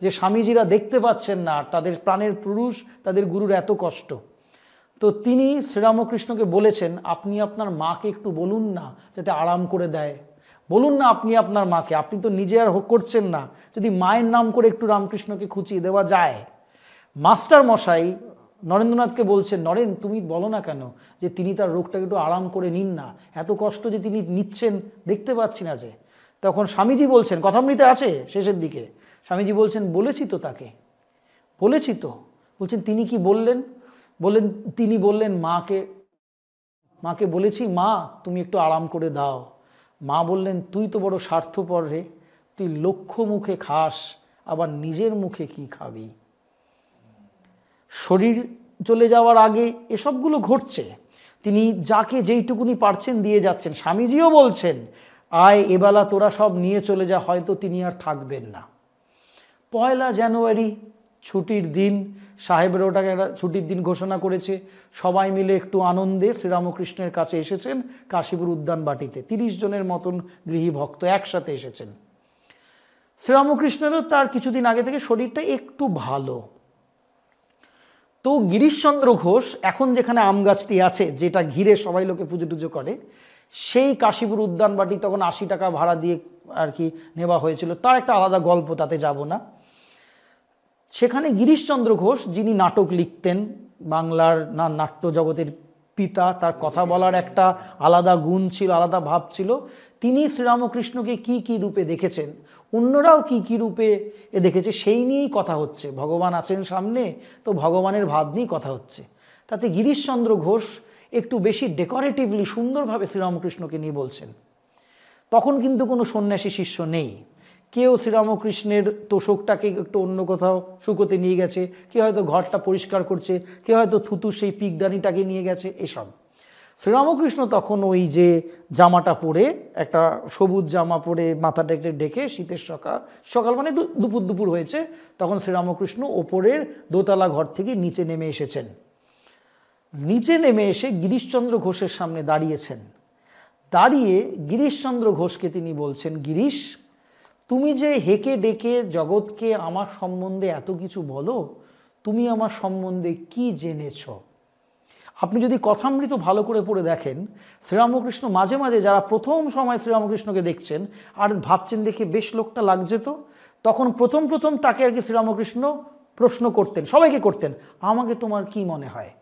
যে স্বামীজিরা দেখতে পাচ্ছেন না, তাদের প্রাণের পুরুষ, তাদের গুরুর এত কষ্ট। তো তিনি শ্রীরামকৃষ্ণকে বলেছেন, আপনি আপনার মাকে একটু বলুন না যাতে আরাম করে দেয়, বলুন না আপনি আপনার মাকে, আপনি তো নিজে আর করছেন না, যদি মায়ের নাম করে একটু রামকৃষ্ণকে খুঁচিয়ে দেওয়া যায়। মাস্টার মশাই নরেন্দ্রনাথকে বলছেন, নরেন তুমি বলো না কেন যে তিনি তার রোগটাকে একটু আরাম করে নিন না, এত কষ্ট যে তিনি নিচ্ছেন দেখতে পাচ্ছি না যে। তখন স্বামীজি বলছেন, কথামৃতে আছে শেষের দিকে, স্বামীজি বলছেন, বলেছি তো তাকে, বলেছি তো। বলছেন তিনি কি বললেন? তিনি বললেন, মাকে বলেছি, মা তুমি একটু আরাম করে দাও। মা বললেন, তুই তো বড় স্বার্থপর রে, তুই লক্ষ মুখে খাস, আবার নিজের মুখে কি খাবি? শরীর চলে যাওয়ার আগে এসবগুলো ঘটছে। তিনি যাকে যেইটুকুনি পারছেন দিয়ে যাচ্ছেন। স্বামীজিও বলছেন, আয় এবেলা তোরা সব নিয়ে চলে যা, হয়তো তিনি আর থাকবেন না। 1 জানুয়ারি ছুটির দিন, সাহেবরা ওটাকে একটা ছুটির দিন ঘোষণা করেছে। সবাই মিলে একটু আনন্দে শ্রীরামকৃষ্ণের কাছে এসেছেন কাশীপুর উদ্যান বাটিতে। 30 জনের মতন গৃহী ভক্ত একসাথে এসেছেন। শ্রীরামকৃষ্ণেরও তার কিছুদিন আগে থেকে শরীরটা একটু ভালো। তো গিরিশচন্দ্র ঘোষ এখন যেখানে আম গাছটি আছে, যেটা ঘিরে সবাই লোকে পুজো টুজো করে, সেই কাশীপুর উদ্যান বাটি তখন 80 টাকা ভাড়া দিয়ে আর কি নেওয়া হয়েছিল। তার একটা আলাদা গল্প, তাতে যাব না। সেখানে গিরিশচন্দ্র ঘোষ, যিনি নাটক লিখতেন, বাংলার নাট্য জগতের পিতা, তার কথা বলার একটা আলাদা গুণ ছিল, আলাদা ভাব ছিল। তিনি শ্রীরামকৃষ্ণকে কি কি রূপে দেখেছেন, অন্যরাও কি কি রূপে দেখেছে, সেই নিয়েই কথা হচ্ছে। ভগবান আছেন সামনে, তো ভগবানের ভাব নিয়েই কথা হচ্ছে। তাতে গিরিশচন্দ্র ঘোষ একটু বেশি ডেকোরেটিভলি সুন্দরভাবে শ্রীরামকৃষ্ণকে নিয়ে বলছেন। তখন কিন্তু কোনো সন্ন্যাসী শিষ্য নেই। কেউ শ্রীরামকৃষ্ণের তোষকটাকে একটু অন্য কোথাও শুকোতে নিয়ে গেছে, কেউ হয়তো ঘরটা পরিষ্কার করছে, কেউ হয়তো থুতু সেই পিকদানিটাকে নিয়ে গেছে, এসব। শ্রীরামকৃষ্ণ তখন ওই যে জামাটা পরে, একটা সবুজ জামা পরে মাথাটা একটু ঢেকে, শীতের সকাল মানে একটু দুপুর দুপুর হয়েছে, তখন শ্রীরামকৃষ্ণ ওপরের দোতলা ঘর থেকে নিচে নেমে এসেছেন। নিচে নেমে এসে গিরিশচন্দ্র ঘোষের সামনে দাঁড়িয়েছেন। দাঁড়িয়ে গিরিশচন্দ্র ঘোষকে তিনি বলছেন, গিরিশ, তুমি যে হেঁকে ডেকে জগৎকে আমার সম্বন্ধে এত কিছু বলো, তুমি আমার সম্বন্ধে কি জেনেছ? আপনি যদি কথামৃত ভালো করে পড়ে দেখেন, শ্রীরামকৃষ্ণ মাঝে মাঝে, যারা প্রথম সময় শ্রীরামকৃষ্ণকে দেখছেন আর ভাবছেন দেখে বেশ লোকটা লাগছে তো, তখন প্রথম প্রথম তাকে আর কি শ্রীরামকৃষ্ণ প্রশ্ন করতেন, সবাইকে করতেন, আমাকে তোমার কি মনে হয়?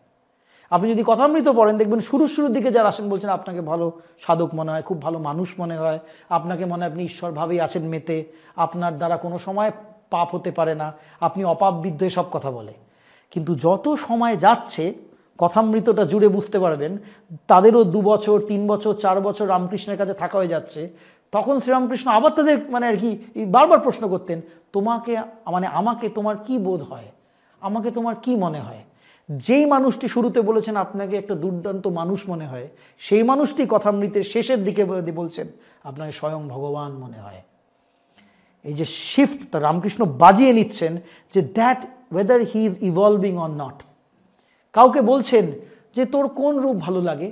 আপনি যদি কথামৃত পড়েন দেখবেন শুরুর দিকে যারা আসেন বলছেন আপনাকে ভালো সাধক মনে হয়, খুব ভালো মানুষ মনে হয়, আপনাকে মনে হয় আপনি ঈশ্বরভাবেই আছেন মেতে, আপনার দ্বারা কোনো সময় পাপ হতে পারে না, আপনি অপাপবিদ্ধ, সব কথা বলে। কিন্তু যত সময় যাচ্ছে কথামৃতটা জুড়ে বুঝতে পারবেন, তাদেরও 2 বছর 3 বছর 4 বছর রামকৃষ্ণের কাছে থাকা হয়ে যাচ্ছে, তখন শ্রীরামকৃষ্ণ আবার তাদের মানে আর কি বারবার প্রশ্ন করতেন, তোমাকে মানে আমাকে তোমার কি বোধ হয়, আমাকে তোমার কি মনে হয়? যেই মানুষটি শুরুতে বলেছেন আপনাকে একটা দুর্দান্ত মানুষ মনে হয়, সেই মানুষটি কথামৃতের শেষের দিকে বলছেন আপনাকে স্বয়ং ভগবান মনে হয়। এই যে শিফট রামকৃষ্ণ বাজিয়ে নিচ্ছেন যে that whether he is evolving or not. কাউকে বলছেন যে তোর কোন রূপ ভালো লাগে,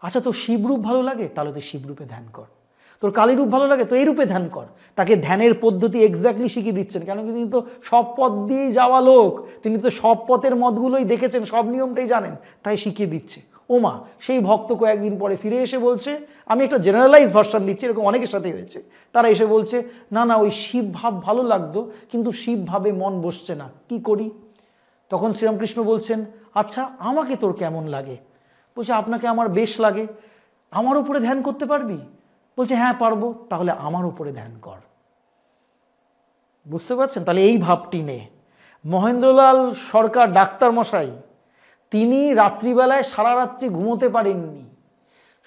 আচ্ছা তোর শিবরূপ ভালো লাগে, তাহলে তুই শিবরূপে ধ্যান কর। তোর কালী রূপ ভালো লাগে, তো এই রূপে ধ্যান কর। তাকে ধ্যানের পদ্ধতি এক্স্যাক্টলি শিখিয়ে দিচ্ছেন, কেন কি তিনি তো সব পথ দিয়েই যাওয়া লোক, তিনি তো সব পথের মতগুলোই দেখেছেন, সব নিয়মটাই জানেন, তাই শিখিয়ে দিচ্ছে। ওমা, সেই ভক্ত কয়েকদিন পরে ফিরে এসে বলছে, আমি একটা জেনারেলাইজ ভার্সন দিচ্ছি, এরকম অনেকের সাথেই হয়েছে, তারা এসে বলছে না না ওই শিব ভাব ভালো লাগতো, কিন্তু শিব ভাবে মন বসছে না, কি করি? তখন শ্রীরামকৃষ্ণ বলছেন, আচ্ছা আমাকে তোর কেমন লাগে? বলছে আপনাকে আমার বেশ লাগে। আমার উপরে ধ্যান করতে পারবি? বলছে হ্যাঁ পারবো। তাহলে আমার উপরে ধ্যান কর। বুঝতে পারছেন? তাহলে এই ভাবটি নে। মহেন্দ্রলাল সরকার ডাক্তার মশাই, তিনি রাত্রিবেলায় সারা রাত্রি ঘুমোতে পারেননি,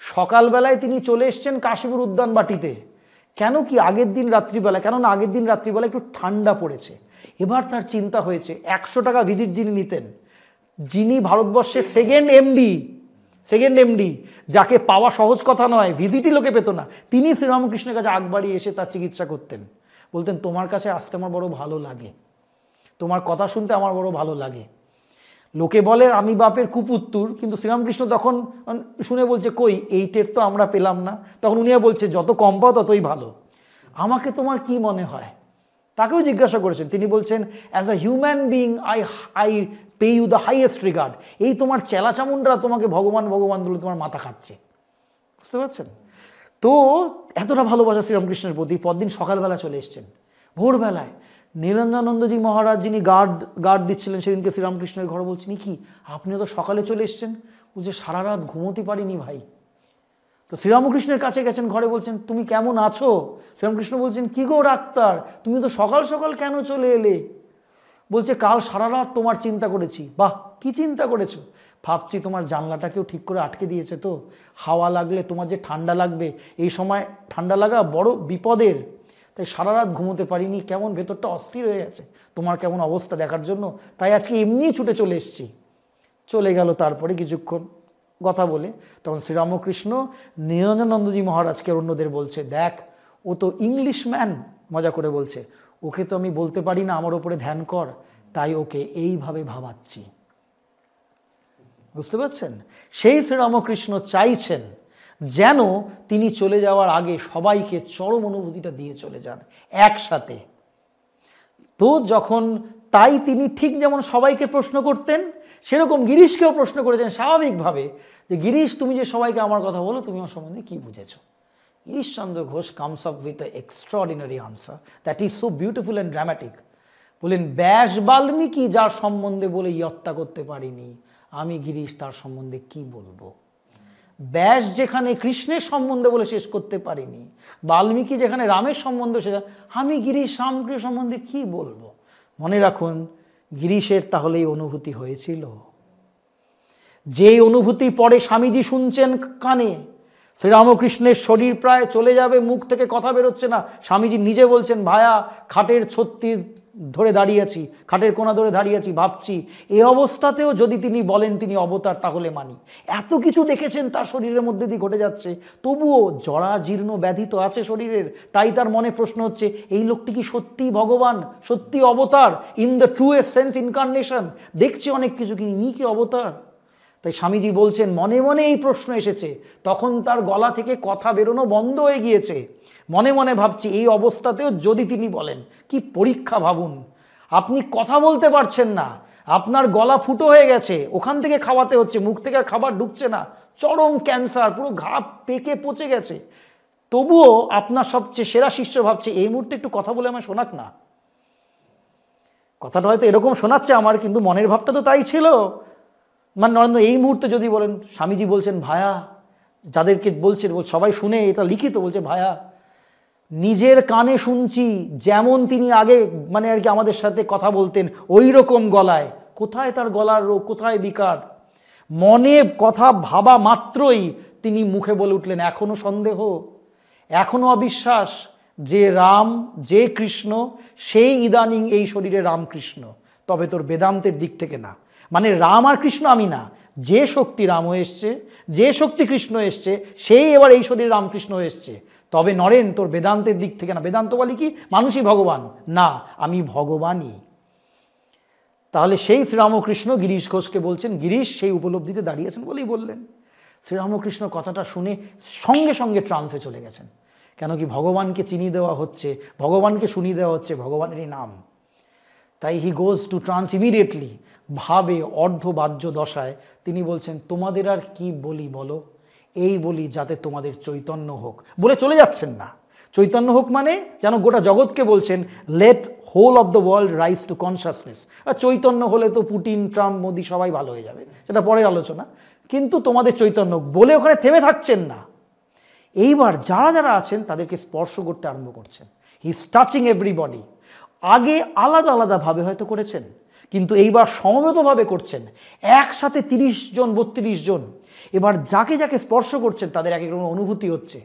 সকালবেলায় তিনি চলে এসছেন কাশীপুর উদ্যান বাটিতে। কেন কি আগের দিন রাত্রিবেলা, কেননা আগের দিন রাত্রিবেলা একটু ঠান্ডা পড়েছে। এবার তার চিন্তা হয়েছে 100 টাকা ভিজিট যিনি নিতেন, যিনি ভারতবর্ষের সেকেন্ড এমডি, যাকে পাওয়া সহজ কথা নয়, ভিজিটই লোকে পেত না, তিনি শ্রীরামকৃষ্ণের কাছে আগবাড়ি এসে তার চিকিৎসা করতেন। বলতেন তোমার কাছে আসতে আমার বড় ভালো লাগে, তোমার কথা শুনতে আমার বড় ভালো লাগে। লোকে বলে আমি বাপের কুপুত্তুর, কিন্তু শ্রীরামকৃষ্ণ তখন শুনে বলছে কই এইটের তো আমরা পেলাম না। তখন উনিও বলছে যত কম পাও ততই ভালো, আমাকে তোমার কি মনে হয়? তাকেও জিজ্ঞাসা করেছেন, তিনি বলছেন as a human being I pay you the highest regard. এই তোমার চেলাচামুন্ডরা তোমাকে ভগবান ভগবান বলে তোমার মাথা খাচ্ছে। বুঝতে পারছেন? তো এতটা ভালোবাসা শ্রীরামকৃষ্ণের প্রতি। পরদিন সকালবেলা চলে এসছেন, ভোরবেলায়। নিরঞ্জনানন্দজি মহারাজ যিনি গার্ড দিচ্ছিলেন সেদিনকে শ্রীরামকৃষ্ণের ঘরে, বলছেন কি আপনিও তো সকালে চলে এসছেন? বলছে সারা রাত ঘুমোতে পারিনি ভাই। তো শ্রীরামকৃষ্ণের কাছে গেছেন, ঘরে বলছেন তুমি কেমন আছো? শ্রীরামকৃষ্ণ বলছেন কি গো ডাক্তার, তুমি তো সকাল সকাল কেন চলে এলে? বলছে কাল সারা রাত তোমার চিন্তা করেছি। বাহ, কি চিন্তা করেছো? ভাবছি তোমার জানলাটাকেও ঠিক করে আটকে দিয়েছে তো, হাওয়া লাগলে তোমার যে ঠান্ডা লাগবে, এই সময় ঠান্ডা লাগা বড় বিপদের, তাই সারা রাত ঘুমোতে পারিনি, কেমন ভেতরটা অস্থির হয়ে গেছে তোমার কেমন অবস্থা দেখার জন্য, তাই আজকে এমনিই ছুটে চলে এসেছি। চলে গেল। তারপরে কিছুক্ষণ কথা বলে তখন শ্রীরামকৃষ্ণ নিরঞ্জনানন্দজি মহারাজকে অন্যদের বলছে, দেখ ও তো ইংলিশ ম্যান, মজা করে বলছে, ওকে তো আমি বলতে পারি না আমার ওপরে ধ্যান কর, তাই ওকে এইভাবে ভাবাচ্ছি। বুঝতে পারছেন? সেই শ্রীরামকৃষ্ণ চাইছেন যেন তিনি চলে যাওয়ার আগে সবাইকে চরম অনুভূতিটা দিয়ে চলে যান একসাথে। তো যখন তাই তিনি ঠিক যেমন সবাইকে প্রশ্ন করতেন, সেরকম গিরিশকেও প্রশ্ন করেছেন স্বাভাবিকভাবে, যে গিরিশ তুমি যে সবাইকে আমার কথা বলো, তুমি আমার সম্বন্ধে কি বুঝেছো? Girishchandra Ghosh comes up with a extraordinary answer that is so beautiful and dramatic. বলেন ব্যাস বাল্মীকি যার সম্বন্ধে বলে ইয়ত্তা করতে পারিনি, আমি গিরিশ তার সম্বন্ধে কি বলবো? ব্যাস যেখানে কৃষ্ণের সম্বন্ধে বলে শেষ করতে পারিনি, বাল্মীকি যেখানে রামের সম্বন্ধে শেষ, আমি গিরিশ রামকৃষ্ণ সম্বন্ধে কি বলবো? মনে রাখুন, গিরিশের তাহলে এই অনুভূতি হয়েছিল, যেই অনুভূতি পরে স্বামীজি শুনছেন কানে, শ্রীরামকৃষ্ণের শরীর প্রায় চলে যাবে, মুখ থেকে কথা বেরোচ্ছে না। স্বামীজি নিজে বলছেন, ভায়া খাটের ছত্তি ধরে দাঁড়িয়ে আছি, খাটের কোনা ধরে দাঁড়িয়ে আছি, ভাবছি এই অবস্থাতেও যদি তিনি বলেন তিনি অবতার তাহলে মানি। এত কিছু দেখেছেন তার শরীরের মধ্যে দিয়ে ঘটে যাচ্ছে, তবুও জরা জীর্ণ ব্যাধি তো আছে শরীরের। তাই তার মনে প্রশ্ন হচ্ছে, এই লোকটি কি সত্যি ভগবান, সত্যি অবতার, ইন দ্য ট্রুয়েস্ট সেন্স ইনকার্নেশন? দেখছি অনেক কিছু, কি ইনি কি অবতার? তাই স্বামীজি বলছেন মনে মনে এই প্রশ্ন এসেছে, তখন তার গলা থেকে কথা বেরোনো বন্ধ হয়ে গিয়েছে। মনে মনে ভাবছি এই অবস্থাতেও যদি তিনি বলেন, কি পরীক্ষা ভাবুন। আপনি কথা বলতে পারছেন না, আপনার গলা ফুটো হয়ে গেছে, ওখান থেকে খাওয়াতে হচ্ছে, মুখ থেকে আর খাবার ঢুকছে না, চরম ক্যান্সার, পুরো ঘা পেকে পচে গেছে, তবুও আপনার সবচেয়ে সেরা শিষ্য ভাবছে এই মুহূর্তে একটু কথা বলে আমায় শোনাক না। কথাটা হয়তো এরকম শোনাচ্ছে আমার, কিন্তু মনের ভাবটা তো তাই ছিল। মানে নরেন্দ্র এই মুহূর্তে যদি বলেন, স্বামীজি বলছেন ভায়া, যাদেরকে বলছেন সবাই শুনে, এটা লিখিত, বলছে ভায়া নিজের কানে শুনছি যেমন তিনি আগে মানে আর কি আমাদের সাথে কথা বলতেন ওই রকম গলায়। কোথায় তার গলার রোগ, কোথায় বিকার? মনে কথা ভাবা মাত্রই তিনি মুখে বলে উঠলেন, এখনো সন্দেহ, এখনো অবিশ্বাস যে রাম, যে কৃষ্ণ, সেই ইদানিং এই শরীরে রামকৃষ্ণ, তবে তোর বেদান্তের দিক থেকে না। মানে রাম আর কৃষ্ণ আমি না, যে শক্তি রাম হয়ে এসছে, যে শক্তি কৃষ্ণ এসছে, সেই এবার এই শরীরে রামকৃষ্ণ হয়ে এসছে, তবে নরেন তোর বেদান্তের দিক থেকে না। বেদান্ত বলি কি মানুষই ভগবান না, আমি ভগবানই। তাহলে সেই শ্রীরামকৃষ্ণ গিরিশ ঘোষকে বলছেন, গিরিশ সেই উপলব্ধিতে দাঁড়িয়েছেন বলেই বললেন। শ্রীরামকৃষ্ণ কথাটা শুনে সঙ্গে সঙ্গে ট্রান্সে চলে গেছেন। কেন কি ভগবানকে চিনি দেওয়া হচ্ছে, ভগবানকে শুনিয়ে দেওয়া হচ্ছে ভগবানেরই নাম। তাই হি গোজ টু ট্রান্স ইমিডিয়েটলি। ভাবে অর্ধবাহ্য দশায় তিনি বলছেন, তোমাদের আর কি বলি বলো, এই বলি যাতে তোমাদের চৈতন্য হোক। বলে চলে যাচ্ছেন না। চৈতন্য হোক মানে যেন গোটা জগৎকে বলছেন, let whole of the world rise to consciousness. আর চৈতন্য হলে তো পুটিন, ট্রাম্প, মোদি সবাই ভালো হয়ে যাবে, সেটা পরের আলোচনা। কিন্তু তোমাদের চৈতন্য বলে ওখানে থেমে থাকছেন না। এইবার যারা যারা আছেন তাদেরকে স্পর্শ করতে আরম্ভ করছেন। He is touching everybody. আগে আলাদা আলাদাভাবে হয়তো করেছেন, কিন্তু এইবার সমবেতভাবে করছেন, একসাথে 30 জন 32 জন। এবার যাকে যাকে স্পর্শ করছেন তাদের এক এক রকম অনুভূতি হচ্ছে।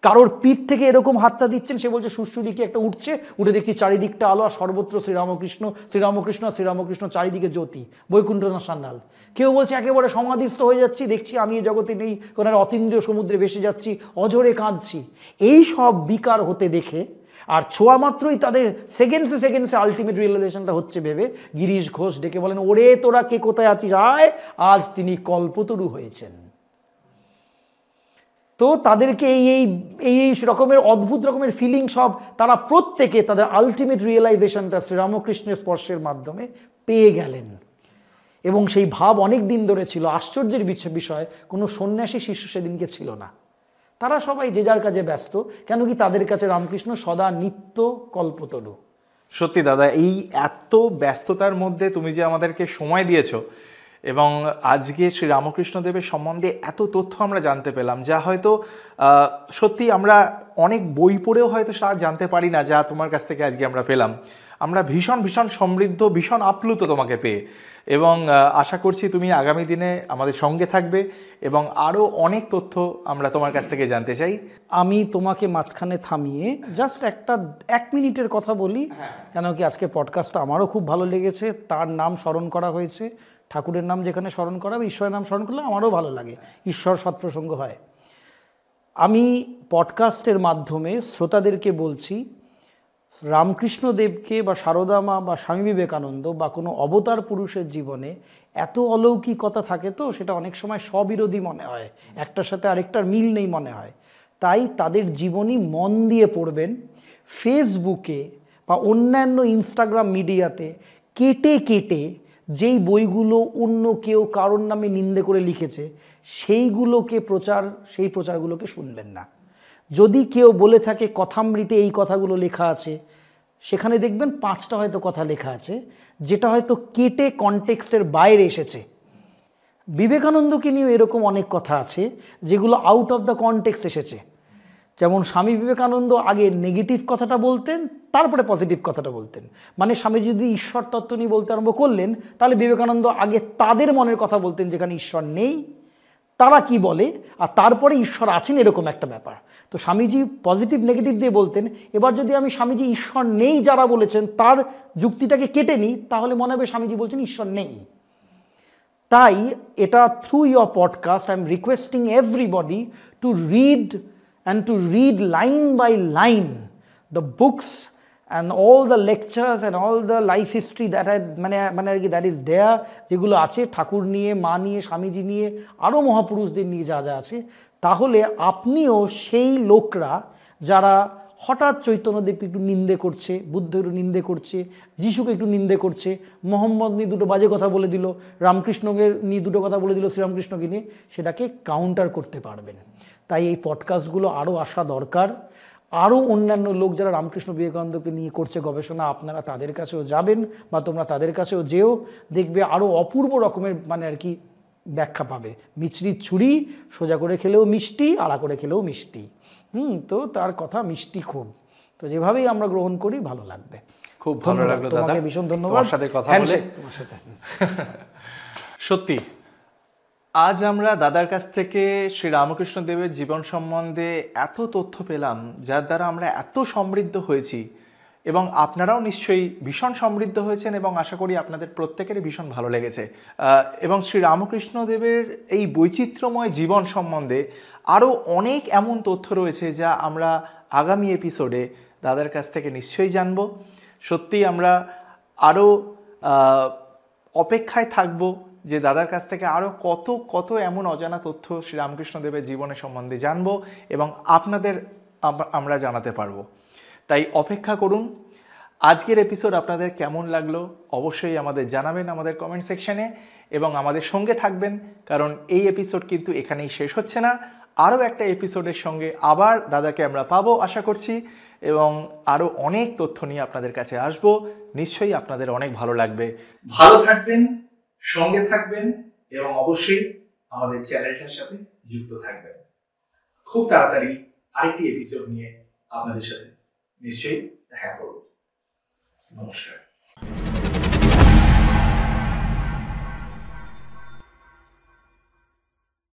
কারোর পিঠ থেকে এরকম হাতটা দিচ্ছেন, সে বলছে সুরসুরি কি একটা উঠছে, উঠে দেখছি চারিদিকটা আলো, আর সর্বত্র শ্রীরামকৃষ্ণ শ্রীরামকৃষ্ণ শ্রীরামকৃষ্ণ, চারিদিকে জ্যোতি, বৈকুণ্ঠনাথ সান্যাল। কেউ বলছে একেবারে সমাধিস্থ হয়ে যাচ্ছি, দেখছি আমি এই জগতে নেই, কোনো অতীন্দ্রিয় সমুদ্রে ভেসে যাচ্ছি, অঝরে কাঁদছি। এই সব বিকার হতে দেখে আর ছোঁয়া মাত্রই তাদের সেকেন্ডসে সেকেন্ডসে আলটিমেট রিয়েলাইজেশনটা হচ্ছে ভেবে গিরিশ ঘোষ ডেকে বলেন, ওরে তোরা কে কোথায় আছিস আয়, আজ তিনি কল্পতরু হয়েছেন। তো তাদেরকে এই রকমের অদ্ভুত রকমের ফিলিং সব তারা প্রত্যেকে তাদের আলটিমেট রিয়েলাইজেশনটা শ্রীরামকৃষ্ণের স্পর্শের মাধ্যমে পেয়ে গেলেন। এবং সেই ভাব অনেক দিন ধরে ছিল। আশ্চর্যের বিষয়, কোনো সন্ন্যাসী শিষ্য সেদিনকে ছিল না। তারা সবাই যে যার কাজে ব্যস্ত। কেন কি তাদের কাছে রামকৃষ্ণ সদা নিত্য কল্পতরু। সত্যি দাদা, এই এত ব্যস্ততার মধ্যে তুমি যে আমাদেরকে সময় দিয়েছো এবং আজকে শ্রী রামকৃষ্ণদেবের সম্বন্ধে এত তথ্য আমরা জানতে পেলাম, যা হয়তো সত্যি আমরা অনেক বই পড়েও হয়তো জানতে পারি না, যা তোমার কাছ থেকে আজকে আমরা পেলাম। আমরা ভীষণ ভীষণ সমৃদ্ধ, ভীষণ আপ্লুত তোমাকে পেয়ে, এবং আশা করছি তুমি আগামী দিনে আমাদের সঙ্গে থাকবে এবং আরও অনেক তথ্য আমরা তোমার কাছ থেকে জানতে চাই। আমি তোমাকে মাঝখানে থামিয়ে জাস্ট একটা 1 মিনিটের কথা বলি। কেন কি আজকে পডকাস্টটা আমারও খুব ভালো লেগেছে। তার নাম স্মরণ করা হয়েছে, ঠাকুরের নাম যেখানে স্মরণ করা হবে, ঈশ্বরের নাম স্মরণ করলে আমারও ভালো লাগে, ঈশ্বর সৎপ্রসঙ্গ হয়। আমি পডকাস্টের মাধ্যমে শ্রোতাদেরকে বলছি, রামকৃষ্ণদেবকে বা সারদা মা বা স্বামী বিবেকানন্দ বা কোনো অবতার পুরুষের জীবনে এত অলৌকিকতা থাকে তো সেটা অনেক সময় স্ববিরোধী মনে হয়, একটার সাথে আরেকটার মিল নেই মনে হয়। তাই তাদের জীবনী মন দিয়ে পড়বেন। ফেসবুকে বা অন্যান্য ইনস্টাগ্রাম মিডিয়াতে কেটে কেটে যেই বইগুলো অন্য কেউ কারোর নামে নিন্দে করে লিখেছে সেই প্রচারগুলোকে শুনবেন না। যদি কেউ বলে থাকে কথামৃতে এই কথাগুলো লেখা আছে, সেখানে দেখবেন 5টা হয়তো কথা লেখা আছে যেটা হয়তো কেটে কনটেক্সটের বাইরে এসেছে। বিবেকানন্দকে নিয়েও এরকম অনেক কথা আছে যেগুলো আউট অফ দ্য কনটেক্সট এসেছে। যেমন স্বামী বিবেকানন্দ আগে নেগেটিভ কথাটা বলতেন, তারপরে পজিটিভ কথাটা বলতেন। মানে স্বামী যদি ঈশ্বর তত্ত্ব নিয়ে বলতে আরম্ভ করলেন, তাহলে বিবেকানন্দ আগে তাদের মনের কথা বলতেন যেখানে ঈশ্বর নেই, তারা কি বলে, আর তারপরে ঈশ্বর আছেন এরকম একটা ব্যাপার। তো স্বামীজি পজিটিভ নেগেটিভ দিয়ে বলতেন। এবার যদি আমি স্বামীজি ঈশ্বর নেই যারা বলেছেন তার যুক্তিটাকে কেটে নিই, তাহলে মনে হবে স্বামীজি বলছেন ঈশ্বর নেই। তাই এটা through your podcast I am requesting everybody to read line by line the books and all the lectures and all the life history that that is there, যেগুলো আছে ঠাকুর নিয়ে, মা নিয়ে, স্বামীজি নিয়ে, আরও মহাপুরুষদের নিয়ে যা যা আছে, তাহলে আপনিও সেই লোকরা যারা হঠাৎ চৈতন্যদেবকে একটু নিন্দে করছে, বুদ্ধ একটু নিন্দে করছে, যিশুকে একটু নিন্দে করছে, মোহাম্মদ নিয়ে দুটো বাজে কথা বলে দিল, রামকৃষ্ণকে নিয়ে দুটো কথা বলে দিল, শ্রীরামকৃষ্ণকে নিয়ে, সেটাকে কাউন্টার করতে পারবেন। তাই এই পডকাস্টগুলো আরও আসা দরকার। আরও অন্যান্য লোক যারা রামকৃষ্ণ বিবেকানন্দকে নিয়ে করছে গবেষণা, আপনারা তাদের কাছেও যাবেন বা তোমরা তাদের কাছেও যেও, দেখবে আরও অপূর্ব রকমের ব্যাখ্যা পাবে। মিছরির ছুরি সোজা করে খেলেও মিষ্টি, আড়া করে খেলেও মিষ্টি। তো তার কথা মিষ্টি খুব। তো যেভাবেই আমরা গ্রহণ করি ভালো লাগবে। খুব ভালো লাগলো দাদা, তোমাকে ভীষণ ধন্যবাদ সাথে কথা বলে। তোমার সাথে সত্যি আজ আমরা দাদার কাছ থেকে শ্রী রামকৃষ্ণ দেবের জীবন সম্বন্ধে এত তথ্য পেলাম, যার দ্বারা আমরা এত সমৃদ্ধ হয়েছি, এবং আপনারাও নিশ্চয়ই ভীষণ সমৃদ্ধ হয়েছেন, এবং আশা করি আপনাদের প্রত্যেকেরই ভীষণ ভালো লেগেছে। এবং শ্রী রামকৃষ্ণ দেবের এই বৈচিত্র্যময় জীবন সম্বন্ধে আরও অনেক এমন তথ্য রয়েছে যা আমরা আগামী এপিসোডে দাদার কাছ থেকে নিশ্চয়ই জানব। সত্যি আমরা আরও অপেক্ষায় থাকব যে দাদার কাছ থেকে আরও কত কত এমন অজানা তথ্য শ্রী রামকৃষ্ণ দেবের জীবনের সম্বন্ধে জানবো এবং আপনাদের আমরা জানাতে পারবো। তাই অপেক্ষা করুন। আজকের এপিসোড আপনাদের কেমন লাগলো অবশ্যই আমাদের জানাবেন আমাদের কমেন্ট সেকশনে, এবং আমাদের সঙ্গে থাকবেন, কারণ এই এপিসোড কিন্তু এখানেই শেষ হচ্ছে না। আরও একটা এপিসোডের সঙ্গে আবার দাদাকে আমরা পাবো আশা করছি, এবং আরও অনেক তথ্য নিয়ে আপনাদের কাছে আসবো। নিশ্চয়ই আপনাদের অনেক ভালো লাগবে। ভালো থাকবেন, সঙ্গে থাকবেন, এবং অবশ্যই আমাদের চ্যানেলটার সাথে যুক্ত থাকবেন। খুব তাড়াতাড়ি আরেকটি এপিসোড নিয়ে আপনাদের সাথে নিশ্চয়ই দেখা করব। নমস্কার।